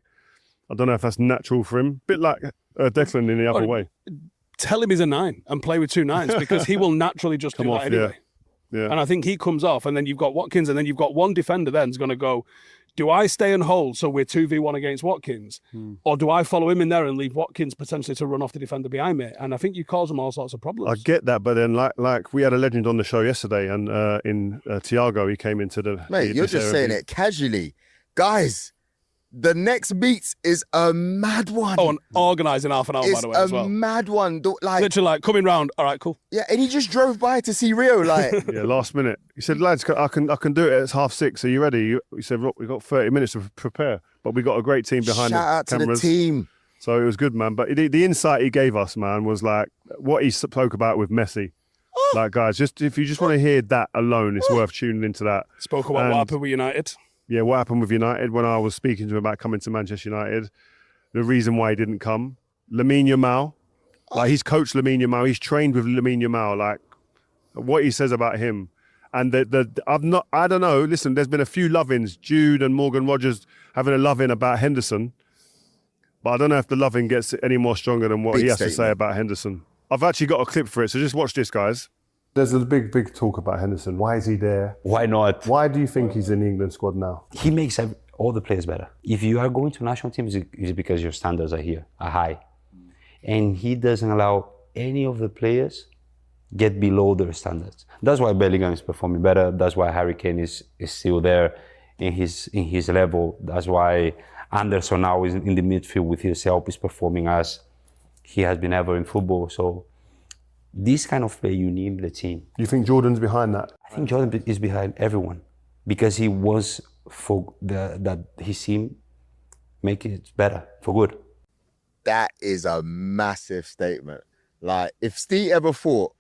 I don't know if that's natural for him. Bit like Declan in the other way. Tell him he's a 9 and play with 2 9s, because he will naturally just come off anyway. Yeah. And I think he comes off, and then you've got Watkins, and then you've got one defender then's going to go, do I stay and hold so we're 2v1 against Watkins? Or do I follow him in there and leave Watkins potentially to run off the defender behind me? And I think you cause them all sorts of problems. I get that, but then like we had a legend on the show yesterday, and in Thiago, he came into the... Mate, you're just saying it casually. Guys, the next meet is a mad one. Oh, and organising half an hour, by the way, as well. It's a mad one. Like, literally, like, coming round, all right, cool. Yeah, and he just drove by to see Rio, like... Yeah, last minute. He said, lads, I can do it at 6:30. Are you ready? He said, look, we've got 30 minutes to prepare, but we got a great team behind Shout out the cameras. to the team. So it was good, man. But the insight he gave us, man, was like what he spoke about with Messi. Like, guys, just if you just want to hear that alone, it's worth tuning into that. Spoke about what happened with United. Yeah, what happened with United when I was speaking to him about coming to Manchester United. The reason why he didn't come. Lamine Yamal. Like, he's coached Lamine Yamal. He's trained with Lamine Yamal. Like, what he says about him. And I don't know. Listen, there's been a few love-ins. Jude and Morgan Rogers having a love-in about Henderson. But I don't know if the loving gets any more stronger than what he has to say about Henderson. I've actually got a clip for it, so just watch this, guys. There's a big talk about Henderson. Why is he there? Why not? Why do you think he's in the England squad now? He makes all the players better. If you are going to national teams, it's because your standards are high. And he doesn't allow any of the players get below their standards. That's why Bellingham is performing better. That's why Harry Kane is still there in his level. That's why Anderson now is in the midfield with his help, is performing as he has been ever in football. So this kind of play you need in the team. You think Jordan's behind that? I think Jordan is behind everyone because he wants that his team make it better for good. That is a massive statement. Like, if Steve ever thought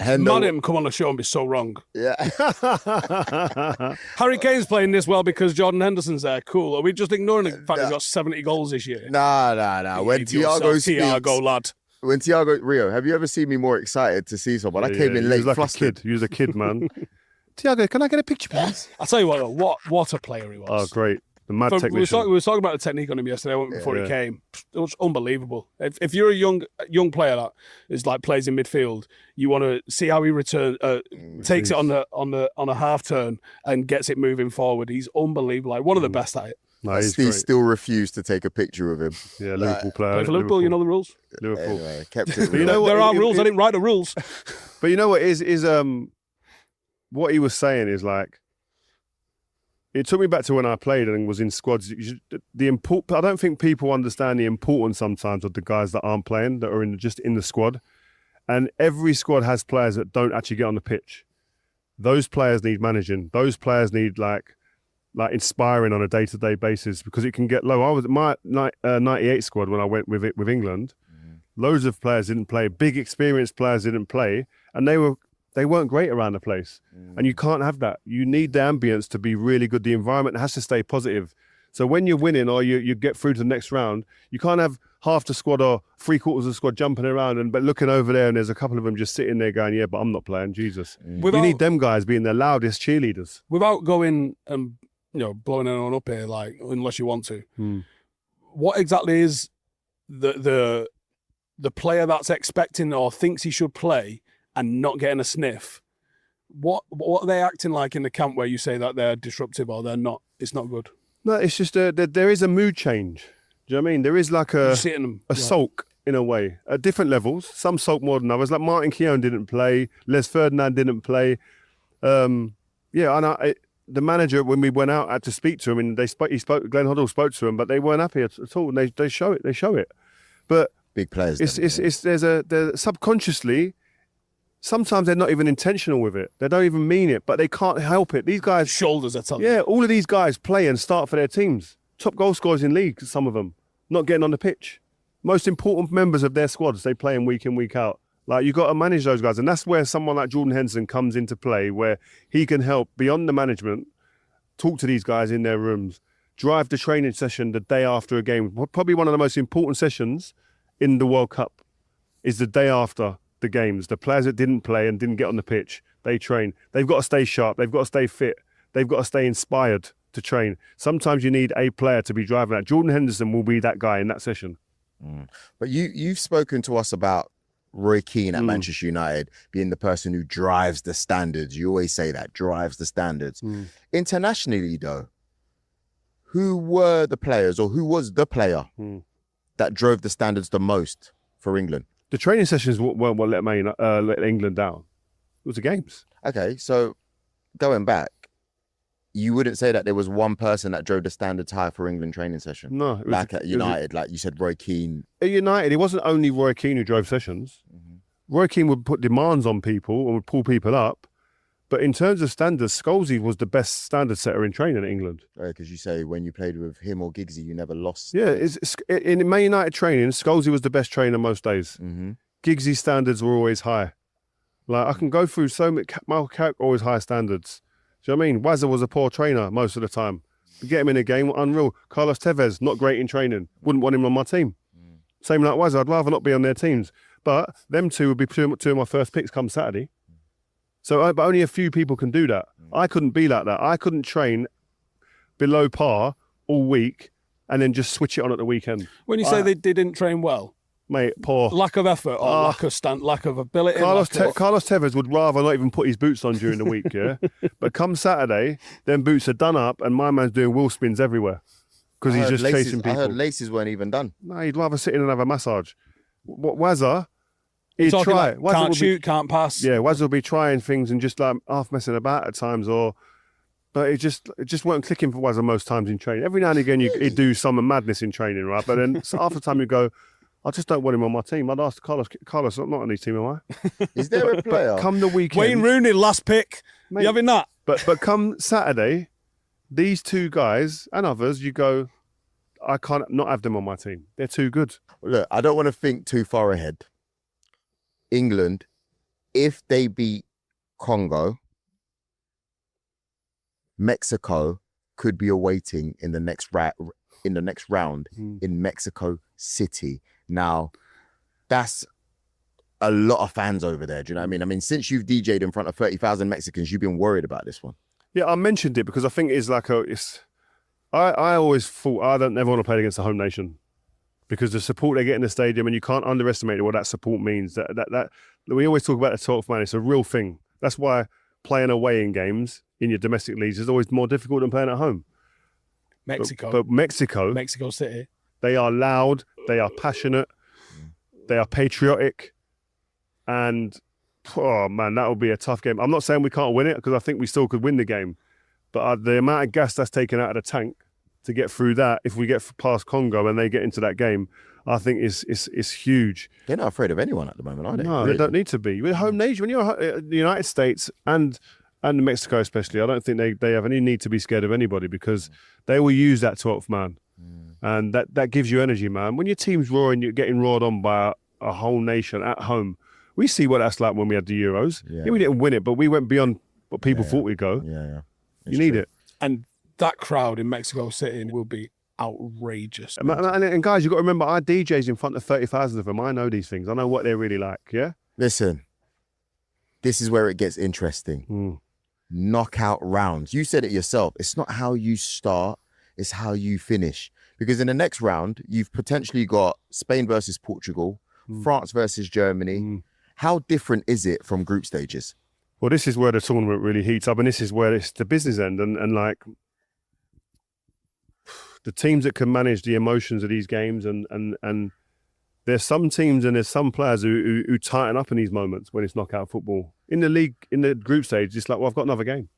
Madam come on the show and be so wrong. Yeah. Harry Kane's playing this well because Jordan Henderson's there. Cool. Are we just ignoring the fact he's got 70 goals this year? Nah. When Thiago speaks... Thiago, lad. When Thiago... Rio, have you ever seen me more excited to see someone? I came in late, he was like flustered. a kid. He was a kid, man. Thiago, can I get a picture, please? I'll tell you what a player he was. Oh, great. The mad technician. We were talking about the technique on him yesterday before he came. It was unbelievable. If you're a young player that is like plays in midfield, you want to see how he takes it on a half turn and gets it moving forward. He's unbelievable. Like one of the best at it. No, Steve still refused to take a picture of him. Yeah, Liverpool player. Play for Liverpool, you know the rules. Liverpool. Anyway, kept it real. You know what, there are rules. I didn't write the rules. But you know what is what he was saying is like, it took me back to when I played and was in squads. I don't think people understand the importance sometimes of the guys that aren't playing, that are just in the squad. And every squad has players that don't actually get on the pitch. Those players need managing. Those players need like inspiring on a day-to-day basis because it can get low. I was at my 98 squad when I went with England. Loads of players didn't play. Big experienced players didn't play, and they weren't great around the place. And you can't have that. You need the ambience to be really good. The environment has to stay positive. So when you're winning or you get through to the next round, you can't have half the squad or 3/4 of the squad jumping around but looking over there and there's a couple of them just sitting there going, yeah, but I'm not playing, Jesus. You need them guys being the loudest cheerleaders. Without going and blowing anyone up here, like unless you want to. What exactly is the player that's expecting or thinks he should play and not getting a sniff? What are they acting like in the camp where you say that they're disruptive or they're not? It's not good. No, it's just there is a mood change. Do you know what I mean? There is like a sulk in a way at different levels. Some sulk more than others. Like Martin Keown didn't play. Les Ferdinand didn't play. And the manager, when we went out, had to speak to him, and Glenn Hoddle spoke to him, but they weren't happy at all. And they show it. But big players. There's subconsciously. Sometimes they're not even intentional with it. They don't even mean it, but they can't help it. These guys... Shoulders are telling. Yeah, all of these guys play and start for their teams. Top goal scorers in league, some of them, not getting on the pitch. Most important members of their squads, they play in, week out. Like, you've got to manage those guys. And that's where someone like Jordan Henderson comes into play, where he can help, beyond the management, talk to these guys in their rooms, drive the training session the day after a game. Probably one of the most important sessions in the World Cup is the day after the games. The players that didn't play and didn't get on the pitch, they train. They've got to stay sharp. They've got to stay fit. They've got to stay inspired to train. Sometimes you need a player to be driving that. Jordan Henderson will be that guy in that session. But you've spoken to us about Roy Keane at Manchester United being the person who drives the standards. You always say that, drives the standards. Internationally, though, who were the players or who was the player that drove the standards the most for England? The training sessions weren't what let England down. It was the games. Okay, so going back, you wouldn't say that there was one person that drove the standards high for England training session? No. It was, like at United, like you said, Roy Keane. At United, it wasn't only Roy Keane who drove sessions. Roy Keane would put demands on people and would pull people up. But in terms of standards, Scholesy was the best standard setter in training in England. Because you say when you played with him or Giggsy, you never lost. Yeah, in Man United training, Scholesy was the best trainer most days. Giggsy's standards were always high. Like, I can go through so many, Michael Carrick, always high standards. Do you know what I mean? Wazza was a poor trainer most of the time. You get him in a game, unreal. Carlos Tevez, not great in training. Wouldn't want him on my team. Same like Wazza, I'd rather not be on their teams. But them two would be two of my first picks come Saturday. So, but only a few people can do that. I couldn't be like that. I couldn't train below par all week and then just switch it on at the weekend. When you say they didn't train well, mate, poor. Lack of effort or lack of ability. Carlos Tevez would rather not even put his boots on during the week, yeah? But come Saturday, them boots are done up and my man's doing wheel spins everywhere because he's just chasing people. I heard laces weren't even done. No, he'd rather sit in and have a massage. Wazza, he'd try. Like, can't shoot, can't pass. Yeah, Wazza will be trying things and just like half messing about at times but it just weren't clicking for Wazza most times in training. Every now and again he'd do some madness in training, right? But then half the time you go, I just don't want him on my team. I'd ask Carlos, I'm not on his team, am I? Is there a player? But come the weekend, Wayne Rooney, last pick. Mate, you having that? But come Saturday, these two guys and others, you go, I can't not have them on my team. They're too good. Look, I don't want to think too far ahead. England, if they beat Congo, Mexico could be awaiting in the next round in Mexico City. Now, that's a lot of fans over there. Do you know what I mean? I mean, since you've DJ'd in front of 30,000 Mexicans, you've been worried about this one. Yeah, I mentioned it because I think it's like I always thought I don't never want to play against the home nation because the support they get in the stadium, and you can't underestimate what that support means. That we always talk about the 12th man. It's a real thing. That's why playing away in games in your domestic leagues is always more difficult than playing at home. But Mexico City, they are loud, they are passionate, they are patriotic, and oh man, that will be a tough game. I'm not saying we can't win it because I think we still could win the game, but the amount of gas that's taken out of the tank to get through that, if we get past Congo and they get into that game, I think is huge. They're not afraid of anyone at the moment, are they? No, really? They don't need to be. With home nation, when you're the United States and Mexico especially, I don't think they have any need to be scared of anybody because they will use that 12th man. And that gives you energy, man. When your team's roaring, you're getting roared on by a whole nation at home. We see what that's like when we had the Euros. Yeah, we didn't win it, but we went beyond what people thought we'd go. Yeah. You need it. And that crowd in Mexico City will be outrageous. And guys, you've got to remember, our DJs in front of 30,000 of them. I know these things. I know what they're really like, yeah? Listen, this is where it gets interesting. Knockout rounds. You said it yourself. It's not how you start, it's how you finish. Because in the next round, you've potentially got Spain versus Portugal, France versus Germany. How different is it from group stages? Well, this is where the tournament really heats up, and this is where it's the business end. And like the teams that can manage the emotions of these games, and there's some teams and there's some players who tighten up in these moments when it's knockout football. In the league, in the group stage, it's like, well, I've got another game.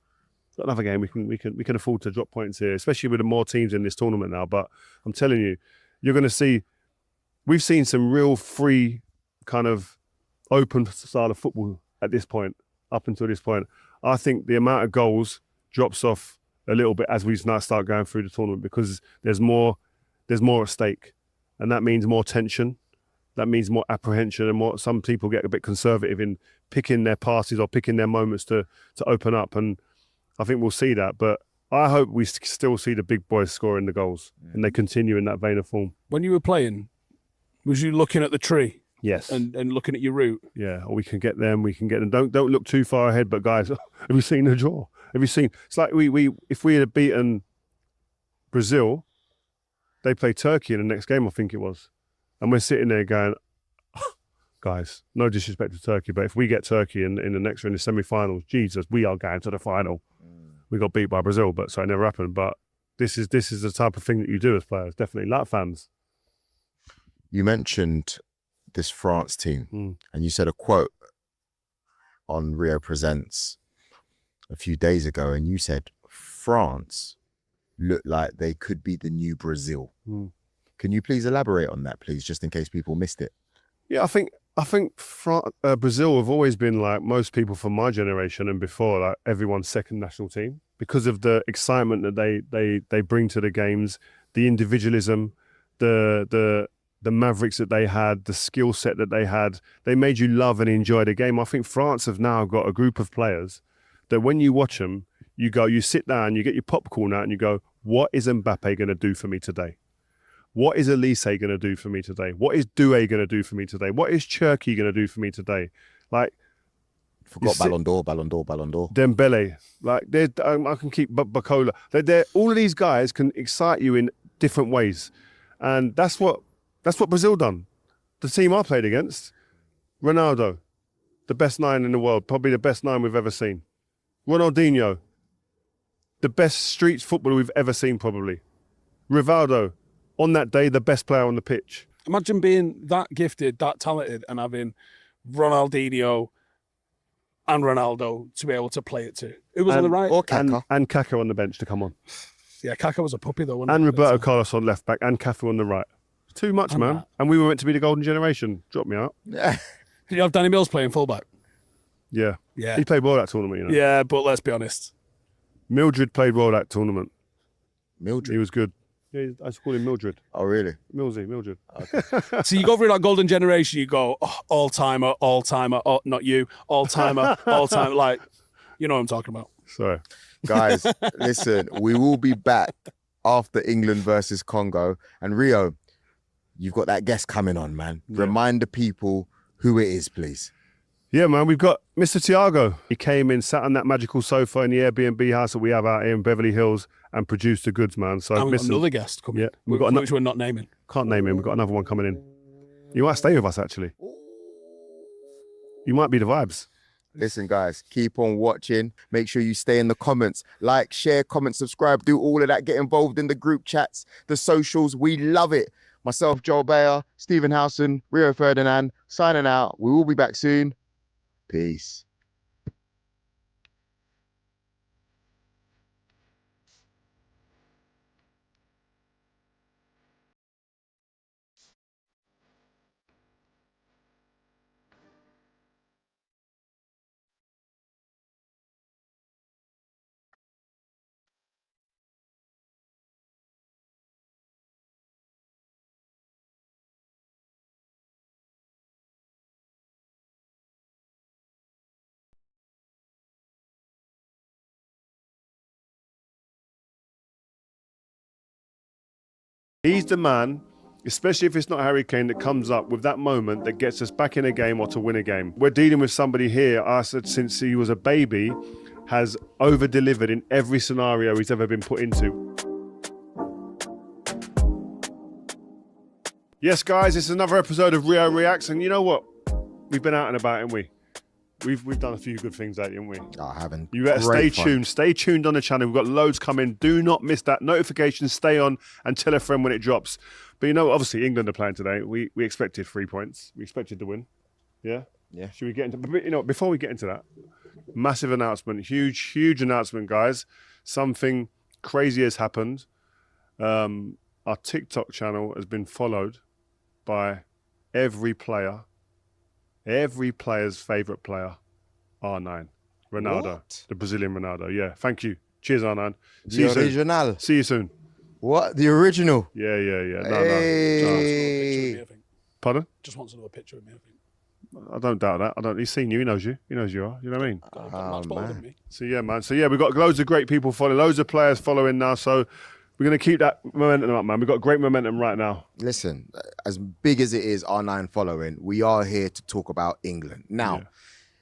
We can afford to drop points here, especially with the more teams in this tournament now. But I'm telling you, you're going to see. We've seen some real free, kind of open style of football at this point. Up until this point, I think the amount of goals drops off a little bit as we now start going through the tournament because there's more at stake, and that means more tension. That means more apprehension, and more. Some people get a bit conservative in picking their passes or picking their moments to open up, and I think we'll see that. But I hope we still see the big boys scoring the goals and they continue in that vein of form. When you were playing, was you looking at the tree? Yes. And looking at your route? Yeah, or we can get them. Don't look too far ahead. But guys, have you seen the draw? Have you seen? It's like if we had beaten Brazil, they play Turkey in the next game, I think it was. And we're sitting there going, guys. No disrespect to Turkey, but if we get Turkey in the next round, in the semi-finals, Jesus, we are going to the final. We got beat by Brazil, but so it never happened. But this is the type of thing that you do as players, definitely, like fans. You mentioned this France team, and you said a quote on Rio Presents a few days ago, and you said France looked like they could be the new Brazil. Can you please elaborate on that, please, just in case people missed it? Yeah, I think Brazil have always been, like most people from my generation and before, like everyone's second national team because of the excitement that they bring to the games, the individualism, the mavericks that they had, the skill set that they had. They made you love and enjoy the game. I think France have now got a group of players that when you watch them, you sit down, you get your popcorn out and you go, what is Mbappe going to do for me today? What is Elise going to do for me today? What is Doué going to do for me today? What is Cherki going to do for me today? Like, forgot Ballon d'Or. Dembele. Like, I can keep Bacola. All of these guys can excite you in different ways. And that's what Brazil done. The team I played against, Ronaldo, the best 9 in the world, probably the best 9 we've ever seen. Ronaldinho, the best street footballer we've ever seen, probably. Rivaldo, on that day, the best player on the pitch. Imagine being that gifted, that talented, and having Ronaldinho and Ronaldo to be able to play it to. Who was on the right? Or Kaká. And Kaká on the bench to come on. Yeah, Kaká was a puppy though, wasn't And he? Roberto Carlos on left back and Cafu on the right. Too much, man. And we were meant to be the golden generation. Drop me out. Did you have Danny Mills playing fullback? Yeah. Yeah. He played well that tournament, you know. Yeah, but let's be honest. Mildred played well that tournament. Mildred? He was good. Yeah, I just call him Mildred. Oh, really? Mildred. Okay. So you go through that golden generation, you go, oh, all-timer, oh, not you, all-timer, all-timer, like, you know what I'm talking about. Sorry. Guys, listen, we will be back after England versus Congo. And Rio, you've got that guest coming on, man. Yeah. Remind the people who it is, please. Yeah, man, we've got Mr. Thiago. He came in, sat on that magical sofa in the Airbnb house that we have out here in Beverly Hills and produced the goods, man. So and we've got another guest coming. Yeah, which we're not naming. Can't name him. We've got another one coming in. You might stay with us, actually. You might be the vibes. Listen, guys, keep on watching. Make sure you stay in the comments. Like, share, comment, subscribe. Do all of that. Get involved in the group chats, the socials. We love it. Myself, Joel Bayer, Stephen Howson, Rio Ferdinand, signing out. We will be back soon. Peace. He's the man, especially if it's not Harry Kane, that comes up with that moment that gets us back in a game or to win a game. We're dealing with somebody here, I said, since he was a baby, has over-delivered in every scenario he's ever been put into. Yes, guys, it's another episode of Rio Reacts, and you know what? We've been out and about, haven't we? We've done a few good things lately, haven't we? I haven't. You better stay tuned. Stay tuned on the channel. We've got loads coming. Do not miss that. Notifications, stay on and tell a friend when it drops. But you know, obviously, England are playing today. We expected 3 points. We expected to win. Yeah? Yeah. Should we get into... But, you know, before we get into that, massive announcement. Huge announcement, guys. Something crazy has happened. Our TikTok channel has been followed by every player's favourite player, R9. Ronaldo. What? The Brazilian Ronaldo. Yeah, thank you. Cheers, R9. The original. See you soon. What? The original? Yeah. Hey. No. Pardon? Just wants another picture of me, I think. I don't doubt that. He's seen you. He knows you. He knows you are. You know what I mean? Oh, man. So, yeah, man. So, yeah, we've got loads of great people following. Loads of players following now. So, we're going to keep that momentum up, man. We've got great momentum right now. Listen, as big as it is, R9 following, we are here to talk about England. Now,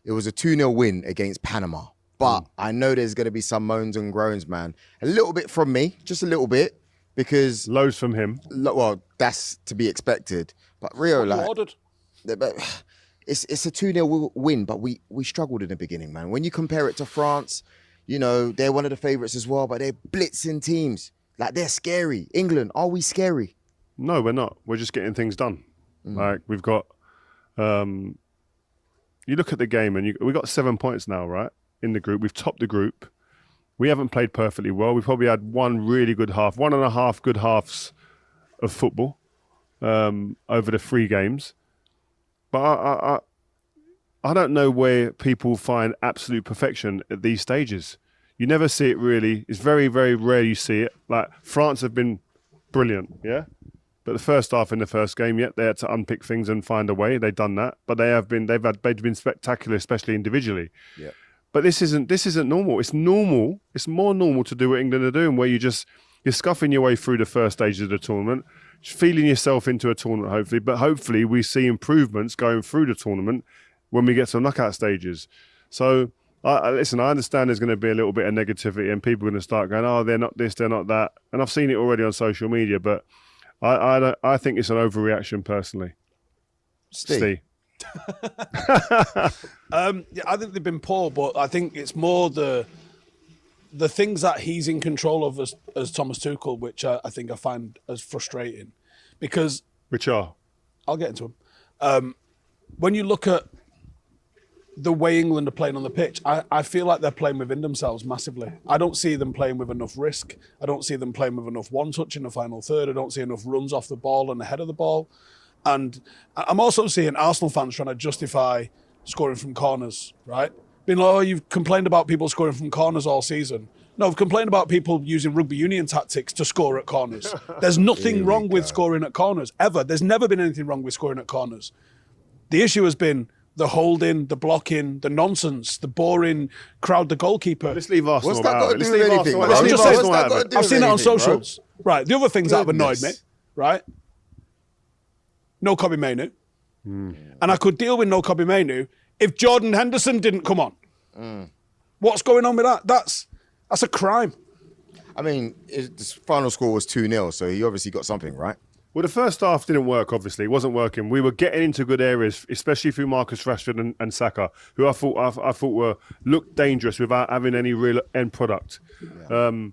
It was a 2-0 win against Panama. But I know there's going to be some moans and groans, man. A little bit from me, just a little bit, because... Loads from him. Well, that's to be expected. But Rio, like... it's a 2-0 win, but we struggled in the beginning, man. When you compare it to France, you know, they're one of the favourites as well, but they're blitzing teams. Like, they're scary. England, are we scary? No, we're not. We're just getting things done. Like, we've got... you look at the game and we got 7 points now, right, in the group. We've topped the group. We haven't played perfectly well. We probably had one really good half, 1.5 good halves of football over the 3 games. But I don't know where people find absolute perfection at these stages. You never see it really. It's very, very rare you see it. Like, France have been brilliant, yeah? But the first half in the first game, they had to unpick things and find a way. They've done that, but they've been spectacular, especially individually. Yeah. But this isn't normal. It's normal. It's more normal to do what England are doing, where you're scuffing your way through the first stages of the tournament, feeling yourself into a tournament, hopefully. But hopefully we see improvements going through the tournament when we get to knockout stages. So listen, I understand there's going to be a little bit of negativity and people are going to start going, oh, they're not this, they're not that. And I've seen it already on social media, but I think it's an overreaction personally. Steve. I think they've been poor, but I think it's more the things that he's in control of as Thomas Tuchel, which I think I find as frustrating. Because... Which are? I'll get into them. When you look at the way England are playing on the pitch, I feel like they're playing within themselves massively. I don't see them playing with enough risk. I don't see them playing with enough one-touch in the final third. I don't see enough runs off the ball and ahead of the ball. And I'm also seeing Arsenal fans trying to justify scoring from corners, right? Being like, oh, you've complained about people scoring from corners all season. No, I've complained about people using rugby union tactics to score at corners. There's nothing wrong with scoring at corners, ever. There's never been anything wrong with scoring at corners. The issue has been the holding, the blocking, the nonsense, the boring crowd the goalkeeper. Let's leave Arsenal What's that got to do with anything? I've seen it on socials. Right, the other things that have annoyed me, right? No Kobbie Mainoo. And I could deal with no Kobbie Mainoo if Jordan Henderson didn't come on. What's going on with that? That's a crime. I mean, the final score was 2-0, so he obviously got something, right? Well, the first half didn't work, obviously. It wasn't working. We were getting into good areas, especially through Marcus Rashford and Saka, who I thought looked dangerous without having any real end product. Yeah.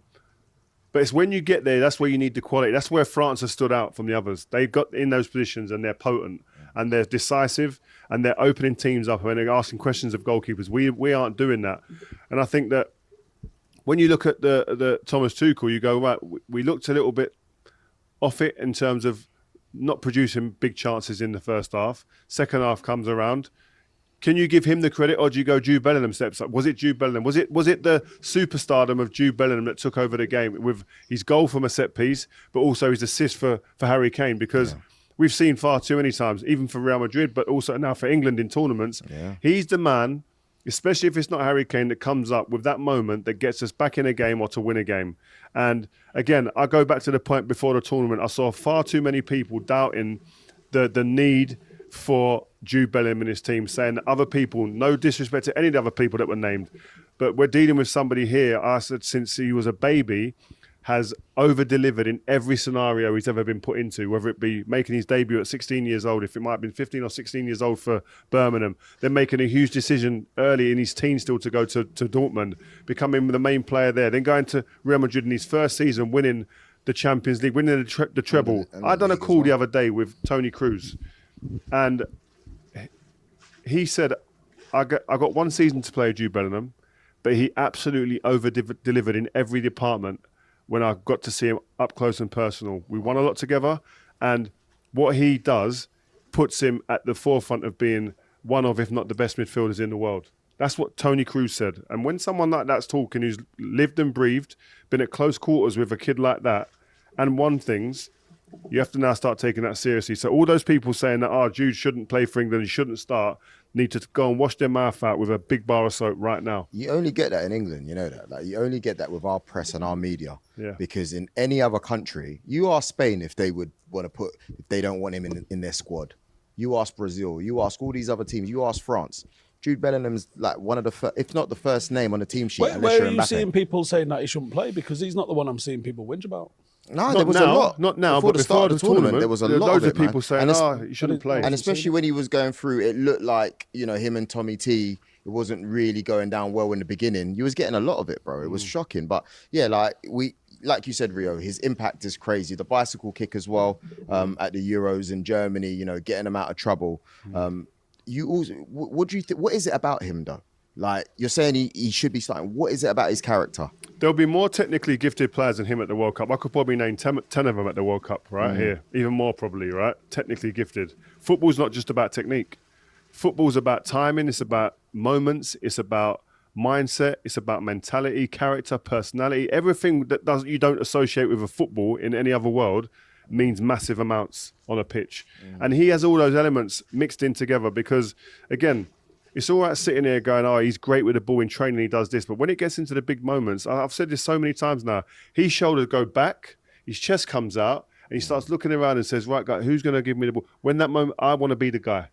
But it's when you get there, that's where you need the quality. That's where France has stood out from the others. They've got in those positions and they're potent and they're decisive and they're opening teams up and they're asking questions of goalkeepers. We aren't doing that. And I think that when you look at the Thomas Tuchel, you go, right, we looked a little bit off it in terms of not producing big chances in the first half. Second half comes around. Can you give him the credit, or do you go Jude Bellingham steps up? Was it Jude Bellingham? Was it the superstardom of Jude Bellingham that took over the game with his goal from a set piece, but also his assist for Harry Kane? Because we've seen far too many times, even for Real Madrid, but also now for England in tournaments. Yeah. He's the man, especially if it's not Harry Kane, that comes up with that moment that gets us back in a game or to win a game. And again, I go back to the point before the tournament. I saw far too many people doubting the need for Jude Bellingham and his team, saying that other people, no disrespect to any of the other people that were named, but we're dealing with somebody here, I said, since he was a baby, has over-delivered in every scenario he's ever been put into, whether it be making his debut at 16 years old, if it might have been 15 or 16 years old for Birmingham, then making a huge decision early in his teens still to go to Dortmund, becoming the main player there, then going to Real Madrid in his first season, winning the Champions League, winning the treble. I done a call the other day with Tony Cruz, and he said, I got one season to play with Jude Bellingham, but he absolutely over-delivered in every department when I got to see him up close and personal. We won a lot together, and what he does puts him at the forefront of being one of, if not the best midfielders in the world. That's what Tony Cruz said. And when someone like that's talking, who's lived and breathed, been at close quarters with a kid like that, and won things, you have to now start taking that seriously. So all those people saying that, Jude shouldn't play for England, he shouldn't start, need to go and wash their mouth out with a big bar of soap right now. You only get that in England, you know that. Like, you only get that with our press and our media. Yeah. Because in any other country, you ask Spain if they would want to if they don't want him in their squad. You ask Brazil, you ask all these other teams, you ask France. Jude Bellingham's like one of the, if not the first name on the team sheet. Where are you seeing people saying that he shouldn't play? Because he's not the one I'm seeing people whinge about. No, there was a lot. Not now, before but the start of the tournament, there was a lot loads of of people saying, and you shouldn't play. And especially when he was going through, it looked like, you know, him and Tommy T, it wasn't really going down well in the beginning. You was getting a lot of it, bro. It was shocking. But yeah, like you said, Rio, his impact is crazy. The bicycle kick as well, at the Euros in Germany, you know, getting him out of trouble. You also, what do you think? What is it about him though? Like, you're saying he should be starting. What is it about his character? There'll be more technically gifted players than him at the World Cup. I could probably name 10 of them at the World Cup, right here. Even more probably, right? Technically gifted. Football's not just about technique. Football's about timing. It's about moments. It's about mindset. It's about mentality, character, personality. Everything that you don't associate with a football in any other world means massive amounts on a pitch. And he has all those elements mixed in together because, again, it's all right sitting here going, oh, he's great with the ball in training, he does this. But when it gets into the big moments, I've said this so many times now, his shoulders go back, his chest comes out, and he starts looking around and says, right, guy, who's going to give me the ball? When that moment, I want to be the guy.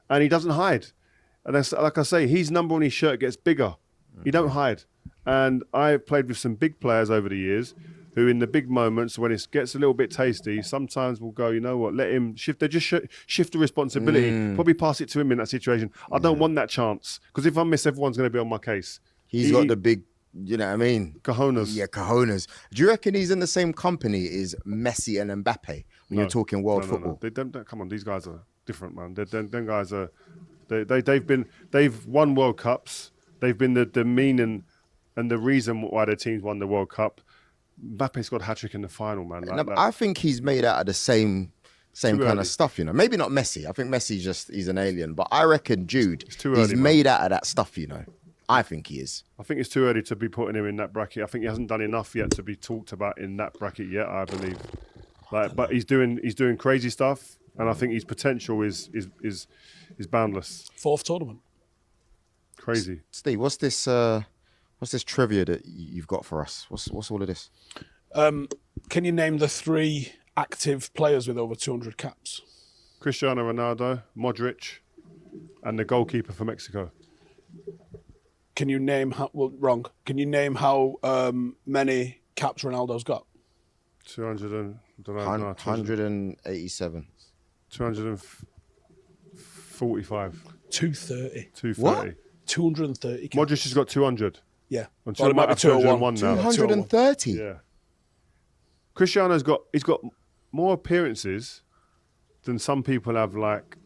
And he doesn't hide. And that's, like I say, his number on his shirt gets bigger. He don't hide. And I've played with some big players over the years who in the big moments, when it gets a little bit tasty, sometimes will go, you know what, let him shift. They just shift the responsibility, probably pass it to him in that situation. I don't want that chance, because if I miss, everyone's going to be on my case. He's got the big, you know what I mean? Cojones. Yeah, cojones. Do you reckon he's in the same company as Messi and Mbappe when you're talking world football? They don't, come on, these guys are different, man. Them guys are, they've won World Cups. They've been the meaning and the reason why their teams won the World Cup. Mbappe's got a hat-trick in the final, man. I think he's made out of the same kind of stuff, you know. Maybe not Messi. I think Messi's he's an alien. But I reckon Jude, he's made out of that stuff, you know. I think he is. I think it's too early to be putting him in that bracket. I think he hasn't done enough yet to be talked about in that bracket yet, I believe. But he's doing crazy stuff, and I think his potential is boundless. Fourth tournament. Crazy. Steve, what's this trivia that you've got for us? What's all of this? Can you name the 3 active players with over 200 caps? Cristiano Ronaldo, Modric, and the goalkeeper for Mexico. Can you name how? Well, wrong. Can you name how many caps Ronaldo's got? 187. 245. 230. 230. What? 230 caps. Modric has got 200. Yeah. Until it might be 201 now. 230. Yeah. Cristiano's got more appearances than some people have, like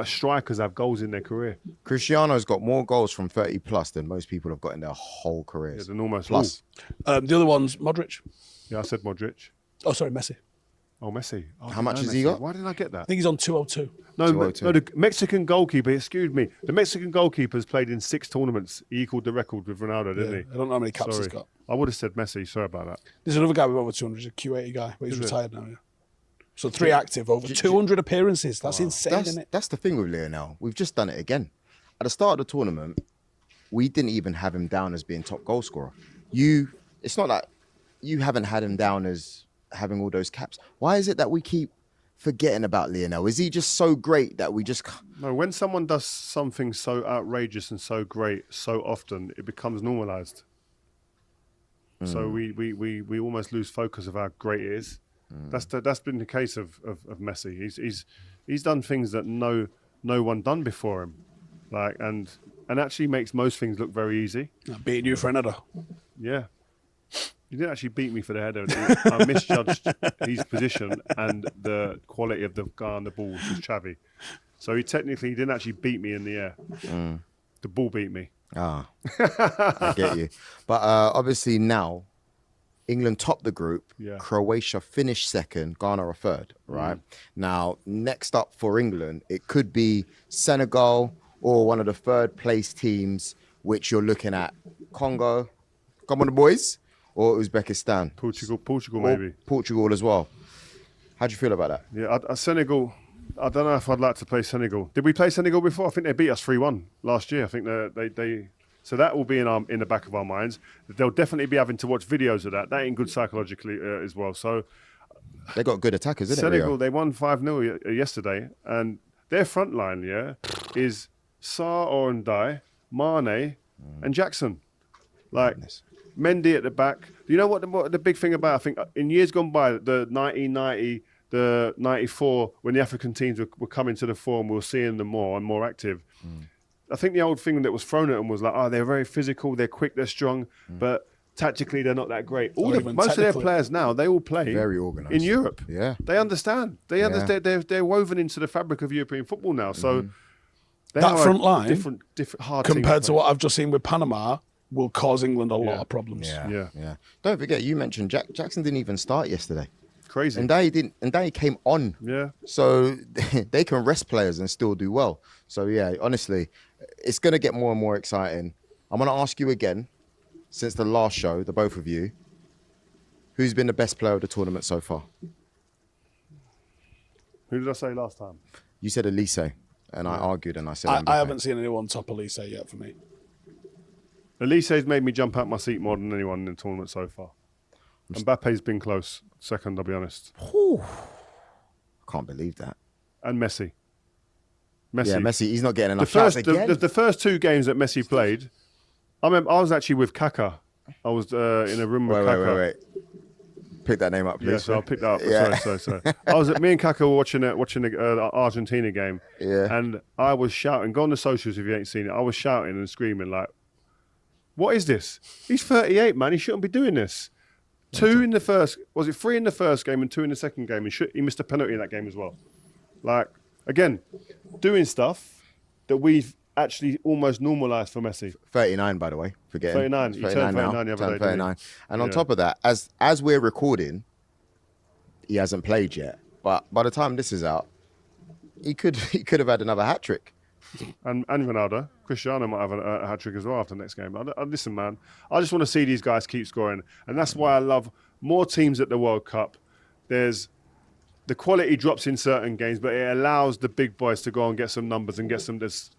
strikers have goals in their career. Cristiano's got more goals from 30 plus than most people have got in their whole careers. Yeah, than almost plus. The other one's Modric. Yeah, I said Modric. Oh, sorry, Messi. Oh, Messi. Oh, how much has Messi. he got? Why didn't I get that? I think he's on 202. No, the Mexican goalkeeper, excuse me, the Mexican goalkeeper's played in 6 tournaments. He equalled the record with Ronaldo, didn't he? I don't know how many caps he's got. I would have said Messi, sorry about that. There's another guy with over 200, he's a Q80 guy, but he's retired now, yeah. So 3 active, over 200 appearances. That's insane, isn't it? That's the thing with Lionel. We've just done it again. At the start of the tournament, we didn't even have him down as being top goal scorer. It's not like you haven't had him down as having all those caps. Why is it that we keep forgetting about Lionel? Is he just so great that we just... No, when someone does something so outrageous and so great so often, it becomes normalised. So we almost lose focus of how great it is. That's been the case of Messi. He's done things that no one done before him, like and actually makes most things look very easy. Beating you for an header. Yeah, he didn't actually beat me for the header. I misjudged his position and the quality of the guy on the ball, which was Xavi. So he technically didn't actually beat me in the air. The ball beat me. I get you. But obviously now, England topped the group. Yeah. Croatia finished second. Ghana are third, right? Now, next up for England, it could be Senegal or one of the third place teams, which you're looking at. Congo, come on the boys, or Uzbekistan. Portugal maybe. Portugal as well. How do you feel about that? Yeah, Senegal, I don't know if I'd like to play Senegal. Did we play Senegal before? I think they beat us 3-1 last year. I think they so that will be in the back of our minds. They'll definitely be having to watch videos of that. That ain't good psychologically as well. So they got good attackers, isn't it? Senegal, they won 5-0 yesterday, and their front line, is Sarr, Orendai, Mane, and Jackson. Like, Mendy at the back. You know what the big thing about, I think, in years gone by, the 1990, the 94, when the African teams were coming to the fore, we were seeing them more and more active. I think the old thing that was thrown at them was like, oh, they're very physical, they're quick, they're strong, but tactically they're not that great. Most of their players now, they all play very organised in Europe. Yeah, they understand. They understand. They're woven into the fabric of European football now. So that front line, different hard compared to what I've just seen with Panama, will cause England a lot of problems. Yeah. Don't forget, you mentioned Jackson didn't even start yesterday. Crazy. And they didn't. And they came on. Yeah. So they can rest players and still do well. So yeah, honestly, it's going to get more and more exciting. I'm going to ask you again, since the last show, the both of you, who's been the best player of the tournament so far? Who did I say last time? You said Elise, and I argued and I said I haven't seen anyone top Elise yet for me. Elise's made me jump out my seat more than anyone in the tournament so far. Mbappe's been close, second, I'll be honest. I can't believe that. And Messi. Yeah, Messi, he's not getting enough shots again. The first two games that Messi played, I remember I was actually with Kaka. I was in a room with Kaka. Wait. Pick that name up, please. Yes, I'll pick that up. Yeah. Sorry. Me and Kaka were watching the Argentina game. Yeah. And I was shouting. Go on the socials if you ain't seen it. I was shouting and screaming like, what is this? He's 38, man. He shouldn't be doing this. 2 in the first, was it 3 in the first game and 2 in the second game? He missed a penalty in that game as well. Like, again, doing stuff that we've actually almost normalised for Messi. 39, by the way. Forgetting. 39. He turned 39 the other day. 39. And on top of that, as we're recording, he hasn't played yet. But by the time this is out, he could have had another hat-trick. And Ronaldo, Cristiano might have a hat-trick as well after the next game. Listen, man, I just want to see these guys keep scoring. And that's why I love more teams at the World Cup. The quality drops in certain games, but it allows the big boys to go and get some numbers and get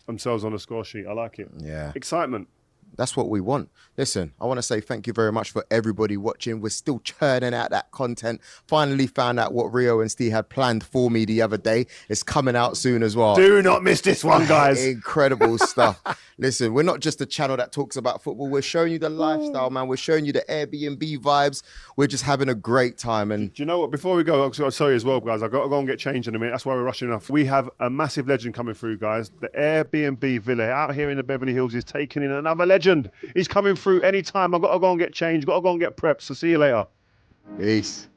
themselves on the score sheet. I like it. Yeah. Excitement. That's what we want. Listen, I want to say thank you very much for everybody watching. We're still churning out that content. Finally found out what Rio and Steve had planned for me the other day. It's coming out soon as well. Do not miss this one, guys. Incredible stuff. Listen, we're not just a channel that talks about football. We're showing you the lifestyle, man. We're showing you the Airbnb vibes. We're just having a great time. And do you know what? Before we go, sorry as well, guys. I've got to go and get changed in a minute. That's why we're rushing off. We have a massive legend coming through, guys. The Airbnb villa out here in the Beverly Hills is taking in another legend. He's coming through anytime. I've got to go and get changed. Got to go and get prepped. So see you later. Peace.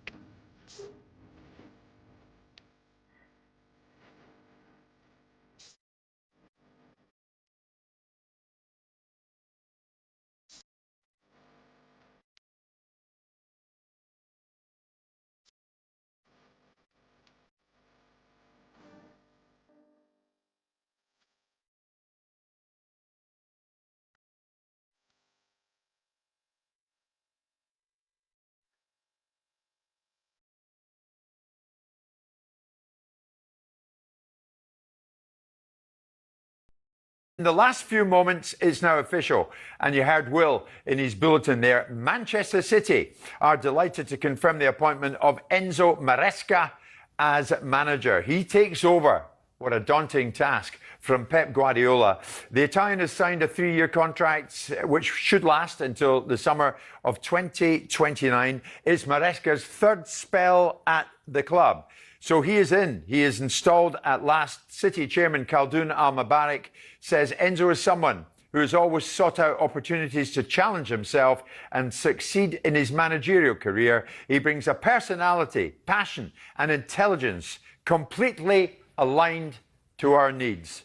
In the last few moments, it's now official, and you heard Will in his bulletin there. Manchester City are delighted to confirm the appointment of Enzo Maresca as manager. He takes over, what a daunting task, from Pep Guardiola. The Italian has signed a 3-year contract, which should last until the summer of 2029. It's Maresca's third spell at the club. So he is in. He is installed at last. City chairman Khaldoun Al-Mubarak says Enzo is someone who has always sought out opportunities to challenge himself and succeed in his managerial career. He brings a personality, passion and intelligence completely aligned to our needs.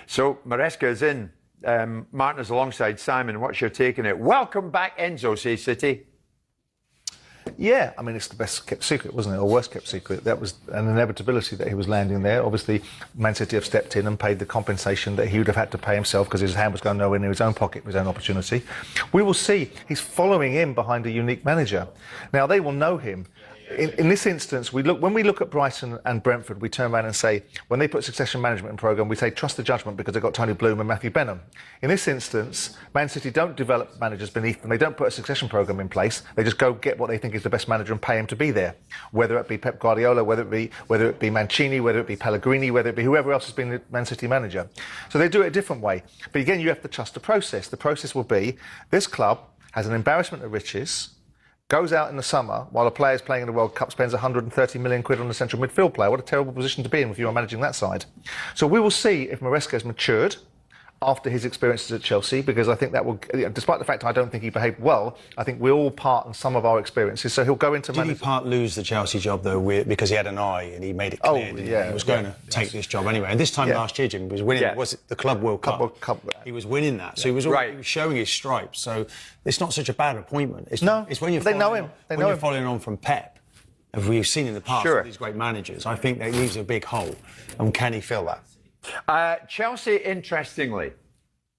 So Maresca is in. Martin is alongside Simon. What's your take on it? Welcome back, Enzo, says City. Yeah, I mean, it's the best kept secret, wasn't it? Or worst kept secret. That was an inevitability that he was landing there. Obviously, Man City have stepped in and paid the compensation that he would have had to pay himself because his hand was going nowhere near his own pocket, his own opportunity. We will see. He's following in behind a unique manager. Now, they will know him. In this instance, when we look at Brighton and Brentford, we turn around and say, when they put succession management program, we say trust the judgment because they've got Tony Bloom and Matthew Benham. In this instance, Man City don't develop managers beneath them. They don't put a succession program in place. They just go get what they think is the best manager and pay him to be there. Whether it be Pep Guardiola, whether it be Mancini, whether it be Pellegrini, whether it be whoever else has been the Man City manager. So they do it a different way. But again, you have to trust the process. The process will be this club has an embarrassment of riches, goes out in the summer while a player's playing in the World Cup, spends 130 million quid on a central midfield player. What a terrible position to be in if you are managing that side. So we will see if Maresca has matured after his experiences at Chelsea, because I think that will, despite the fact I don't think he behaved well, I think we all part in some of our experiences. So he'll go into Did he part lose the Chelsea job though because he had an eye and he made it clear he was going to take this job anyway. And this time last year, Jim, he was winning. Was it the Club World Cup? He was winning that, so he was showing his stripes. So it's not such a bad appointment. It's when you're following on from Pep, as we've seen in the past with these great managers. I think that leaves a big hole, and can he fill that? Chelsea, interestingly,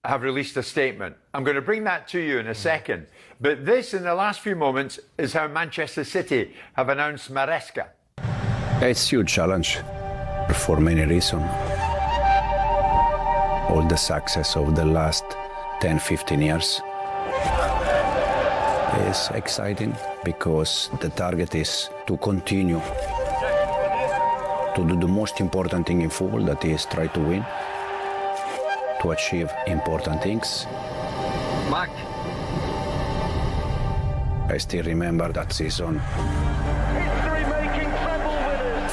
have released a statement. I'm going to bring that to you in a second. But this, in the last few moments, is how Manchester City have announced Maresca. It's a huge challenge for many reasons. All the success of the last 10, 15 years is exciting because the target is to continue to do the most important thing in football, that is try to win, to achieve important things. Mark. I still remember that season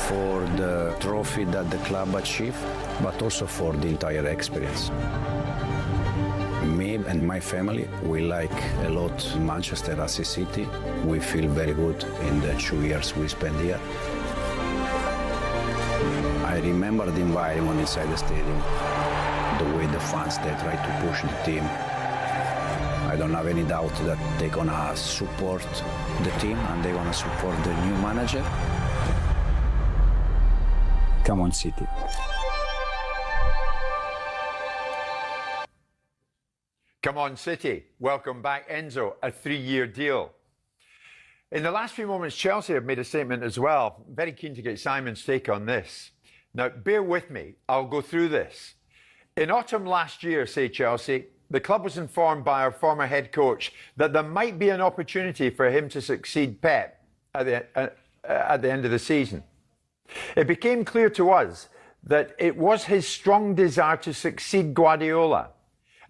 for the trophy that the club achieved, but also for the entire experience. Me and my family, we like a lot Manchester as a city. We feel very good in the 2 years we spent here. I remember the environment inside the stadium, the way the fans, they try to push the team. I don't have any doubt that they're gonna support the team and they're gonna support the new manager. Come on, City. Come on, City. Welcome back, Enzo. A 3-year deal. In the last few moments, Chelsea have made a statement as well. Very keen to get Simon's take on this. Now, bear with me. I'll go through this. In autumn last year, say Chelsea, the club was informed by our former head coach that there might be an opportunity for him to succeed Pep at the end of the season. It became clear to us that it was his strong desire to succeed Guardiola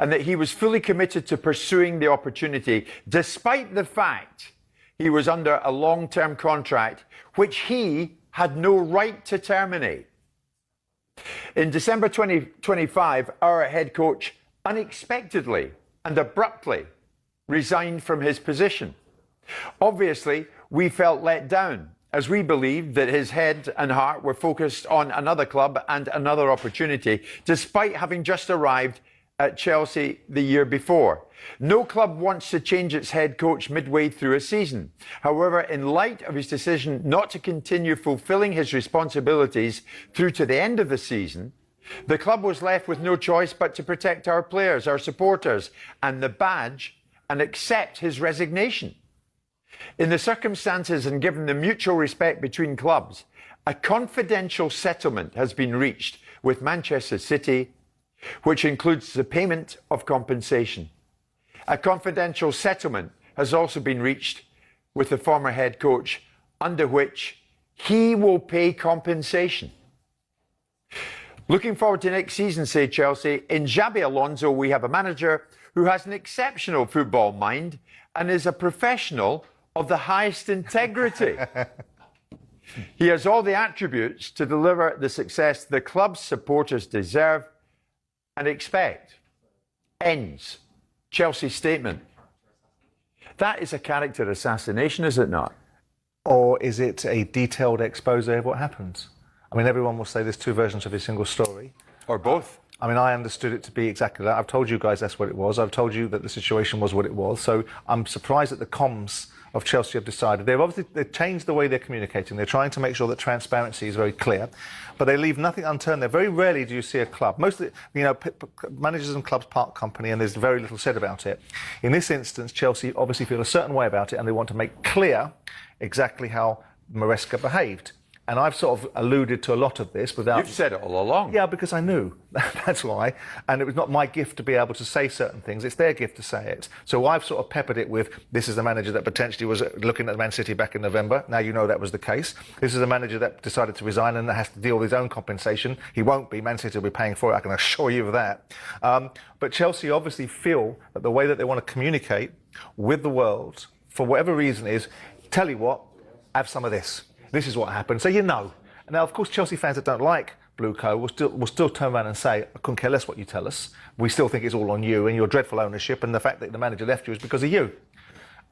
and that he was fully committed to pursuing the opportunity, despite the fact he was under a long-term contract, which he had no right to terminate. In December 2025, our head coach unexpectedly and abruptly resigned from his position. Obviously, we felt let down, as we believed that his head and heart were focused on another club and another opportunity, despite having just arrived at Chelsea the year before. No club wants to change its head coach midway through a season. However, in light of his decision not to continue fulfilling his responsibilities through to the end of the season, the club was left with no choice but to protect our players, our supporters, and the badge, and accept his resignation. In the circumstances and given the mutual respect between clubs, a confidential settlement has been reached with Manchester City, which includes the payment of compensation. A confidential settlement has also been reached with the former head coach, under which he will pay compensation. Looking forward to next season, say Chelsea, in Xabi Alonso we have a manager who has an exceptional football mind and is a professional of the highest integrity. He has all the attributes to deliver the success the club's supporters deserve and expect. Ends Chelsea's statement. That is a character assassination, is it not? Or is it a detailed expose of what happens? I mean, everyone will say there's two versions of a single story. Or both. I mean, I understood it to be exactly that. I've told you guys that's what it was. I've told you that the situation was what it was. So I'm surprised that the comms of Chelsea have decided. They've changed the way they're communicating. They're trying to make sure that transparency is very clear, but they leave nothing unturned there. Very rarely do you see a club. Most of the, managers and clubs part company, and there's very little said about it. In this instance, Chelsea obviously feel a certain way about it, and they want to make clear exactly how Maresca behaved. And I've sort of alluded to a lot of this without... You've said it all along. Yeah, because I knew. That's why. And it was not my gift to be able to say certain things. It's their gift to say it. So I've sort of peppered it with, this is a manager that potentially was looking at Man City back in November. Now you know that was the case. This is a manager that decided to resign and that has to deal with his own compensation. He won't be. Man City will be paying for it. I can assure you of that. But Chelsea obviously feel that the way that they want to communicate with the world, for whatever reason, is, tell you what, have some of this. This is what happened. So you know. Now, of course, Chelsea fans that don't like Blue Co will still turn around and say, I couldn't care less what you tell us. We still think it's all on you and your dreadful ownership, and the fact that the manager left you is because of you.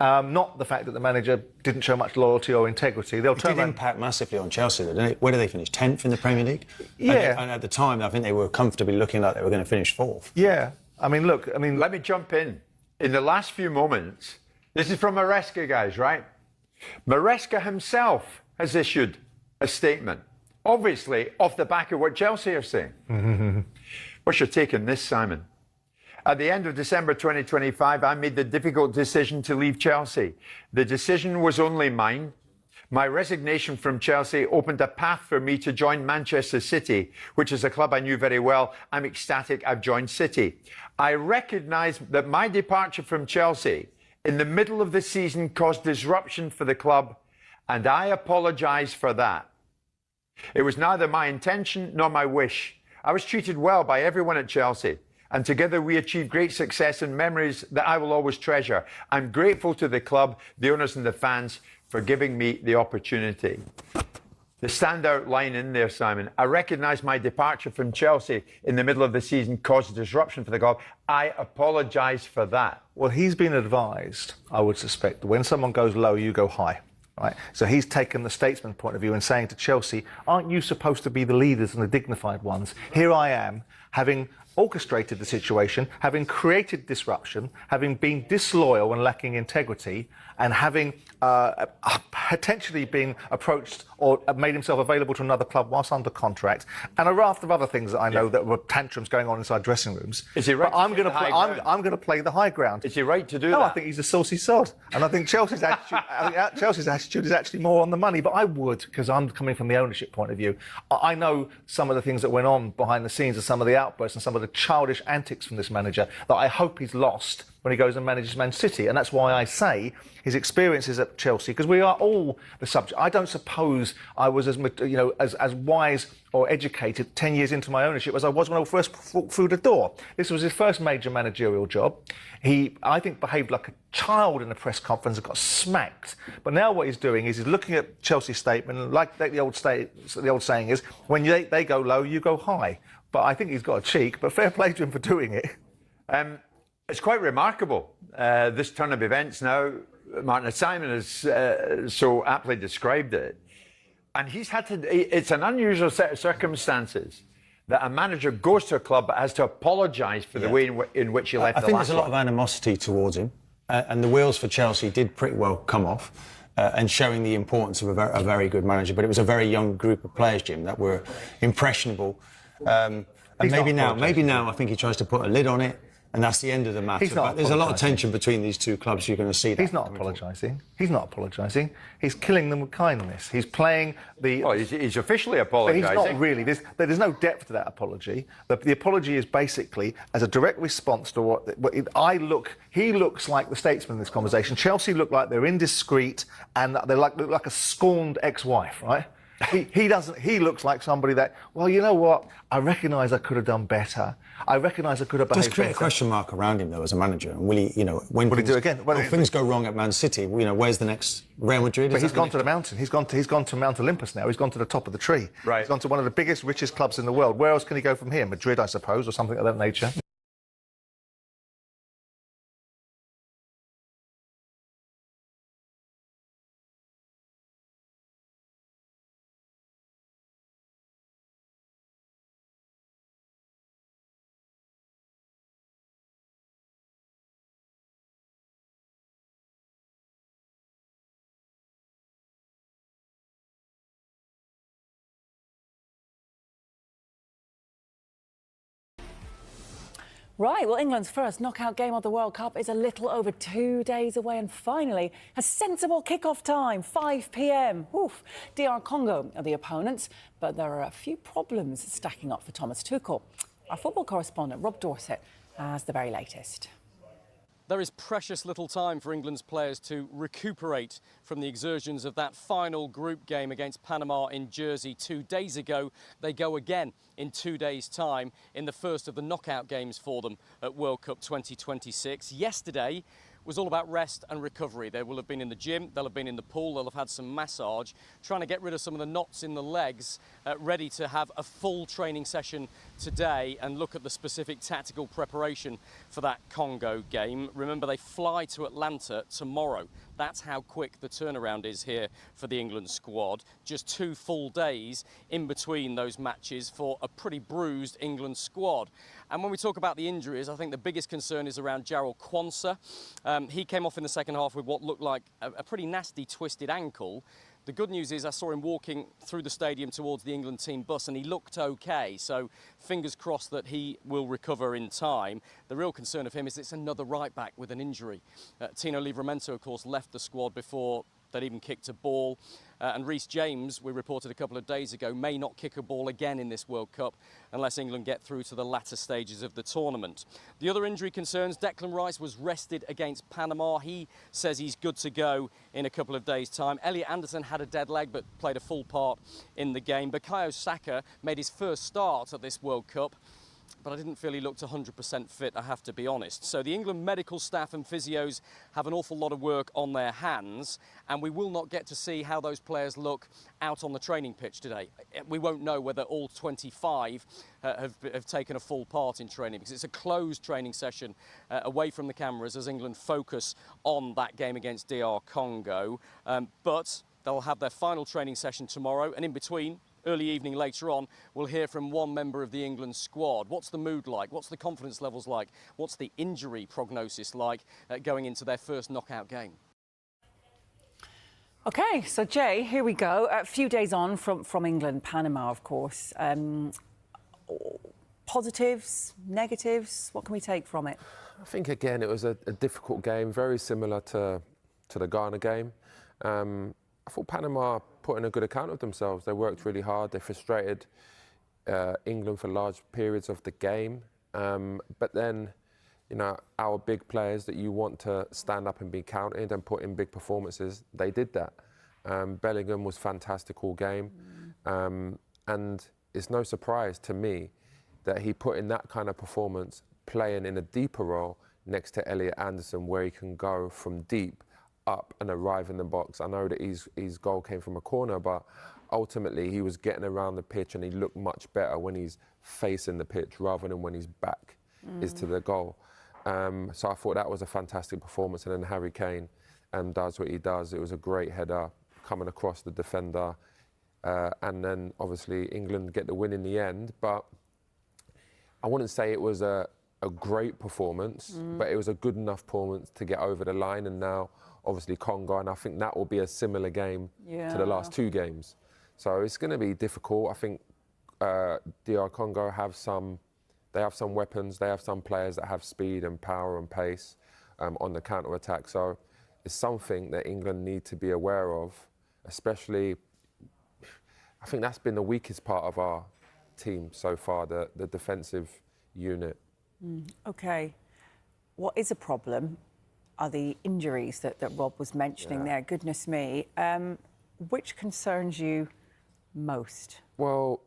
Not the fact that the manager didn't show much loyalty or integrity. They'll turn It did impact massively on Chelsea, though, didn't it? Where did they finish? 10th in the Premier League? Yeah. And at the time, I think they were comfortably looking like they were going to finish 4th. Yeah. I mean, look, Let me jump in. In the last few moments, this is from Maresca, guys, right? Maresca himself has issued a statement, obviously off the back of what Chelsea are saying. What's your take on this, Simon? At the end of December 2025, I made the difficult decision to leave Chelsea. The decision was only mine. My resignation from Chelsea opened a path for me to join Manchester City, which is a club I knew very well. I'm ecstatic I've joined City. I recognise that my departure from Chelsea in the middle of the season caused disruption for the club, and I apologise for that. It was neither my intention nor my wish. I was treated well by everyone at Chelsea, and together we achieved great success and memories that I will always treasure. I'm grateful to the club, the owners and the fans for giving me the opportunity. The standout line in there, Simon, I recognise my departure from Chelsea in the middle of the season caused disruption for the club. I apologise for that. Well, he's been advised, I would suspect, when someone goes low, you go high. Right? So he's taken the statesman point of view and saying to Chelsea, aren't you supposed to be the leaders and the dignified ones? Here I am, having orchestrated the situation, having created disruption, having been disloyal and lacking integrity, and having potentially been approached or made himself available to another club whilst under contract, and a raft of other things that I know that were tantrums going on inside dressing rooms. Is he right? But I'm going to play the high ground. Is he right to do that? No, I think he's a saucy sod, and I think Chelsea's attitude is actually more on the money. But I would, because I'm coming from the ownership point of view. I know some of the things that went on behind the scenes and some of the outbursts and some of the childish antics from this manager that I hope he's lost when he goes and manages Man City. And that's why I say his experiences at Chelsea, because we are all the subject. I don't suppose I was as wise or educated 10 years into my ownership as I was when I first walked through the door. This was his first major managerial job. He, I think, behaved like a child in a press conference and got smacked. But now what he's doing is he's looking at Chelsea's statement, and like the old saying is, when they go low, you go high. But I think he's got a cheek, but fair play to him for doing it. It's quite remarkable, this turn of events now. Martin, Simon has so aptly described it. And he's had to, it's an unusual set of circumstances that a manager goes to a club but has to apologise for the way in which he left the last I think there's a lot of animosity towards him. And the wheels for Chelsea did pretty well come off. And showing the importance of a very good manager. But it was a very young group of players, Jim, that were impressionable. And maybe now I think he tries to put a lid on it. And that's the end of the matter. But there's a lot of tension between these two clubs. You're going to see that. He's not apologising. He's not apologising. He's killing them with kindness. He's playing the... Well, he's officially apologising. But he's not really. There's no depth to that apology. The apology is basically as a direct response to what he looks like the statesman in this conversation. Chelsea look like they're indiscreet and they look like a scorned ex-wife, right? He doesn't. He looks like somebody that, well, you know what? I recognise I could have done better. I recognise I could have behaved better. Does create a question mark around him though as a manager? And will he, when will he do it again? When things go wrong at Man City, where's the next Real Madrid? But he's gone to the mountain. He's gone to Mount Olympus now. He's gone to the top of the tree. Right. He's gone to one of the biggest, richest clubs in the world. Where else can he go from here? Madrid, I suppose, or something of that nature. Right, well, England's first knockout game of the World Cup is a little over 2 days away, and finally, a sensible kick-off time, 5 p.m. Oof. DR Congo are the opponents, but there are a few problems stacking up for Thomas Tuchel. Our football correspondent, Rob Dorset, has the very latest. There is precious little time for England's players to recuperate from the exertions of that final group game against Panama in Jersey 2 days ago. They go again in 2 days' time in the first of the knockout games for them at World Cup 2026. Yesterday was all about rest and recovery. They will have been in the gym, they'll have been in the pool, they'll have had some massage, trying to get rid of some of the knots in the legs, ready to have a full training session today and look at the specific tactical preparation for that Congo game. Remember, they fly to Atlanta tomorrow. That's how quick the turnaround is here for the England squad. Just 2 full days in between those matches for a pretty bruised England squad. And when we talk about the injuries, I think the biggest concern is around Jarrell Quansah. He came off in the second half with what looked like a pretty nasty twisted ankle. The good news is I saw him walking through the stadium towards the England team bus and he looked okay, so fingers crossed that he will recover in time. The real concern of him is it's another right back with an injury. Tino Livramento, of course, left the squad before they'd even kicked a ball. And Reece James, we reported a couple of days ago, may not kick a ball again in this World Cup unless England get through to the latter stages of the tournament. The other injury concerns, Declan Rice was rested against Panama. He says he's good to go in a couple of days' time. Elliot Anderson had a dead leg but played a full part in the game. Bukayo Saka made his first start at this World Cup, but I didn't feel he looked 100% fit, I have to be honest. So the England medical staff and physios have an awful lot of work on their hands, and we will not get to see how those players look out on the training pitch today. We won't know whether all 25 have taken a full part in training, because it's a closed training session away from the cameras as England focus on that game against DR Congo. But they'll have their final training session tomorrow, and in between, early evening later on, we'll hear from one member of the England squad. What's the mood like? What's the confidence levels like? What's the injury prognosis like going into their first knockout game? OK, so Jay, here we go. A few days on from England, Panama, of course. Positives, negatives, what can we take from it? I think, again, it was a difficult game, very similar to the Ghana game. I thought Panama put in a good account of themselves. They worked really hard. They frustrated England for large periods of the game. But then, you know, our big players that you want to stand up and be counted and put in big performances, they did that. Bellingham was fantastic all game. And it's no surprise to me that he put in that kind of performance, playing in a deeper role next to Elliot Anderson, where he can go from deep up and arrive in the box. I know that his goal came from a corner, but ultimately he was getting around the pitch and he looked much better when he's facing the pitch rather than when his back is to the goal. So I thought that was a fantastic performance, and then Harry Kane does what he does. It was a great header coming across the defender, and then obviously England get the win in the end, but I wouldn't say it was a great performance, but it was a good enough performance to get over the line. And now obviously Congo, and I think that will be a similar game to the last 2 games. So it's going to be difficult. I think DR Congo have some weapons, they have some players that have speed and power and pace on the counter-attack. So it's something that England need to be aware of, especially, I think that's been the weakest part of our team so far, the defensive unit. OK. What is a problem are the injuries that Rob was mentioning there. Goodness me. Which concerns you most? Well,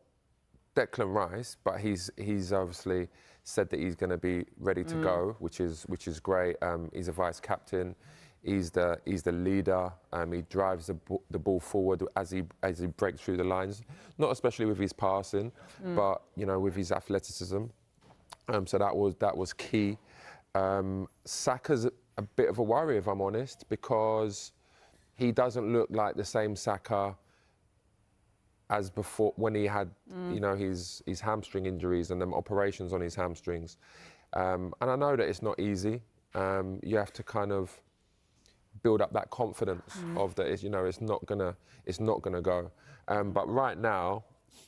Declan Rice, but he's obviously said that he's going to be ready to go, which is great. He's a vice captain. He's the leader. He drives the ball forward as he breaks through the lines, not especially with his passing, but you know, with his athleticism. So that was key. Saka's a bit of a worry, if I'm honest, because he doesn't look like the same Saka as before, when he had you know, his hamstring injuries and them operations on his hamstrings. And I know that it's not easy. You have to kind of build up that confidence of that, you know, it's not gonna go. But right now,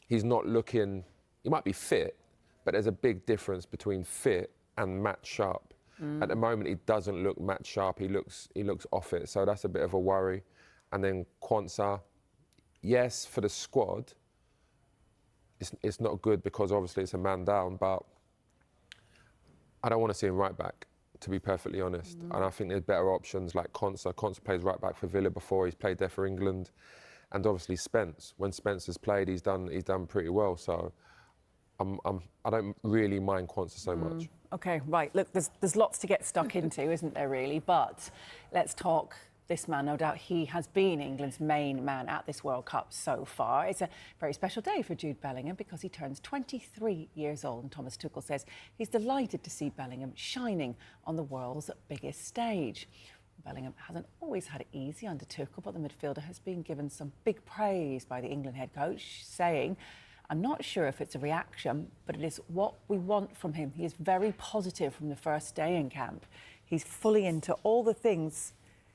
he's not looking. He might be fit, but there's a big difference between fit and match sharp. At the moment, he doesn't look match sharp. He looks off it. So that's a bit of a worry. And then Quansah, yes, for the squad, it's not good because obviously it's a man down, but I don't want to see him right back, to be perfectly honest. And I think there's better options like Quansah. Quansah plays right back for Villa before. He's played there for England. And obviously Spence. When Spence has played, he's done pretty well. So I don't really mind Quansah so much. OK, right. Look, there's lots to get stuck into, isn't there, really? But let's talk this man. No doubt he has been England's main man at this World Cup so far. It's a very special day for Jude Bellingham because he turns 23 years old. And Thomas Tuchel says he's delighted to see Bellingham shining on the world's biggest stage. Bellingham hasn't always had it easy under Tuchel, but the midfielder has been given some big praise by the England head coach, saying, "I'm not sure if it's a reaction, but it is what we want from him. He is very positive from the first day in camp. He's fully into all the things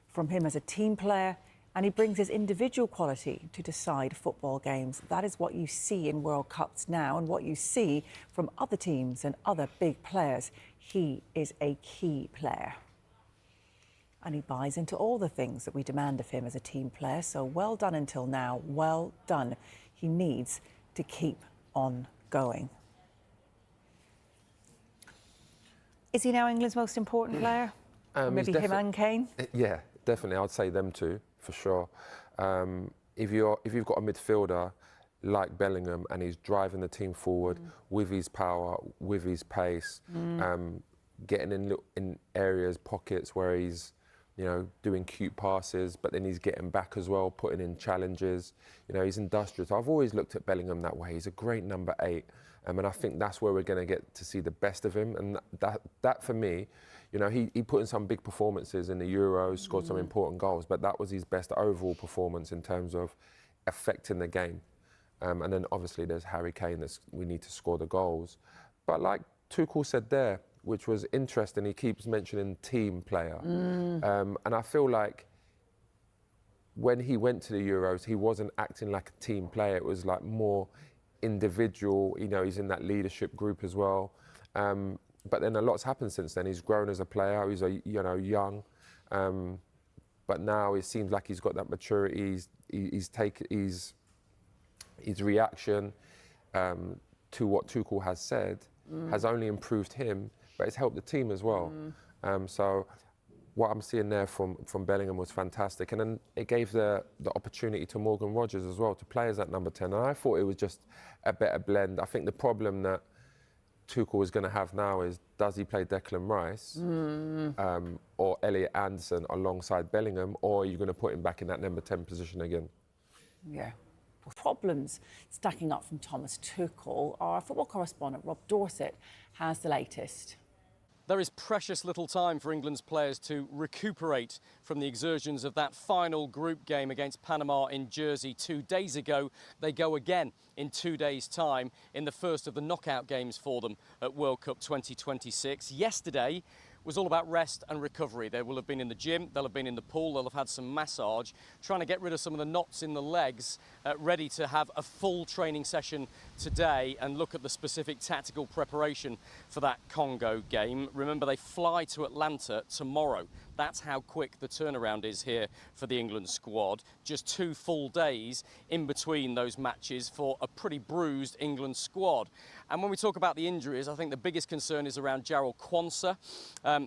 from him as a team player, and he brings his individual quality to decide football games." That is what you see in World Cups now and what you see from other teams and other big players. He is a key player. And he buys into all the things that we demand of him as a team player. So well done until now. Well done. He needs to keep on going. Is he now England's most important player? Maybe him and Kane? Yeah, definitely. I'd say them two, for sure. If you've got a midfielder like Bellingham and he's driving the team forward with his power, with his pace, getting in areas, pockets where he's doing cute passes, but then he's getting back as well, putting in challenges. He's industrious. I've always looked at Bellingham that way. He's a great number 8, and I think that's where we're going to get to see the best of him. And that for me, he put in some big performances in the Euros, scored some important goals, but that was his best overall performance in terms of affecting the game. And then obviously there's Harry Kane we need to score the goals. But like Tuchel said there, which was interesting, he keeps mentioning team player. And I feel like when he went to the Euros, he wasn't acting like a team player. It was like more individual. He's in that leadership group as well. But then a lot's happened since then. He's grown as a player. He's young. But now it seems like he's got that maturity. His reaction to what Tuchel has said has only improved him, but it's helped the team as well. So what I'm seeing there from Bellingham was fantastic. And then it gave the opportunity to Morgan Rogers as well to play as that number 10. And I thought it was just a better blend. I think the problem that Tuchel is going to have now is, does he play Declan Rice or Elliot Anderson alongside Bellingham, or are you going to put him back in that number 10 position again? Yeah. Problems stacking up from Thomas Tuchel. Our football correspondent Rob Dorset has the latest. There is precious little time for England's players to recuperate from the exertions of that final group game against Panama in Jersey 2 days ago. They go again in 2 days' time in the first of the knockout games for them at World Cup 2026. Yesterday was all about rest and recovery. They will have been in the gym, they'll have been in the pool, they'll have had some massage, trying to get rid of some of the knots in the legs, ready to have a full training session today and look at the specific tactical preparation for that Congo game. Remember, they fly to Atlanta tomorrow. That's how quick the turnaround is here for the England squad. Just 2 full days in between those matches for a pretty bruised England squad. And when we talk about the injuries, I think the biggest concern is around Jarell Quansah.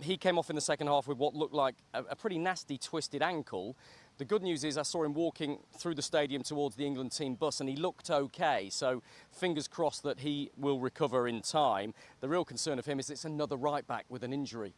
He came off in the second half with what looked like a pretty nasty twisted ankle. The good news is I saw him walking through the stadium towards the England team bus and he looked okay. So fingers crossed that he will recover in time. The real concern of him is it's another right back with an injury.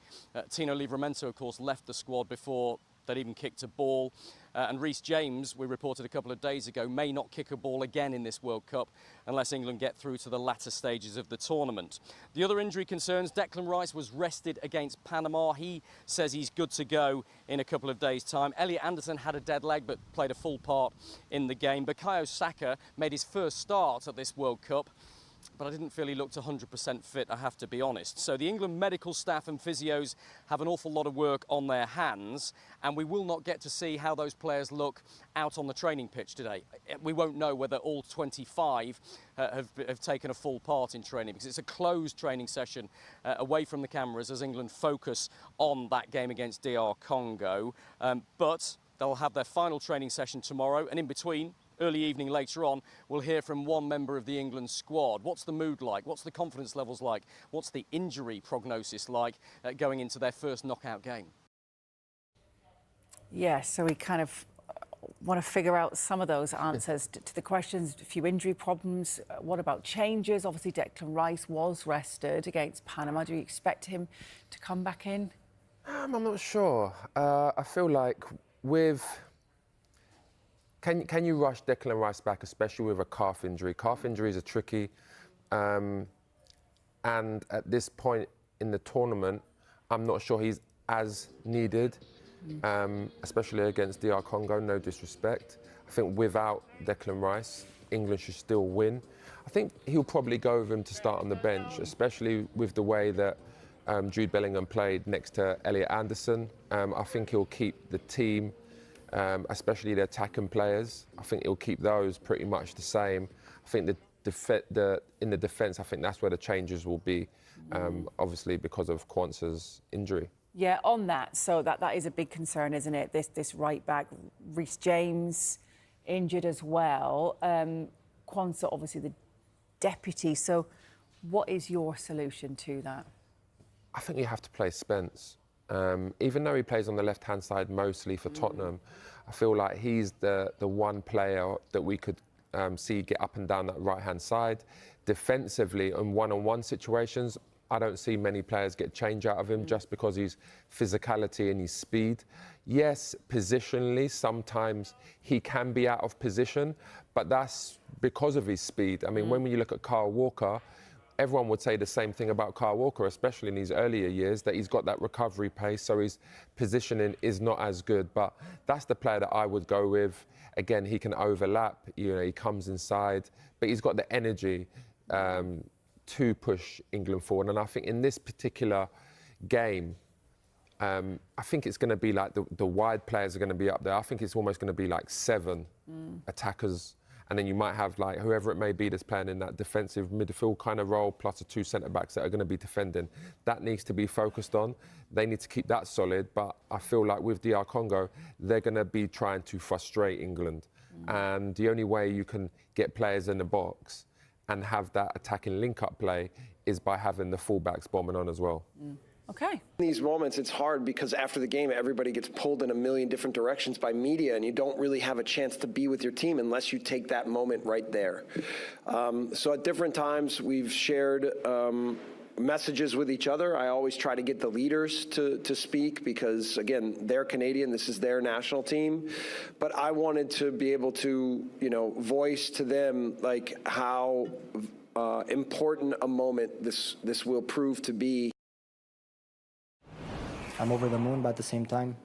Tino Livramento, of course, left the squad before they'd even kicked a ball. And Reece James, we reported a couple of days ago, may not kick a ball again in this World Cup unless England get through to the latter stages of the tournament. The other injury concerns, Declan Rice was rested against Panama. He says he's good to go in a couple of days' time. Elliot Anderson had a dead leg but played a full part in the game. Bukayo Saka made his first start at this World Cup. but I didn't feel he looked 100% fit, I have to be honest. So the England medical staff and physios have an awful lot of work on their hands, and we will not get to see how those players look out on the training pitch today. We won't know whether all 25 have taken a full part in training, because it's a closed training session away from the cameras as England focus on that game against DR Congo. But they'll have their final training session tomorrow, and in between, early evening later on, we'll hear from one member of the England squad. What's the mood like? What's the confidence levels like? What's the injury prognosis like going into their first knockout game? Yeah, so we kind of want to figure out some of those answers to the questions. A few injury problems. What about changes? Obviously, Declan Rice was rested against Panama. Do you expect him to come back in? I'm not sure. I feel like with... Can you rush Declan Rice back, especially with a calf injury? Calf injuries are tricky. And at this point in the tournament, I'm not sure he's as needed, especially against DR Congo, no disrespect. I think without Declan Rice, England should still win. I think he'll probably go with him to start on the bench, especially with the way that Jude Bellingham played next to Elliot Anderson. I think he'll keep the team, especially the attacking players. I think he'll keep those pretty much the same. I think in the defence, I think that's where the changes will be, obviously because of Kwanzaa's injury. Yeah, on that, so that is a big concern, isn't it? This right back, Reece James, injured as well. Kwanzaa, obviously the deputy. So what is your solution to that? I think you have to play Spence. Even though he plays on the left-hand side mostly for Tottenham, I feel like he's the one player that we could see get up and down that right-hand side. Defensively, in one-on-one situations, I don't see many players get change out of him just because his physicality and his speed. Yes, positionally, sometimes he can be out of position, but that's because of his speed. I mean, when you look at Kyle Walker, everyone would say the same thing about Kyle Walker, especially in his earlier years, that he's got that recovery pace, so his positioning is not as good. But that's the player that I would go with. Again, he can overlap, you know, he comes inside, but he's got the energy to push England forward. And I think in this particular game, I think it's going to be like the wide players are going to be up there. I think it's almost going to be like 7 attackers, and then you might have like whoever it may be that's playing in that defensive midfield kind of role, plus the 2 centre-backs that are going to be defending. That needs to be focused on. They need to keep that solid, but I feel like with DR Congo, they're going to be trying to frustrate England. And the only way you can get players in the box and have that attacking link-up play is by having the fullbacks bombing on as well. Okay. In these moments, it's hard because after the game, everybody gets pulled in a million different directions by media, and you don't really have a chance to be with your team unless you take that moment right there. So at different times, we've shared messages with each other. I always try to get the leaders to speak because, again, they're Canadian. This is their national team. But I wanted to be able to, you know, voice to them like how important a moment this will prove to be. I'm over the moon, but at the same time,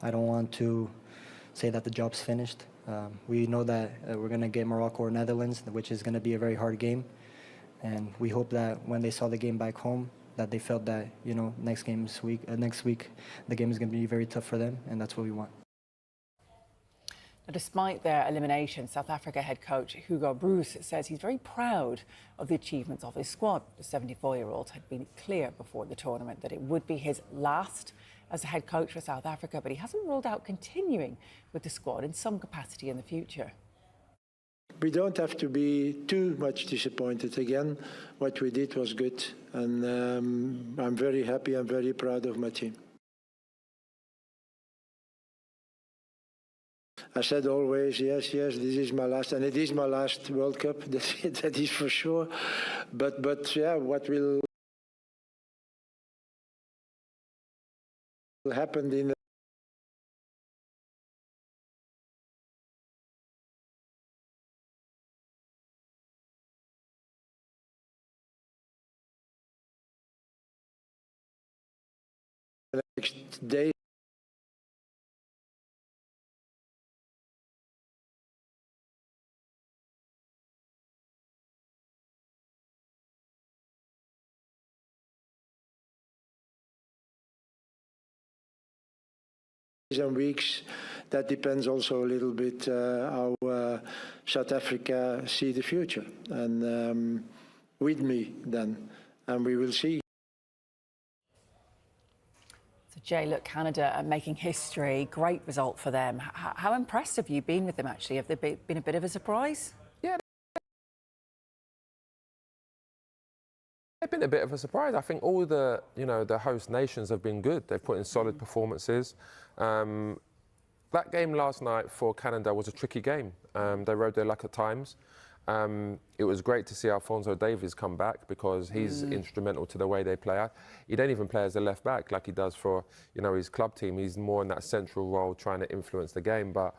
I don't want to say that the job's finished. We know that we're going to get Morocco or Netherlands, which is going to be a very hard game. And we hope that when they saw the game back home, that they felt that, you know, next week, the game is going to be very tough for them, and that's what we want. Now, despite their elimination, South Africa head coach Hugo Broos says he's very proud of the achievements of his squad. The 74-year-old had been clear before the tournament that it would be his last as a head coach for South Africa, but he hasn't ruled out continuing with the squad in some capacity in the future. We don't have to be too much disappointed again. What we did was good, and I'm very happy, I'm very proud of my team. I said always, yes, this is my last, and it is my last World Cup, that is for sure. But yeah, what will happen in the next day? and weeks. That depends also a little bit how South Africa see the future, and with me then, and we will see. So Jay, look, Canada are making history. Great result for them. How impressed have you been with them, actually? Have they been a bit of a surprise? Yeah, they've been a bit of a surprise. I think all the, the host nations have been good. They've put in solid performances. That game last night for Canada was a tricky game. They rode their luck at times. It was great to see Alphonso Davies come back because he's instrumental to the way they play. He don't even play as a left back like he does for his club team. He's more in that central role trying to influence the game. But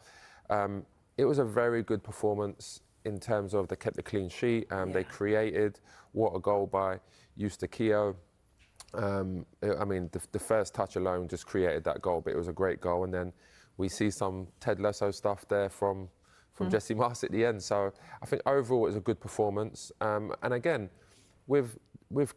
it was a very good performance in terms of they kept the clean sheet. They created. What a goal by Eustáquio. I mean, the first touch alone just created that goal, but it was a great goal. And then we see some Ted Lasso stuff there from Jesse Marsh at the end. So I think overall it was a good performance. And again, with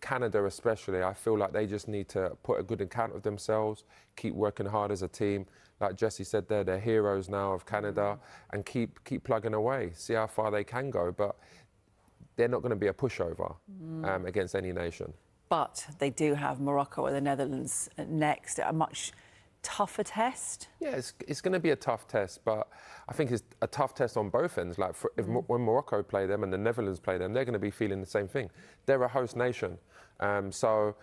Canada especially, I feel like they just need to put a good account of themselves, keep working hard as a team. Like Jesse said there, they're heroes now of Canada, and keep plugging away, see how far they can go. But they're not going to be a pushover against any nation. But they do have Morocco or the Netherlands next, a much tougher test. Yeah, it's going to be a tough test, but I think it's a tough test on both ends. Like when Morocco play them and the Netherlands play them, they're going to be feeling the same thing. They're a host nation, so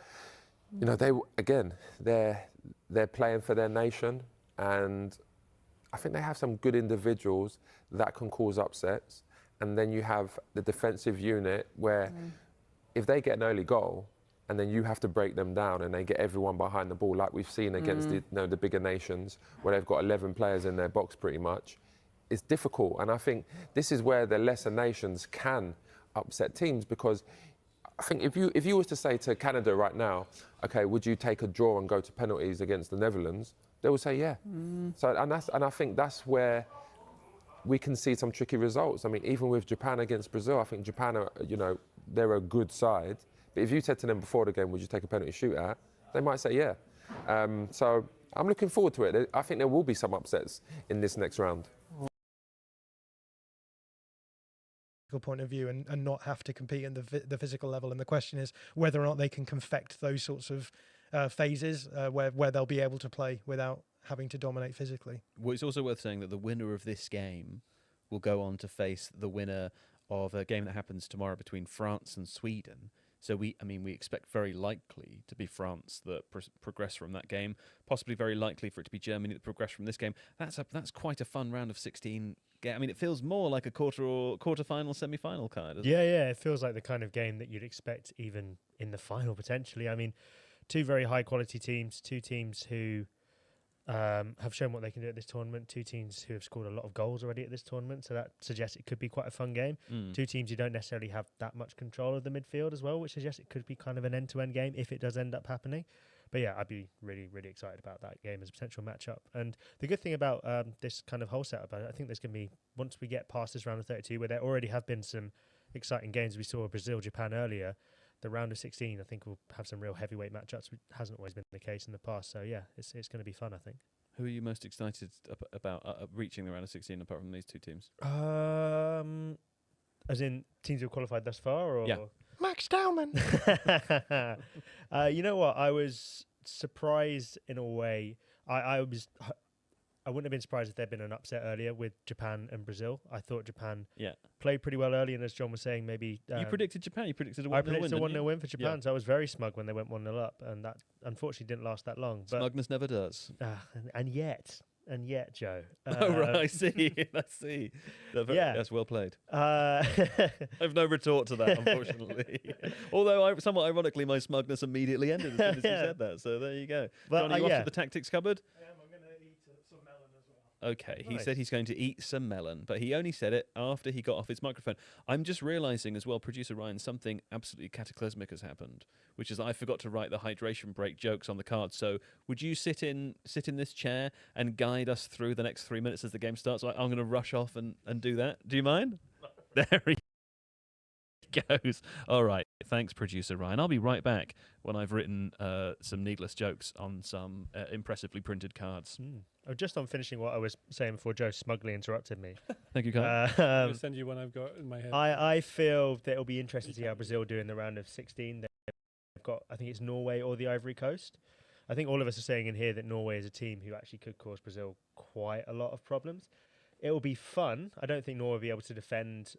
they're playing for their nation, and I think they have some good individuals that can cause upsets. And then you have the defensive unit where if they get an early goal, and then you have to break them down and they get everyone behind the ball, like we've seen against the bigger nations, where they've got 11 players in their box pretty much. It's difficult, and I think this is where the lesser nations can upset teams, because I think if you was to say to Canada right now, okay, would you take a draw and go to penalties against the Netherlands? They would say yeah. So and I think that's where we can see some tricky results. I mean, even with Japan against Brazil, I think Japan are, they're a good side. But if you said to them before the game, would you take a penalty shootout? They might say yeah. So I'm looking forward to it. I think there will be some upsets in this next round. Point of view and not have to compete in the physical level. And the question is whether or not they can confect those sorts of phases where they'll be able to play without having to dominate physically. Well, it's also worth saying that the winner of this game will go on to face the winner of a game that happens tomorrow between France and Sweden. So we expect very likely to be France that progress from that game. Possibly very likely for it to be Germany that progress from this game. That's quite a fun round of 16. I mean, it feels more like a quarter-final, semi-final kind. Yeah, it feels like the kind of game that you'd expect even in the final potentially. I mean, two very high-quality teams, two teams who have shown what they can do at this tournament, two teams who have scored a lot of goals already at this tournament, so that suggests it could be quite a fun game. Two teams who don't necessarily have that much control of the midfield as well, which suggests it could be kind of an end-to-end game if it does end up happening. But yeah, I'd be really, really excited about that game as a potential matchup. And the good thing about this kind of whole setup, I think there's going to be, once we get past this round of 32, where there already have been some exciting games. We saw Brazil-Japan earlier. The round of 16, I think, will have some real heavyweight matchups, which hasn't always been the case in the past. So yeah, it's going to be fun, I think. Who are you most excited about reaching the round of 16 apart from these two teams? As in teams who have qualified thus far, or yeah. Max Dowman. You know what? I was surprised in a way. I wouldn't have been surprised if there'd been an upset earlier with Japan and Brazil. I thought Japan played pretty well early, and as John was saying, maybe... you predicted Japan, you predicted a 1-0 win, I predicted a 1-0 win for Japan, so I was very smug when they went 1-0 up, and that unfortunately didn't last that long. But, smugness never does. And yet, Joe... oh, right, I see. That's well played. I've no retort to that, unfortunately. Although, somewhat ironically, my smugness immediately ended as soon as you said that, so there you go. John, are you off to the tactics cupboard? Okay, he said he's going to eat some melon, but he only said it after he got off his microphone. I'm just realising as well, producer Ryan, something absolutely cataclysmic has happened, which is I forgot to write the hydration break jokes on the card. So would you sit in this chair and guide us through the next 3 minutes as the game starts? I'm going to rush off and do that. Do you mind? There he goes. All right. Thanks, producer Ryan. I'll be right back when I've written some needless jokes on some impressively printed cards. Just on finishing what I was saying before Joe smugly interrupted me. Thank you, Kyle. I'll send you one I've got in my head. I feel that it'll be interesting to see how Brazil do in the round of 16. They've got, I think it's Norway or the Ivory Coast. I think all of us are saying in here that Norway is a team who actually could cause Brazil quite a lot of problems. It will be fun. I don't think Norway will be able to defend